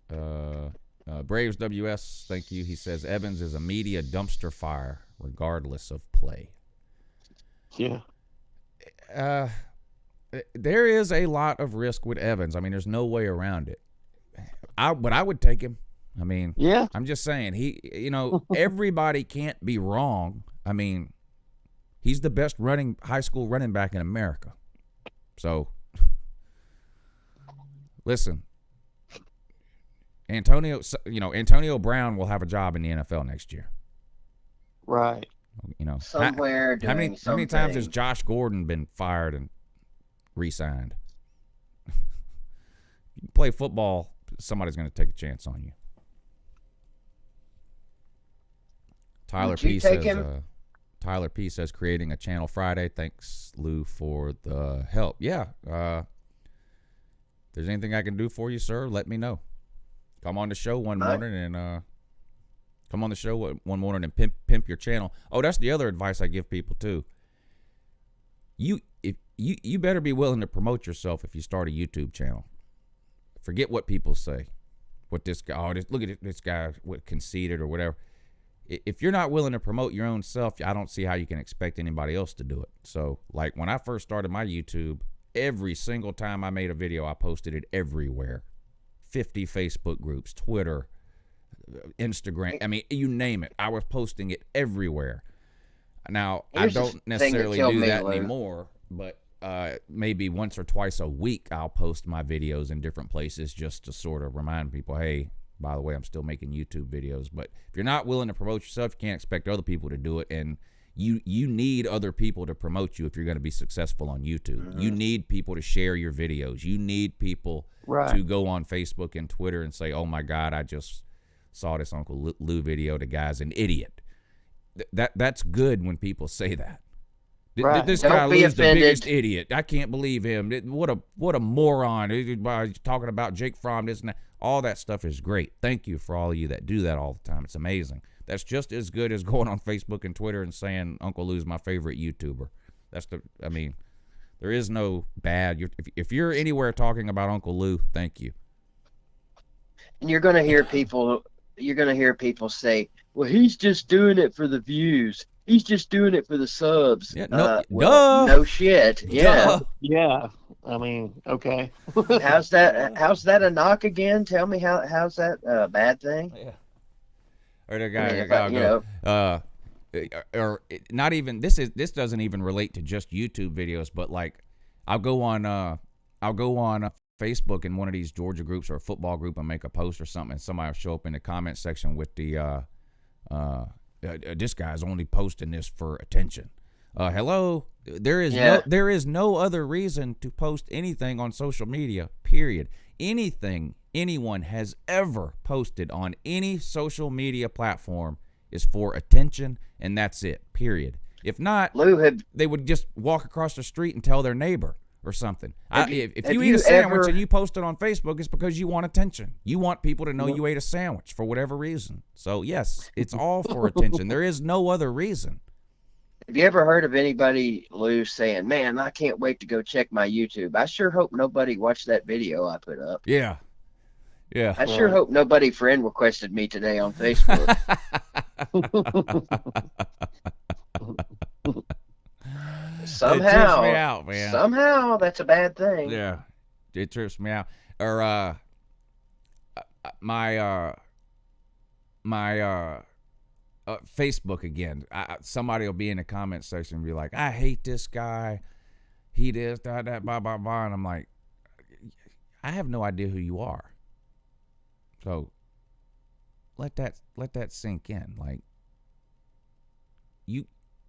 Braves WS, thank you. He says Evans is a media dumpster fire, regardless of play. Yeah. There is a lot of risk with Evans. I mean, there's no way around it. But I would take him. I mean, yeah. I'm just saying, everybody can't be wrong. I mean, he's the best high school running back in America. So, listen, Antonio Brown will have a job in the NFL next year. Right. Somewhere how many times has Josh Gordon been fired and re-signed? You play football, somebody's going to take a chance on you. Tyler P says creating a channel Friday. Thanks, Lou, for the help. Yeah. If there's anything I can do for you, sir, let me know. Come on the show one morning and pimp your channel. Oh, that's the other advice I give people too. You better be willing to promote yourself if you start a YouTube channel. Forget what people say. What this guy? Look at this guy, what conceited or whatever. If you're not willing to promote your own self, I don't see how you can expect anybody else to do it. So, like when I first started my YouTube, every single time I made a video, I posted it everywhere. 50 Facebook groups, Twitter, Instagram. I mean, you name it. I was posting it everywhere. Now, Here's I the don't thing that necessarily killed do me, that Lou. anymore, but maybe once or twice a week I'll post my videos in different places just to sort of remind people, hey, by the way, I'm still making YouTube videos. But if you're not willing to promote yourself, you can't expect other people to do it. And you need other people to promote you if you're going to be successful on YouTube. Mm-hmm. You need people to share your videos. You need people to go on Facebook and Twitter and say, oh, my God, I just saw this Uncle Lou video. The guy's an idiot. That's good when people say that. Right. This Don't guy be Lou's the offended. biggest idiot. I can't believe him. What a moron. He's talking about Jake Fromm, this and that. All that stuff is great. Thank you for all of you that do that all the time. It's amazing. That's just as good as going on Facebook and Twitter and saying Uncle Lou's my favorite YouTuber. There is no bad. If you're anywhere talking about Uncle Lou, thank you. And you're gonna hear people say, well, he's just doing it for the views. He's just doing it for the subs. Yeah, no shit. Yeah. Duh. Yeah. I mean, okay. How's that a knock again? Tell me how's that a bad thing? Yeah. Or the guy, or not even this doesn't even relate to just YouTube videos, but like I'll go on Facebook in one of these Georgia groups or a football group and make a post or something, and somebody will show up in the comment section with the this guy's only posting this for attention. Hello, there is no other reason to post anything on social media, period. Anything anyone has ever posted on any social media platform is for attention, and that's it, period. If not, they would just walk across the street and tell their neighbor or something. If you eat a sandwich and you post it on Facebook, it's because you want attention. You want people to know you ate a sandwich for whatever reason. So, yes, it's all for attention. There is no other reason. Have you ever heard of anybody, Lou, saying, man, I can't wait to go check my YouTube? I sure hope nobody watched that video I put up. Yeah. Yeah. I sure hope nobody friend requested me today on Facebook. Somehow, it trips me out, man. Somehow, that's a bad thing. Yeah, it trips me out. Or my Facebook again. Somebody will be in the comment section and be like, "I hate this guy. He this, that, blah, blah, blah," and I'm like, I have no idea who you are. So let that sink in. Like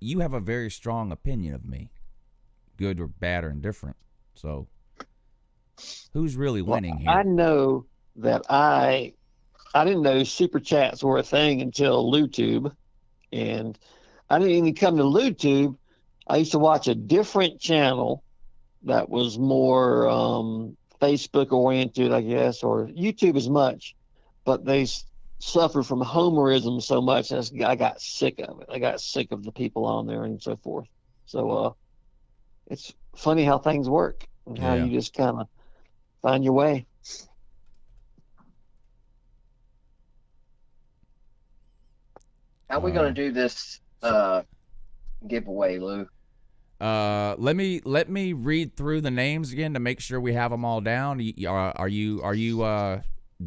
you have a very strong opinion of me, good or bad or indifferent. So who's really winning here? I know that I didn't know super chats were a thing until LouTube, and I didn't even come to LouTube. I used to watch a different channel that was more Facebook oriented, I guess, or YouTube as much, but they suffered from homerism so much that I got sick of it. I got sick of the people on there and so forth. So it's funny how things work and how you just kind of find your way. How are we going to do this giveaway, Lou? Let me read through the names again to make sure we have them all down. Do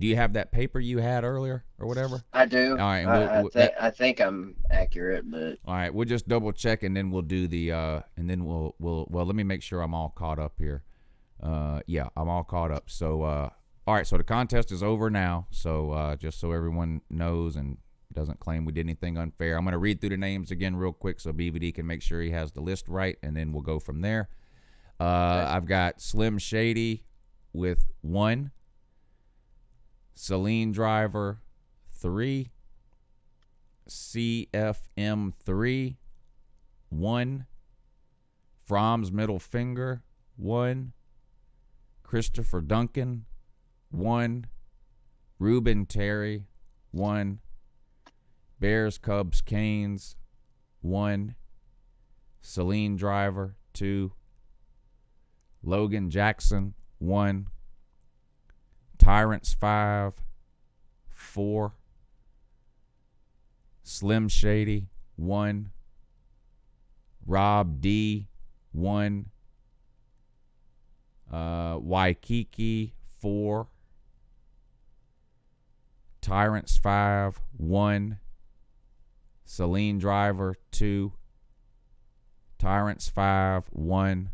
you have that paper you had earlier or whatever? I do. All right. I think I'm accurate, but all right, we'll just double check and then we'll do the and then we'll let me make sure I'm all caught up here. Yeah, I'm all caught up. So all right, so the contest is over now. So just so everyone knows and doesn't claim we did anything unfair, I'm going to read through the names again real quick so BVD can make sure he has the list right, and then we'll go from there. I've got Slim Shady with 1, Celine Driver 3, CFM 3, 1, Fromm's Middle Finger 1, Christopher Duncan 1, Ruben Terry 1, Bears Cubs Canes 1, Celine Driver 2, Logan Jackson 1, Tyrants 5, 4, Slim Shady 1, Rob D 1, Waikiki 4, Tyrants 5, 1. Celine Driver 2. Tyrants 5, 1.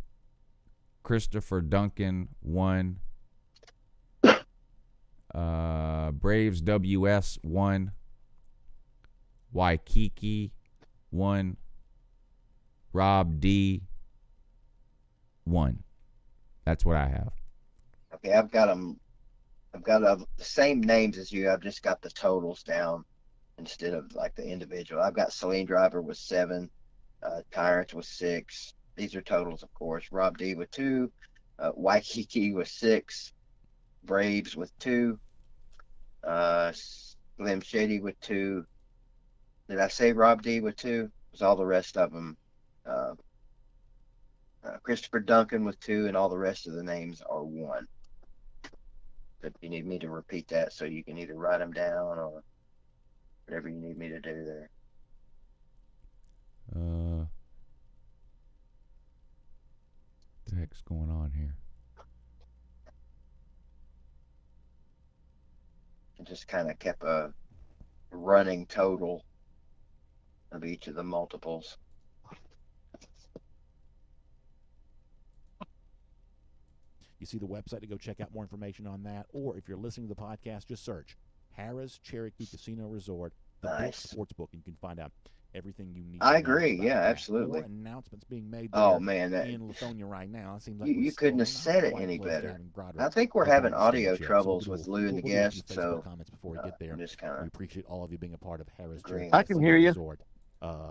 Christopher Duncan 1. Braves WS 1. Waikiki 1. Rob D 1. That's what I have. Okay, I've got them. I've got the same names as you. I've just got the totals down instead of like the individual. I've got Celine Driver with 7, Tyrants with 6. These are totals, of course. Rob D with 2, Waikiki with 6, Braves with 2, Slim Shady with 2. Did I say Rob D with 2? Was all the rest of them? Christopher Duncan with 2, and all the rest of the names are 1. If you need me to repeat that, so you can either write them down or whatever you need me to do there. What the heck's going on here? I just kind of kept a running total of each of the multiples. You see the website to go check out more information on that, or if you're listening to the podcast, just search Harrah's Cherokee Casino Resort, the Nice. sports book, and you can find out everything you need. I to know agree. about Yeah, that. absolutely. More announcements being made there Oh man, in Lithonia right now. It seems like you couldn't have said it any better. I think we're having audio troubles with Lou and the guest, so comments before we get there. I'm just kind We of appreciate all of you being a part of Harrah's agreeing. Cherokee I can Casino hear you. Resort.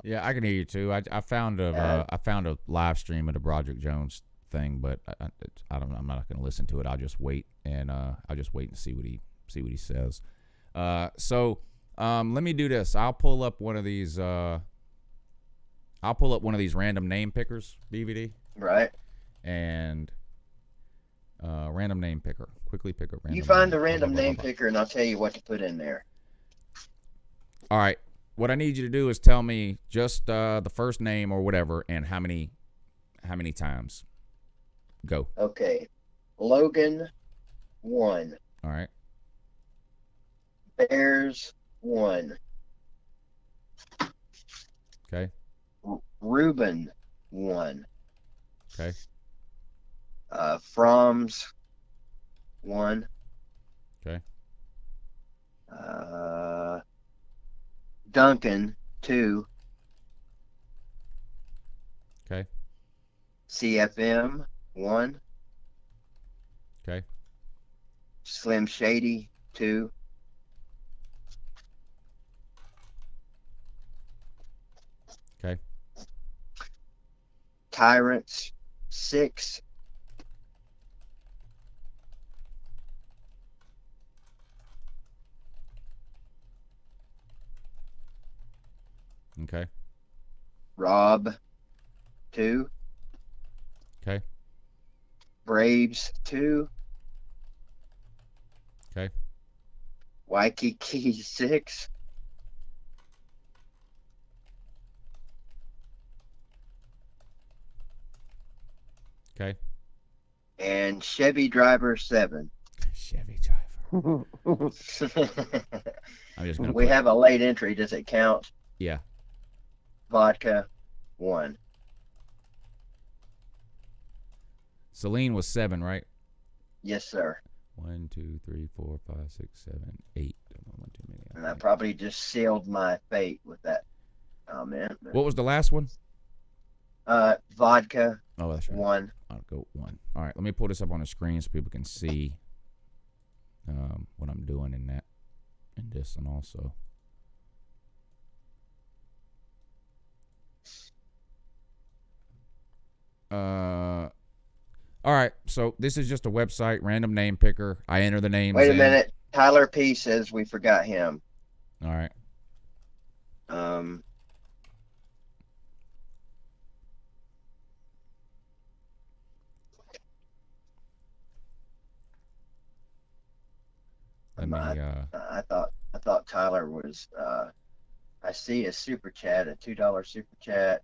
Yeah, I can hear you too. I found a live stream of the Broderick Jones thing, but I'm not going to listen to it. I'll just wait and see what he says. So let me do this. I'll pull up one of these random name pickers, BVD. Right. And random name picker. Quickly pick a random. You find the name. random name picker, and I'll tell you what to put in there. All right. What I need you to do is tell me just the first name or whatever, and how many times. Go. Okay. Logan 1. All right. Bears 1. Okay. Reuben 1. Okay. Froms 1. Okay. Duncan 2. Okay. CFM 1. Okay. Slim Shady 2. Okay. Tyrants 6. Okay. Rob 2. Okay. Braves 2. Okay. Waikiki 6. Okay. And Chevy Driver 7. Chevy driver. I'm just gonna. We have a late entry. Does it count? Yeah. Vodka 1. Celine was 7, right? Yes, sir. 1, 2, 3, 4, 5, 6, 7, 8. One too many. And I probably just sealed my fate with that comment. What was the last one? Vodka Oh, that's right. 1. I'll go 1. All right. Let me pull this up on the screen so people can see what I'm doing in this, and also. All right, so this is just a website, random name picker. I enter the names. Wait a minute. Tyler P says we forgot him. All right. I thought Tyler was. I see a super chat, a $2 super chat.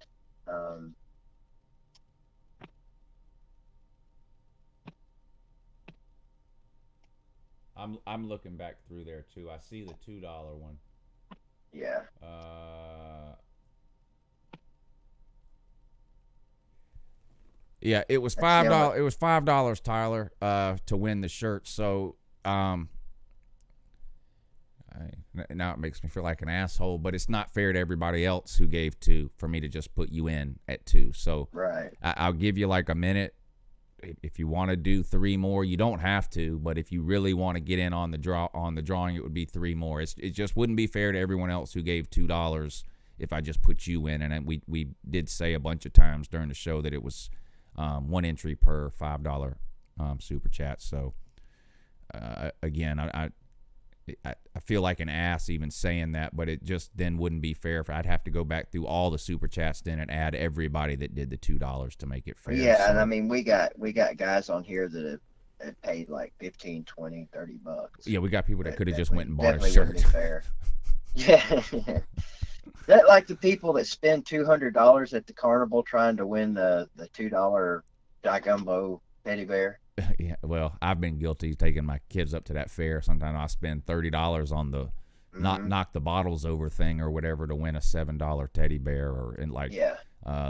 I'm looking back through there too. I see the $2 one. Yeah. Yeah, it was $5. It was $5, Tyler, to win the shirt. So, now it makes me feel like an asshole, but it's not fair to everybody else who gave $2 for me to just put you in at $2. So, right. I'll give you like a minute. If you want to do 3 more, you don't have to. But if you really want to get in on the drawing, it would be 3 more. It just wouldn't be fair to everyone else who gave $2 if I just put you in. And we did say a bunch of times during the show that it was 1 entry per $5 super chat. So again, I feel like an ass even saying that, but it just then wouldn't be fair. I'd have to go back through all the super chats then and add everybody that did the $2 to make it fair. Yeah, so, and I mean we got guys on here that have paid like 15, 20, 30 bucks. Yeah, we got people that could have just went and bought a shirt. Wouldn't be fair. Yeah. That like the people that spend $200 at the carnival trying to win the $2 Jumbo teddy bear. Yeah, well, I've been guilty of taking my kids up to that fair. Sometimes I spend $30 on the knock the bottles over thing or whatever to win a $7 teddy bear, or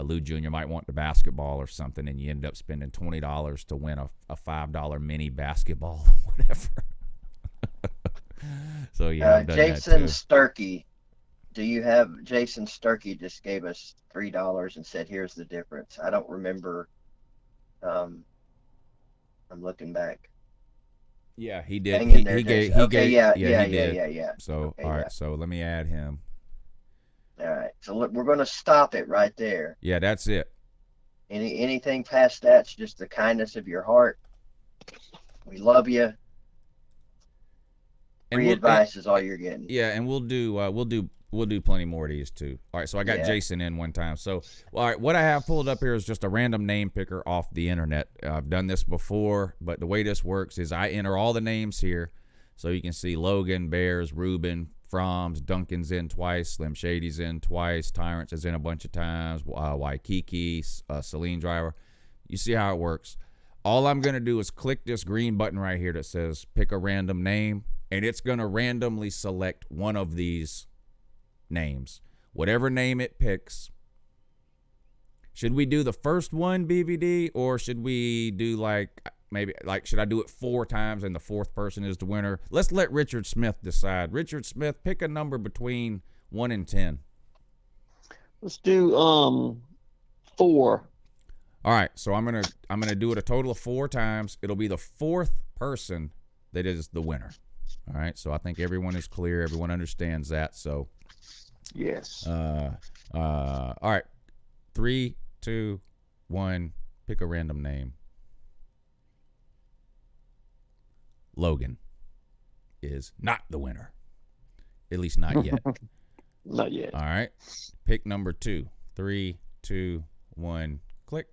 Lou Jr. might want the basketball or something, and you end up spending $20 to win a $5 mini basketball or whatever. So yeah, Jason Sturkey. Do you have Jason Sturkey just gave us $3 and said, "Here's the difference." I don't remember. I'm looking back. Yeah, he did. He gave. Yeah. So okay, all right, so let me add him. All right, so look, we're going to stop it right there. Yeah, that's it. Anything past that's just the kindness of your heart. We love you. Free advice is all you're getting. Yeah, and we'll do plenty more of these too. All right, so I got Jason in one time. So, all right, what I have pulled up here is just a random name picker off the internet. I've done this before, but the way this works is I enter all the names here. So you can see Logan, Bears, Ruben, Froms, Duncan's in twice, Slim Shady's in twice, Tyrants is in a bunch of times, Waikiki, Celine Driver. You see how it works. All I'm going to do is click this green button right here that says pick a random name, and it's going to randomly select one of these names. Whatever name it picks. Should we do the first one, BVD, or should we do should I do it 4 times and the 4th person is the winner? Let's let Richard Smith decide. Richard Smith, pick a number between 1 and 10. Let's do 4. All right, so I'm gonna do it a total of 4 times. It'll be the 4th person that is the winner. All right, so I think everyone is clear. Everyone understands that. So yes. All right, 3, 2, 1. Pick a random name. Logan is not the winner. At least not yet. Not yet. All right. Pick number 2. 3, 2, 1. Click.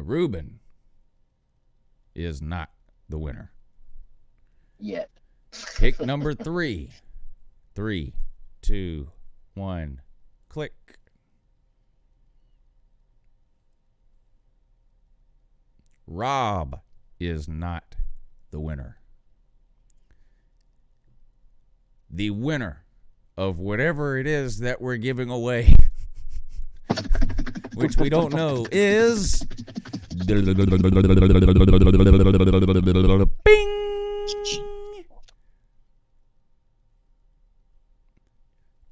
Ruben is not the winner. Yet. Pick number 3. 3, 2, 1. Click. Rob is not the winner. The winner of whatever it is that we're giving away, which we don't know, is Bing!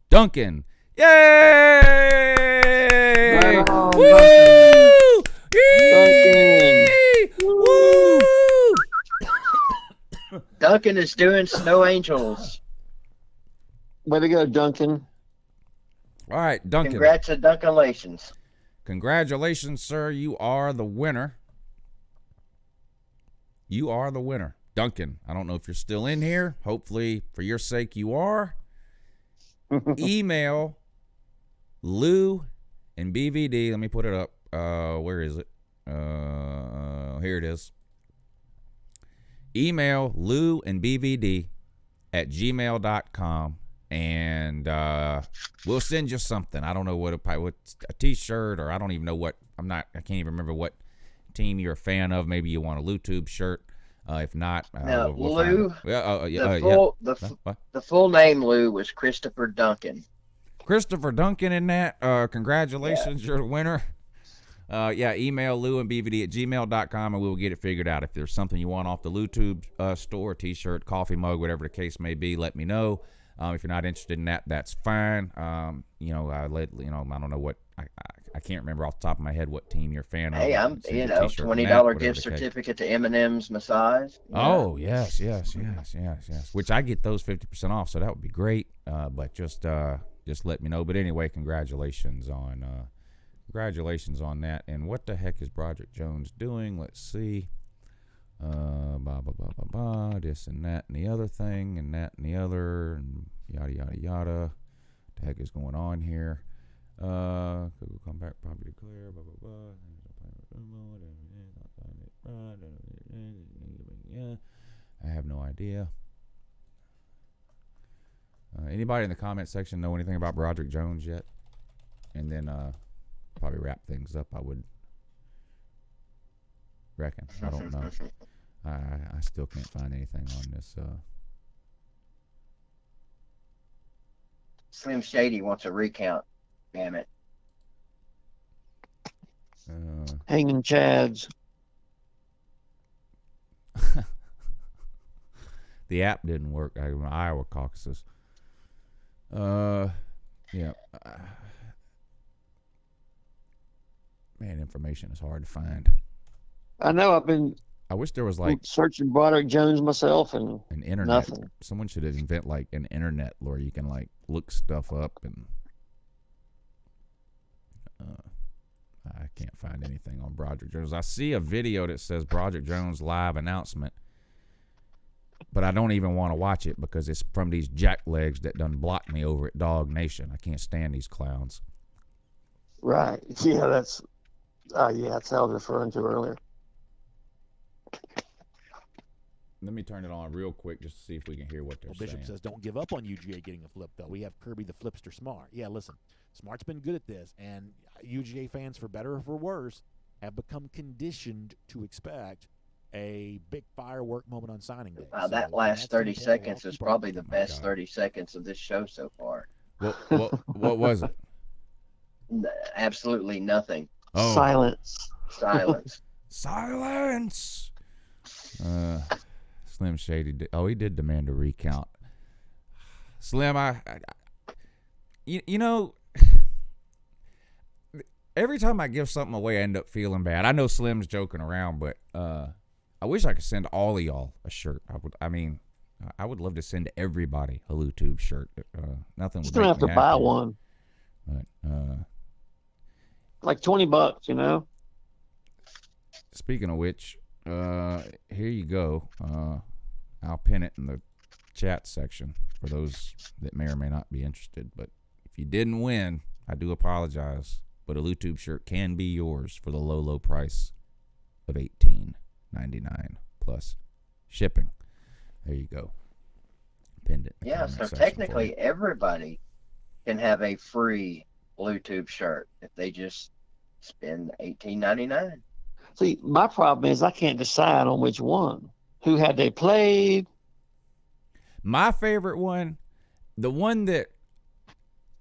Duncan. Yay! Wow, Woo! Duncan. Woo! Duncan is doing Snow Angels. Way to go, Duncan. All right, Duncan. Congrats and Duncalations. Congratulations, sir. You are the winner. You are the winner. Duncan, I don't know if you're still in here. Hopefully, for your sake, you are. Email Lou and BVD. Let me put it up. Where is it? Here it is. Email Lou and BVD at gmail.com and we'll send you something. I don't know what a T-shirt, or I don't even know what. I can't even remember what team you're a fan of. Maybe you want a LouTube shirt. If not, now we'll Lou, the full name Lou was Christopher Duncan. Christopher Duncan in that. Congratulations, you're the winner. Email louandbvd@gmail.com and we'll get it figured out. If there's something you want off the LouTube store, T-shirt, coffee mug, whatever the case may be, let me know. If you're not interested in that, that's fine. I don't know what I can't remember off the top of my head what team you're a fan of. Hey, I'm $20 gift certificate to M&M's Massage. Oh yes. Which I get those 50% off, so that would be great. But just let me know. But anyway, congratulations on that. And what the heck is Broderick Jones doing? Let's see. This and that and the other thing and that and the other and yada yada yada. What the heck is going on here? We'll come back, probably declare. I have no idea. Anybody in the comment section know anything about Broderick Jones yet? And then probably wrap things up, I would reckon. I don't know. I still can't find anything on this. Slim Shady wants a recount. Damn it. Hanging Chads. The app didn't work. Iowa caucuses. Man, information is hard to find. I know. I wish there was like searching Broderick Jones myself and an internet. Nothing. Someone should invent like an internet where you can like look stuff up, and I can't find anything on Broderick Jones. I see a video that says Broderick Jones live announcement, but I don't even want to watch it because it's from these jacklegs that done blocked me over at Dog Nation. I can't stand these clowns. Right. Yeah, that's what I was referring to earlier. Let me turn it on real quick just to see if we can hear what they're saying. Bishop says, don't give up on UGA getting a flip, though. We have Kirby the Flipster Smart. Yeah, listen, Smart's been good at this, and UGA fans, for better or for worse, have become conditioned to expect a big firework moment on signing day. That last 30 seconds is probably the best 30 seconds of this show so far. What was it? Absolutely nothing. Oh. Silence. Silence. Slim Shady he did demand a recount. Slim, you know, every time I give something away, I end up feeling bad. I know Slim's joking around, but I wish I could send all of y'all a shirt. I would love to send everybody a LouTube shirt. Nothing. Just gonna have to buy one. But like $20, you know. Speaking of which, here you go. I'll pin it in the chat section for those that may or may not be interested. But if you didn't win, I do apologize. But a LouTube shirt can be yours for the low price of $18.99 plus shipping. There you go. Pinned it. So technically everybody can have a free LouTube shirt if they just spend $18.99. See, my problem is I can't decide on which one. Who had they played? My favorite one, the one that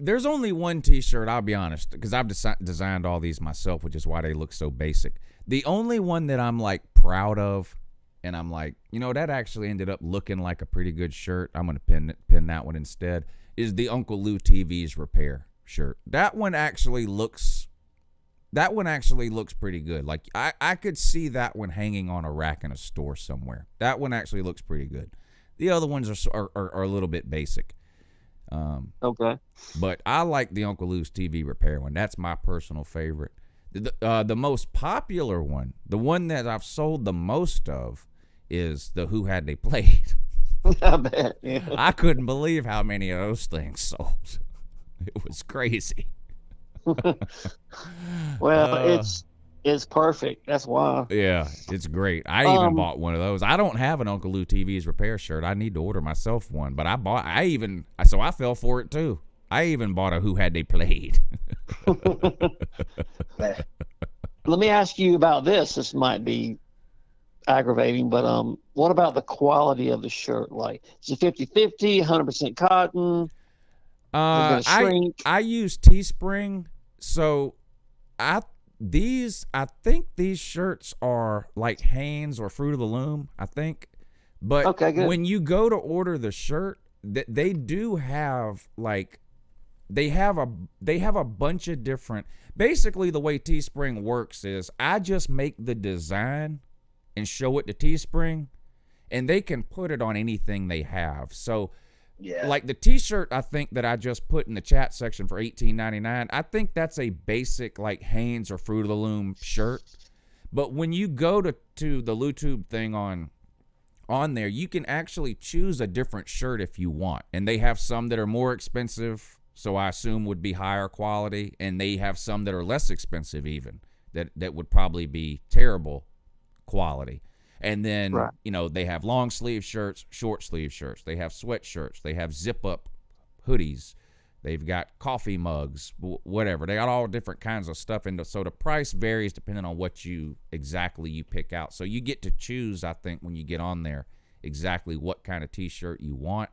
there's only one T-shirt, I'll be honest, because I've designed all these myself, which is why they look so basic. The only one that I'm like proud of, and I'm like, that actually ended up looking like a pretty good shirt. I'm gonna pin that one instead. Is the Uncle Lou TV's repair shirt. That one actually looks pretty good. Like I could see that one hanging on a rack in a store somewhere. That one actually looks pretty good. The other ones are a little bit basic. Okay. But I like the Uncle Lou's TV repair one. That's my personal favorite. The most popular one, the one that I've sold the most of, is the Who Had They Played. I bet. Yeah. I couldn't believe how many of those things sold. It was crazy. Well, It's perfect. That's why. Yeah, it's great. I even bought one of those. I don't have an Uncle Lou TV's repair shirt. I need to order myself one, but so I fell for it too. I even bought a Who Had They Played. Let me ask you about this. This might be aggravating, but what about the quality of the shirt? Like, is it 50-50, 100% cotton? I use Teespring, so I think these shirts are like Hanes or Fruit of the Loom, I think. But okay, good. When you go to order the shirt, they do have like they have a bunch of different. Basically, the way Teespring works is I just make the design and show it to Teespring, and they can put it on anything they have. So, yeah, like the T-shirt, I think that I just put in the chat section for $18.99. I think that's a basic like Hanes or Fruit of the Loom shirt. But when you go to the LouTube thing on there, you can actually choose a different shirt if you want, and they have some that are more expensive, so I assume would be higher quality, and they have some that are less expensive even that would probably be terrible quality. And then, right. They have long sleeve shirts, short sleeve shirts. They have sweatshirts. They have zip up hoodies. They've got coffee mugs, whatever. They got all different kinds of stuff. And so the price varies depending on what you pick out. So you get to choose, I think, when you get on there, exactly what kind of T-shirt you want.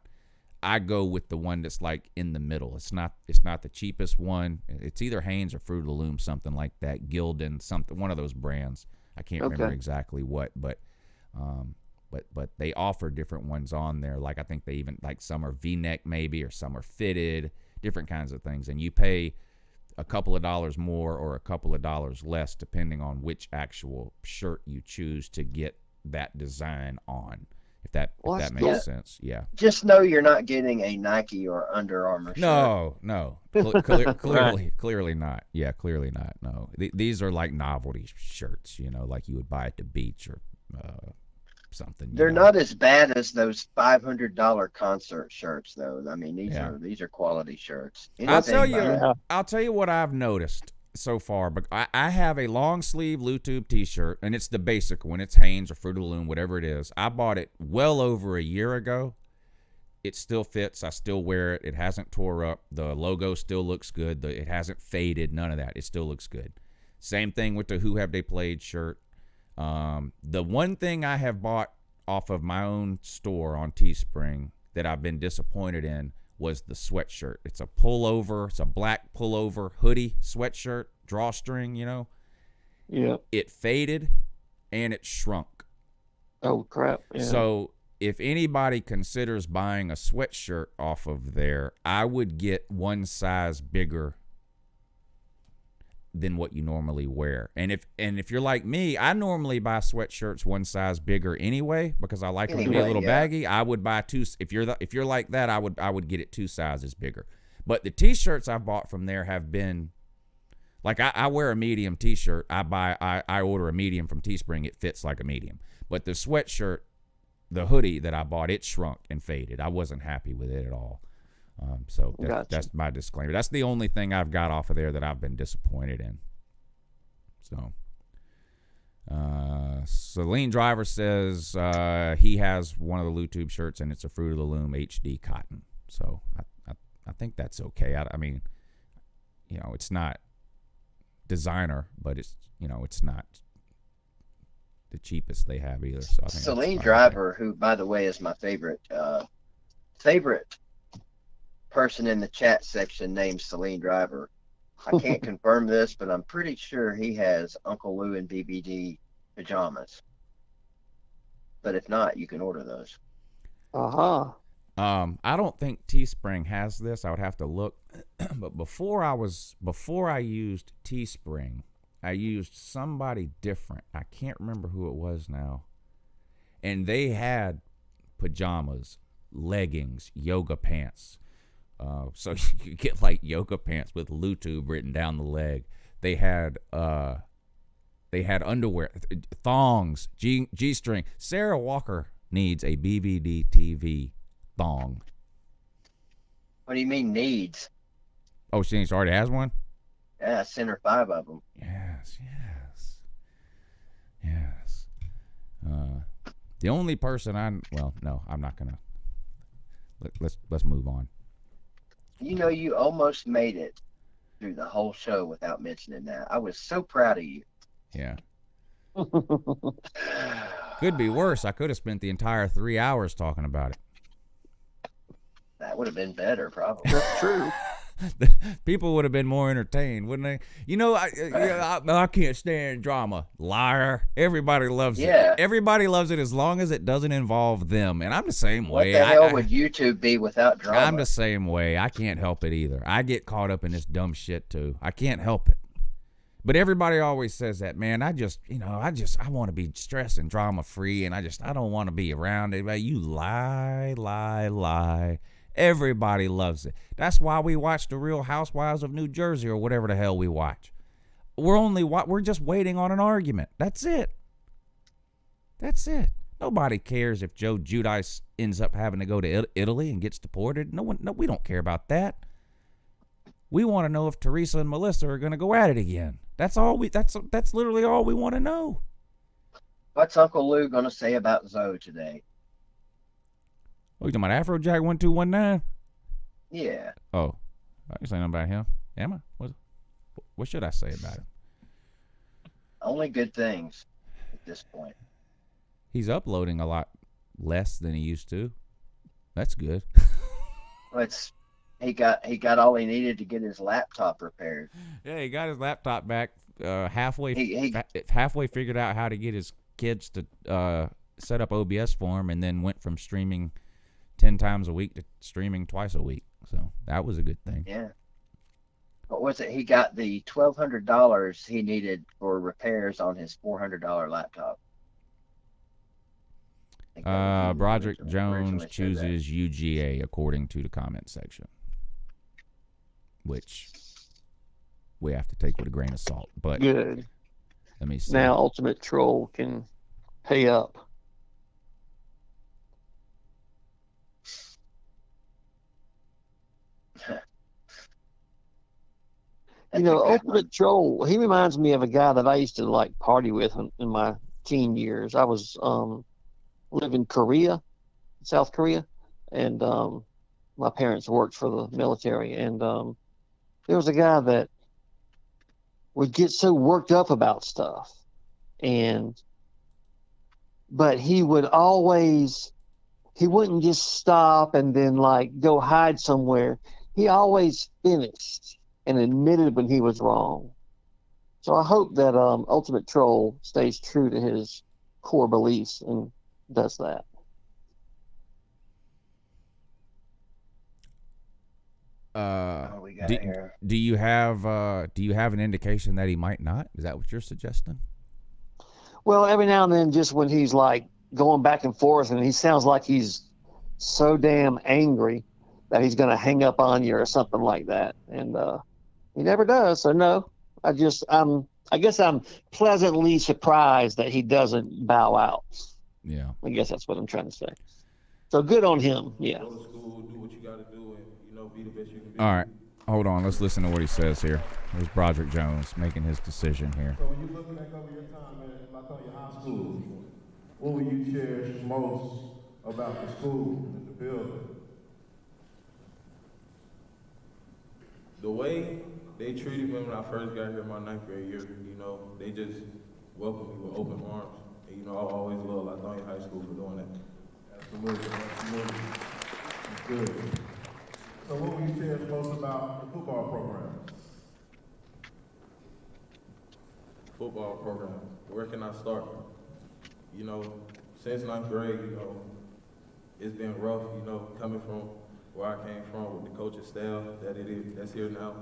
I go with the one that's like in the middle. It's not the cheapest one. It's either Hanes or Fruit of the Loom, something like that. Gildan, something, one of those brands. I can't remember exactly what, but they offer different ones on there. Like I think they even like some are V-neck maybe, or some are fitted, different kinds of things. And you pay a couple of dollars more or a couple of dollars less depending on which actual shirt you choose to get that design on. If that makes sense, yeah. Just know you're not getting a Nike or Under Armour shirt. No, clearly not. Yeah, clearly not. No, these are like novelty shirts, like you would buy at the beach or something. They're not as bad as those $500 concert shirts, though. I mean, these are quality shirts. I'll tell you what I've noticed so far, but I have a long sleeve LouTube T-shirt, and it's the basic one. It's Hanes or Fruit of the Loom, whatever it is. I bought it well over a year ago. It still fits. I still wear it. It hasn't tore up. The logo still looks good. It hasn't faded. None of that. It still looks good. Same thing with the Who Have They Played shirt. The one thing I have bought off of my own store on Teespring that I've been disappointed in was the sweatshirt. It's a pullover. It's a black pullover hoodie sweatshirt, drawstring, Yeah. It faded and it shrunk. Oh, crap. Yeah. So if anybody considers buying a sweatshirt off of there, I would get one size bigger than what you normally wear. And if you're like me, I normally buy sweatshirts one size bigger anyway because I like them to be a little baggy. I would buy two. If you're like that, I would get it two sizes bigger. But the T-shirts I bought from there have been like I wear a medium T-shirt. I order a medium from Teespring. It fits like a medium. But the sweatshirt, the hoodie that I bought, it shrunk and faded. I wasn't happy with it at all. So that's my disclaimer. That's the only thing I've got off of there that I've been disappointed in. So, Celine Driver says he has one of the LouTube shirts, and it's a Fruit of the Loom HD cotton. So I think that's okay. I mean, it's not designer, but it's it's not the cheapest they have either. So I think Celine Driver, who by the way is my favorite person in the chat section named Celine Driver. I can't confirm this, but I'm pretty sure he has Uncle Lou and BBD pajamas. But if not, you can order those. I don't think Teespring has this. I would have to look. But before I used Teespring, I used somebody different. I can't remember who it was now. And they had pajamas, leggings, yoga pants. So you get like yoga pants with LouTube written down the leg. They had underwear, thongs, G-string. Sarah Walker needs a BVD TV thong. What do you mean needs? Oh, she already has one? Yeah, I sent her 5 of them. Yes. The only person no, I'm not gonna. Let's move on. You know, you almost made it through the whole show without mentioning that. I was so proud of you. Yeah. Could be worse. I could have spent the entire 3 hours talking about it. That would have been better, probably. That's true. People would have been more entertained, wouldn't they? You know, I can't stand drama. Liar. Everybody loves it. Everybody loves it as long as it doesn't involve them. And I'm the same way. What the hell would YouTube be without drama? I'm the same way. I can't help it either. I get caught up in this dumb shit too. I can't help it. But everybody always says that, man. I want to be stress and drama free, and I don't want to be around it. You lie. Everybody loves it. That's why we watch The Real Housewives of New Jersey or whatever the hell we watch. We're just waiting on an argument. That's it. Nobody cares if Joe Giudice ends up having to go to Italy and gets deported. No, we don't care about that. We want to know if Teresa and Melissa are going to go at it again. That's literally all we want to know. What's Uncle Lou going to say about Zoe today? Oh, you talking about Afrojack 1219? Yeah. Oh, I ain't saying nothing about him. Am I? What should I say about him? Only good things at this point. He's uploading a lot less than he used to. That's good. He got all he needed to get his laptop repaired. Yeah, he got his laptop back halfway. Halfway figured out how to get his kids to set up OBS for him, and then went from streaming 10 times a week to streaming twice a week. So that was a good thing. Yeah. What was it? He got the $1,200 he needed for repairs on his $400 laptop. Broderick Jones chooses UGA according to the comment section, which we have to take with a grain of salt. But good. Let me see. Now Ultimate Troll can pay up. Ultimate Troll, he reminds me of a guy that I used to like party with in my teen years. I was lived in South Korea, and my parents worked for the military, and there was a guy that would get so worked up about stuff, but he wouldn't just stop and then like go hide somewhere. He always finished and admitted when he was wrong. So I hope that Ultimate Troll stays true to his core beliefs and does that. Do you have an indication that he might not? Is that what you're suggesting? Well, every now and then, just when he's like going back and forth, and he sounds like he's so damn angry that he's going to hang up on you or something like that, and he never does. So no, I guess I'm pleasantly surprised that he doesn't bow out. Yeah, I guess that's what I'm trying to say. So good on him. Yeah. Go to school, do what you got to do, and be the best you can be. All right, hold on. Let's listen to what he says here. There's Broderick Jones making his decision here. So when you look back over your time at Latonia High School, what will you cherish most about the school and the building? The way they treated me when I first got here my 9th grade year, they just welcomed me with open arms. And, I always love Latonia High School for doing that. Absolutely. That's good. So what will you cherish most about the football program? Football program. Where can I start? Since 9th grade, it's been rough, coming from where I came from with the coaching staff that's here now.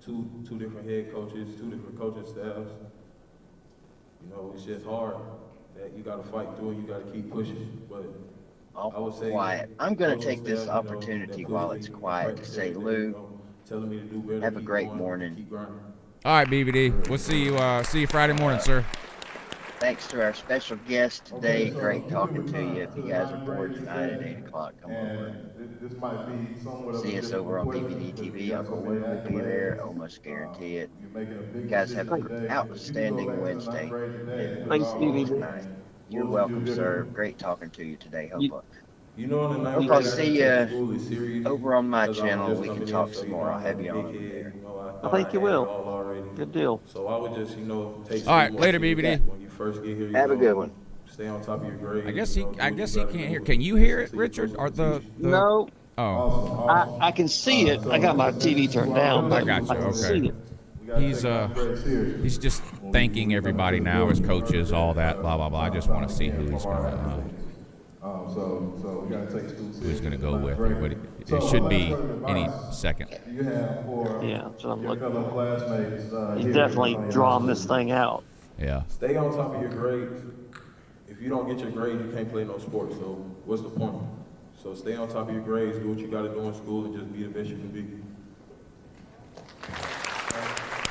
Two different head coaches, 2 different coaching staffs. It's just hard that you got to fight through and you got to keep pushing. But I would say quiet. I'm going to take this opportunity while it's quiet to say, Lou, have a great morning. All right, BBD. We'll see you Friday morning, sir. Thanks to our special guest today. Great talking to you. If you guys are bored tonight at 8 o'clock, come over and this might be somewhat of a see us over on different BBD question because TV. you got so Uncle many Lou will be there. accolades. Almost guarantee it. You're making a You big guys have decision an today. If you go outstanding back to the ninth Wednesday. grade today And and do it we'll Thanks, all see you over DVD. tonight. again, You're what would you welcome, do sir. differently? Great talking to you today. You, You know, in the ninth Hope grade, I'll I see didn't take you school as serious over on my because I was channel. just We can coming talk in. So, some you more. know, I'll I'm have a you big on over kid. there. You know, I I thought think I you had it will. all already. Good deal. So I would just, take All right, school more later, serious. BBD. When you first get here, you Have a know, good one. stay on top of your grades. I guess he do what you can't gotta hear. do. Can you hear it, Listen to your Richard? Or coaches the and teach you. No, oh, Awesome. I can see it. So I got my this TV is turned why down, I'm but I got you. I can Okay. see it. We gotta He's, take ninth grade serious. he's just When thanking we come everybody into the now, his building, coaches, all that, blah blah blah. I just want to see who he's from our gonna activities. So we gotta take school who's serious. gonna go Ninth with. grade. But So it should last be word of any advice second. you have for Yeah, that's what I'm your looking fellow for. classmates. He's here definitely on your drawn high this school. thing out. Yeah. Stay on top of your grades. If you don't get your grades, you can't play no sports. So what's the point? So stay on top of your grades. Do what you got to do in school, and just be the best you can be.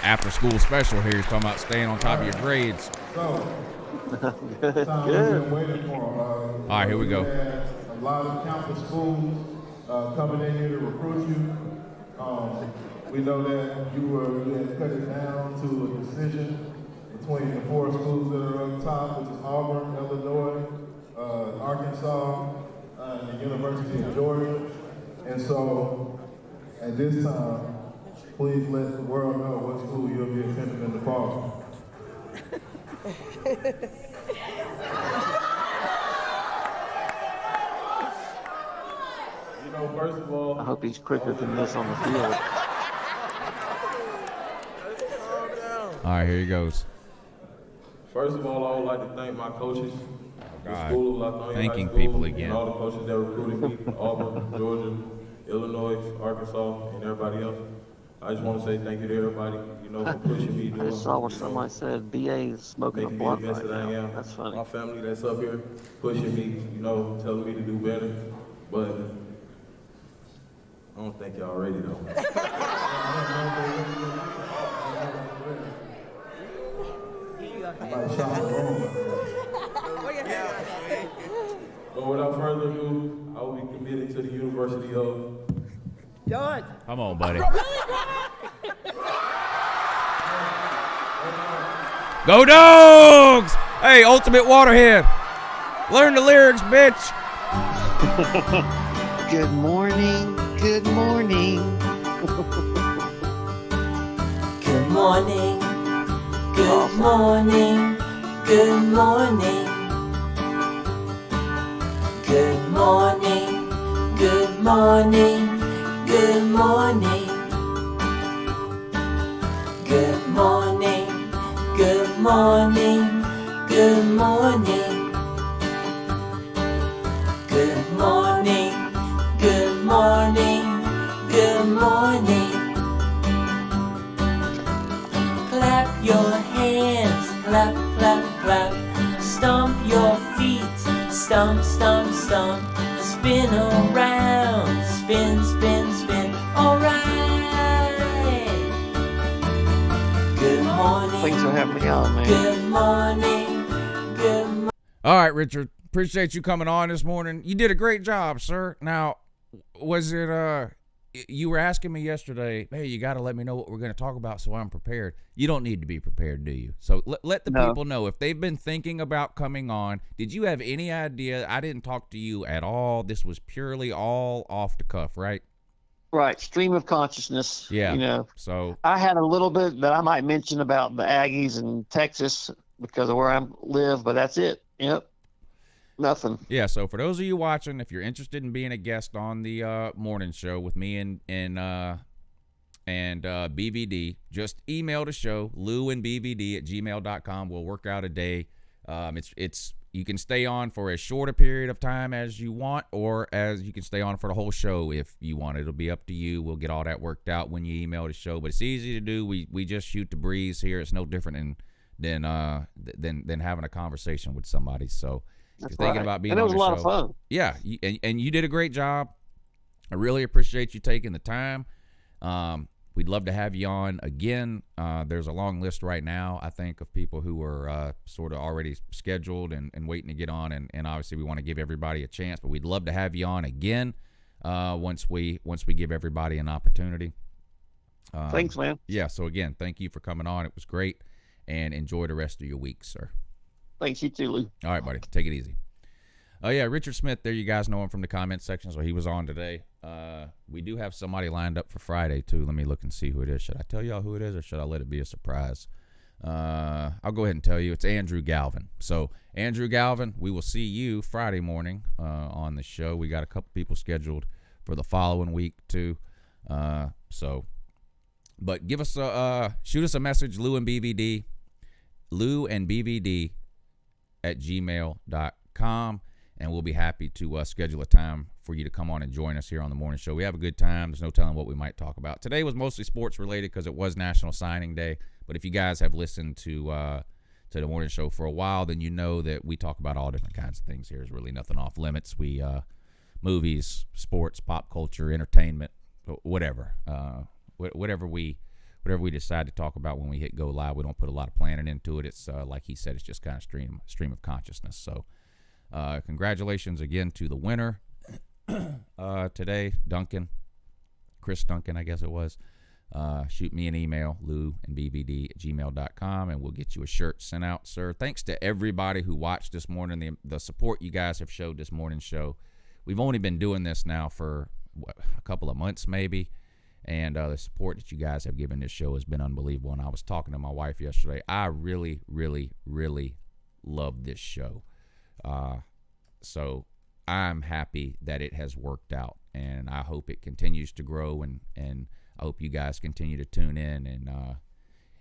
After school special here, he's talking about staying on top of your grades. So, Good. time we've been waiting for. All right, here we go. Had a lot of campus schools coming in here to recruit you. We know that you had cut it down to a decision between the 4 schools that are up top, which is Auburn, Illinois, Arkansas, and the University of Georgia. And so, at this time, please let the world know what school you'll be attending in the fall. First of all, I hope he's quicker than this on the field. All right, here he goes. First of all, I would like to thank my coaches, the God. School of Latonia Thanking High School, people again. and all the coaches that recruited me, Auburn, Georgia, Illinois, Arkansas, and everybody else. I just want to say thank you to everybody, for pushing me. I just saw where somebody said BA is smoking a making me blunt the best right that I now. am. That's funny. My family that's up here pushing me, telling me to do better. But I don't think y'all ready though. But without further ado, I will be committed to the University of John. Come on, buddy. Go Dogs! Hey, Ultimate Waterhead. Learn the lyrics, bitch. Good morning. Good morning. Good morning, good morning, good morning. Good morning, good morning, good morning. Good morning, good morning, good morning. Good morning, good morning, good morning. Clap your hands, clap, clap, clap. Stomp your feet, stomp, stomp, stomp. Spin around, spin, spin, spin. Alright. Good morning. Thanks for having me on, man. Good morning. Good morning. All right, Richard. Appreciate you coming on this morning. You did a great job, sir. Now, was it you were asking me yesterday, hey, you got to let me know what we're going to talk about so I'm prepared. You don't need to be prepared, do you? So let the people know if they've been thinking about coming on. Did you have any idea? I didn't talk to you at all. This was purely all off the cuff, right? Right. Stream of consciousness. Yeah. So I had a little bit that I might mention about the Aggies in Texas because of where I live, but that's it. Yep. Nothing. yeah. So for those of you watching, if you're interested in being a guest on the morning show with me and BVD, just email the show louandbvd@gmail.com. We'll work out a day. It's you can stay on for as short a period of time as you want, or as you can stay on for the whole show if you want. It'll be up to you. We'll get all that worked out when you email the show. But it's easy to do. We just shoot the breeze here. It's no different than having a conversation with somebody. So if you're thinking about being and it was on a the lot show, of fun. yeah, and you did a great job. I really appreciate you taking the time. we'd love to have you on again. There's a long list right now, I think, of people who are sort of already scheduled and waiting to get on, and obviously we want to give everybody a chance, but we'd love to have you on again once we give everybody an opportunity. Thanks, man. Yeah, so again, thank you for coming on. It was great, and enjoy the rest of your week, sir. Thanks, you too, Lou. All right, buddy. Take it easy. Oh, yeah, Richard Smith, there you guys know him from the comment section, so he was on today. We do have somebody lined up for Friday, too. Let me look and see who it is. Should I tell y'all who it is, or should I let it be a surprise? I'll go ahead and tell you. It's Andrew Galvin. So, Andrew Galvin, we will see you Friday morning on the show. We got a couple people scheduled for the following week, too. But give us shoot us a message, Lou and BVD at gmail.com, and we'll be happy to schedule a time for you to come on and join us here on the morning show. We have a good time. There's no telling what we might talk about. Today was mostly sports related because it was National Signing Day, but if you guys have listened to the morning show for a while, then you know that we talk about all different kinds of things here. There's really nothing off limits. We movies, sports, pop culture, entertainment, whatever. Whatever we decide to talk about when we hit go live, we don't put a lot of planning into it. It's like he said, it's just kind of stream of consciousness. So congratulations again to the winner today, Chris Duncan, I guess it was. Shoot me an email, louandbvd@gmail.com, and we'll get you a shirt sent out, sir. Thanks to everybody who watched this morning, the support you guys have showed this morning show. We've only been doing this now for a couple of months maybe. And the support that you guys have given this show has been unbelievable. And I was talking to my wife yesterday. I really, really, really love this show. So I'm happy that it has worked out. And I hope it continues to grow. And I hope you guys continue to tune in. And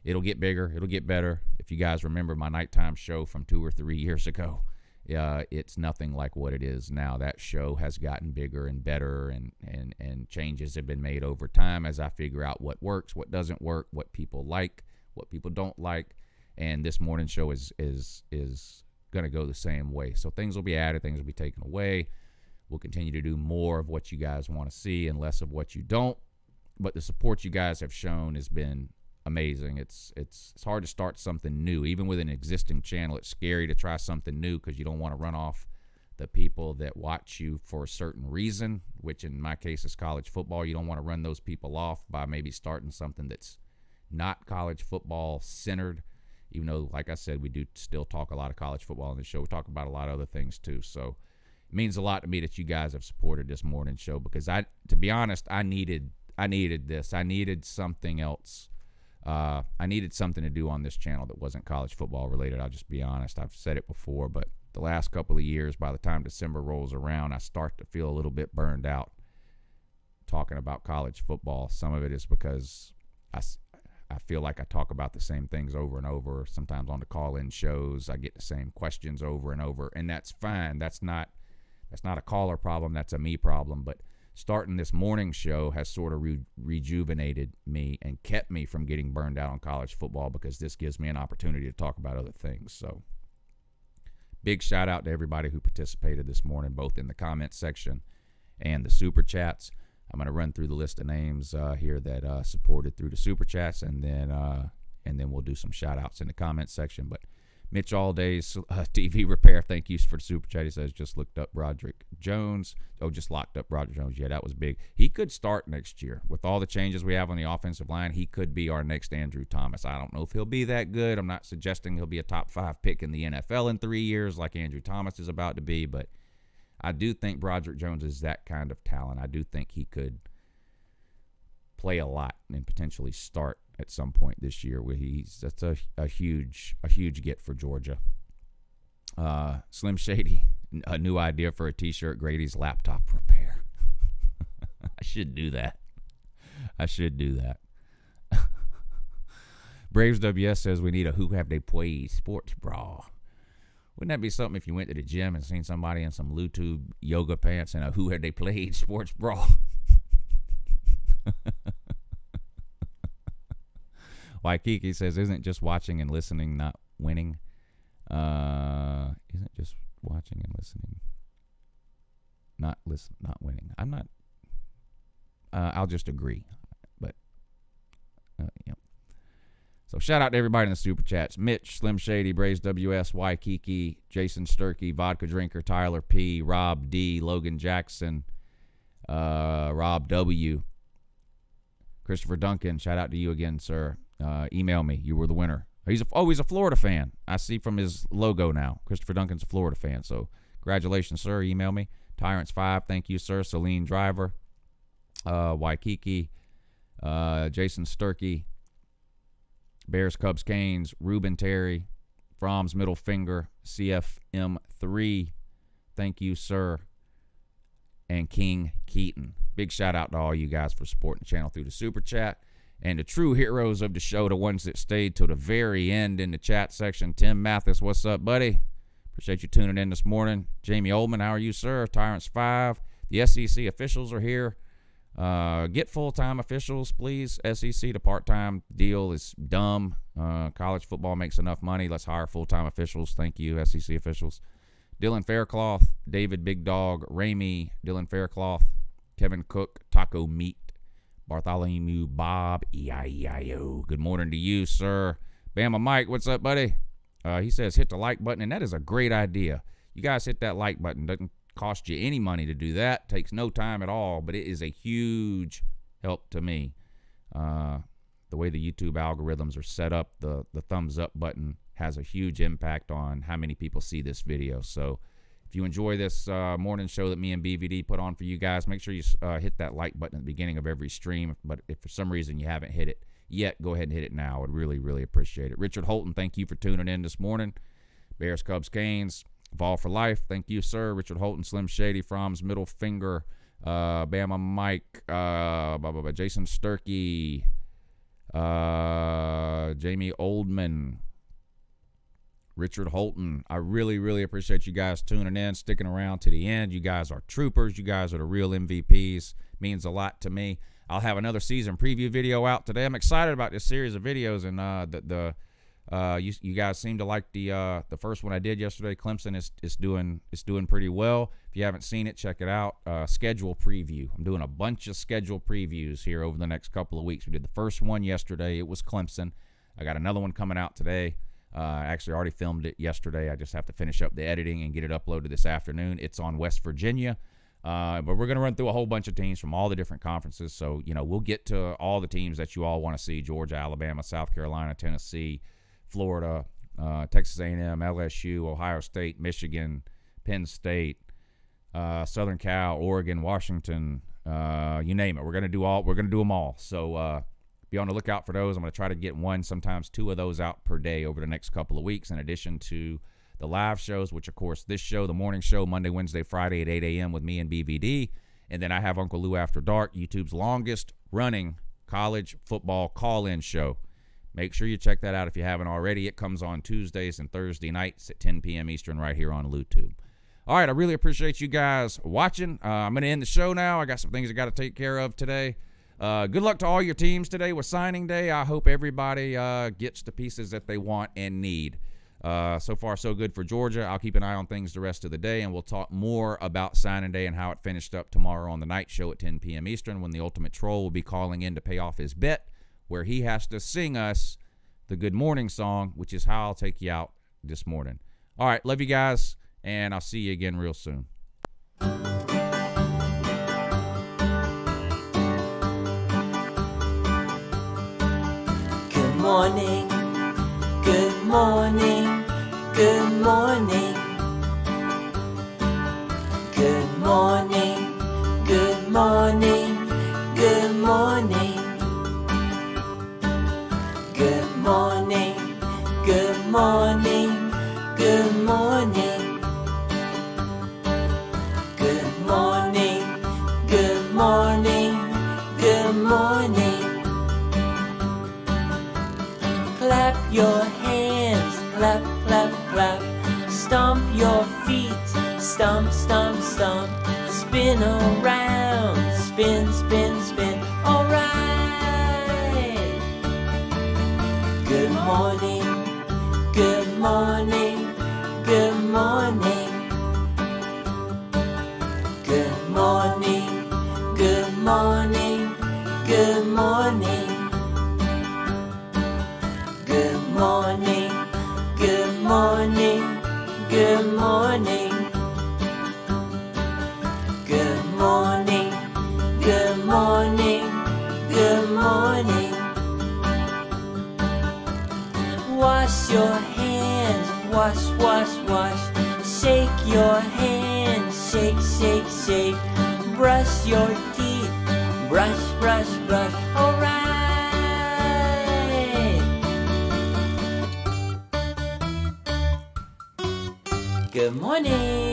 it'll get bigger. It'll get better. If you guys remember my nighttime show from 2 or 3 years ago, it's nothing like what it is now. That show has gotten bigger and better, and changes have been made over time as I figure out what works, what doesn't work, what people like, what people don't like. And this morning show is going to go the same way. So things will be added, things will be taken away. We'll continue to do more of what you guys want to see and less of what you don't. But the support you guys have shown has been amazing. It's hard to start something new. Even with an existing channel, it's scary to try something new because you don't want to run off the people that watch you for a certain reason, which in my case is college football. You don't want to run those people off by maybe starting something that's not college football centered, even though, like I said, we do still talk a lot of college football on the show. We talk about a lot of other things too. So it means a lot to me that you guys have supported this morning show, because to be honest, I needed this. I needed something else. I needed something to do on this channel that wasn't college football related. I'll just be honest. I've said it before, but the last couple of years, by the time December rolls around, I start to feel a little bit burned out talking about college football. Some of it is because I feel like I talk about the same things over and over. Sometimes on the call-in shows, I get the same questions over and over, and that's fine. That's not a caller problem. That's a me problem. But starting this morning show has sort of rejuvenated me and kept me from getting burned out on college football, because this gives me an opportunity to talk about other things. So big shout out to everybody who participated this morning, both in the comments section and the super chats. I'm going to run through the list of names here that supported through the super chats, and then we'll do some shout outs in the comments section. But Mitch Allday's TV Repair, thank you for the super chat. He says, just looked up Broderick Jones. Oh, just locked up Broderick Jones. Yeah, that was big. He could start next year. With all the changes we have on the offensive line, he could be our next Andrew Thomas. I don't know if he'll be that good. I'm not suggesting he'll be a top 5 pick in the NFL in 3 years like Andrew Thomas is about to be, but I do think Broderick Jones is that kind of talent. I do think he could play a lot and potentially start at some point this year. That's a huge get for Georgia. Slim Shady, a new idea for a t-shirt: Grady's laptop repair. I should do that. Braves WS says we need a Who Have They Played sports bra. Wouldn't that be something if you went to the gym and seen somebody in some YouTube yoga pants and a Who Have They Played sports bra? Waikiki says, isn't just watching and listening not winning? Isn't just watching and listening not winning? I'm not. I'll just agree. But So shout out to everybody in the Super Chats. Mitch, Slim Shady, Braves WS, Waikiki, Jason Sturkey, Vodka Drinker, Tyler P, Rob D, Logan Jackson, Rob W, Christopher Duncan, shout out to you again, sir. Email me. You were the winner. He's a Florida fan. I see from his logo now. Christopher Duncan's a Florida fan. So congratulations, sir. Email me. Tyrants5, thank you, sir. Celine Driver, Waikiki, Jason Sturkey, Bears, Cubs, Canes, Ruben Terry, Fromm's Middle Finger, CFM3, thank you, sir, and King Keaton. Big shout out to all you guys for supporting the channel through the Super Chat. And the true heroes of the show, the ones that stayed till the very end in the chat section. Tim Mathis, what's up, buddy? Appreciate you tuning in this morning. Jamie Oldman, how are you, sir? Tyrants5. The SEC officials are here. Get full-time officials, please. SEC, the part-time deal is dumb. College football makes enough money. Let's hire full-time officials. Thank you, SEC officials. Dylan Faircloth, David Big Dog, Ramey, Dylan Faircloth, Kevin Cook, Taco Meat, Bartholomew Bob, E-I-E-I-O. Good morning to you, sir. Bama Mike, what's up, buddy? He says hit the like button, and that is a great idea. You guys hit that like button. Doesn't cost you any money to do that. Takes no time at all, but it is a huge help to me. The way the YouTube algorithms are set up, the thumbs up button has a huge impact on how many people see this video. So if you enjoy this morning show that me and BVD put on for you guys, make sure you hit that like button at the beginning of every stream. But if for some reason you haven't hit it yet, go ahead and hit it now. I'd really, really appreciate it. Richard Holton, thank you for tuning in this morning. Bears, Cubs, Canes, Vol for Life, thank you, sir. Richard Holton, Slim Shady, Fromm's Middle Finger, Bama Mike, Jason Sturkey, Jamie Oldman, Richard Holton. I really, really appreciate you guys tuning in, sticking around to the end. You guys are troopers. You guys are the real MVPs. Means a lot to me. I'll have another season preview video out today. I'm excited about this series of videos, and you guys seem to like the first one I did yesterday. Clemson is doing pretty well. If you haven't seen it, check it out. Schedule preview. I'm doing a bunch of schedule previews here over the next couple of weeks. We did the first one yesterday. It was Clemson. I got another one coming out today. I actually already filmed it yesterday. I just have to finish up the editing and get it uploaded this afternoon. It's on West Virginia. But we're going to run through a whole bunch of teams from all the different conferences. So, we'll get to all the teams that you all want to see: Georgia, Alabama, South Carolina, Tennessee, Florida, Texas A&M, LSU, Ohio State, Michigan, Penn State, Southern Cal, Oregon, Washington, you name it. We're going to do them all. So be on the lookout for those. I'm going to try to get one, sometimes two of those out per day over the next couple of weeks, in addition to the live shows, which, of course, this show, the morning show, Monday, Wednesday, Friday at 8 a.m. with me and BVD. And then I have Uncle Lou After Dark, YouTube's longest-running college football call-in show. Make sure you check that out if you haven't already. It comes on Tuesdays and Thursday nights at 10 p.m. Eastern right here on LouTube. All right, I really appreciate you guys watching. I'm going to end the show now. I got some things I got to take care of today. Good luck to all your teams today with signing day. I hope everybody gets the pieces that they want and need. So far, so good for Georgia. I'll keep an eye on things the rest of the day, and we'll talk more about signing day and how it finished up tomorrow on the night show at 10 p.m. Eastern, when the Ultimate Troll will be calling in to pay off his bet, where he has to sing us the Good Morning song, which is how I'll take you out this morning. All right, love you guys, and I'll see you again real soon. Good morning, good morning, good morning. Good morning, good morning, good morning. Good morning, good morning, good morning. Good morning, good morning, good morning. Clap your hands, clap, clap, clap. Stomp your feet, stomp, stomp, stomp. Spin around, spin, spin, spin. All right. Good morning, good morning, good morning. Good morning, good morning, good morning. wash, wash, wash. Shake your hands, shake, shake, shake. Brush your teeth, brush, brush, brush. Alright. Good morning.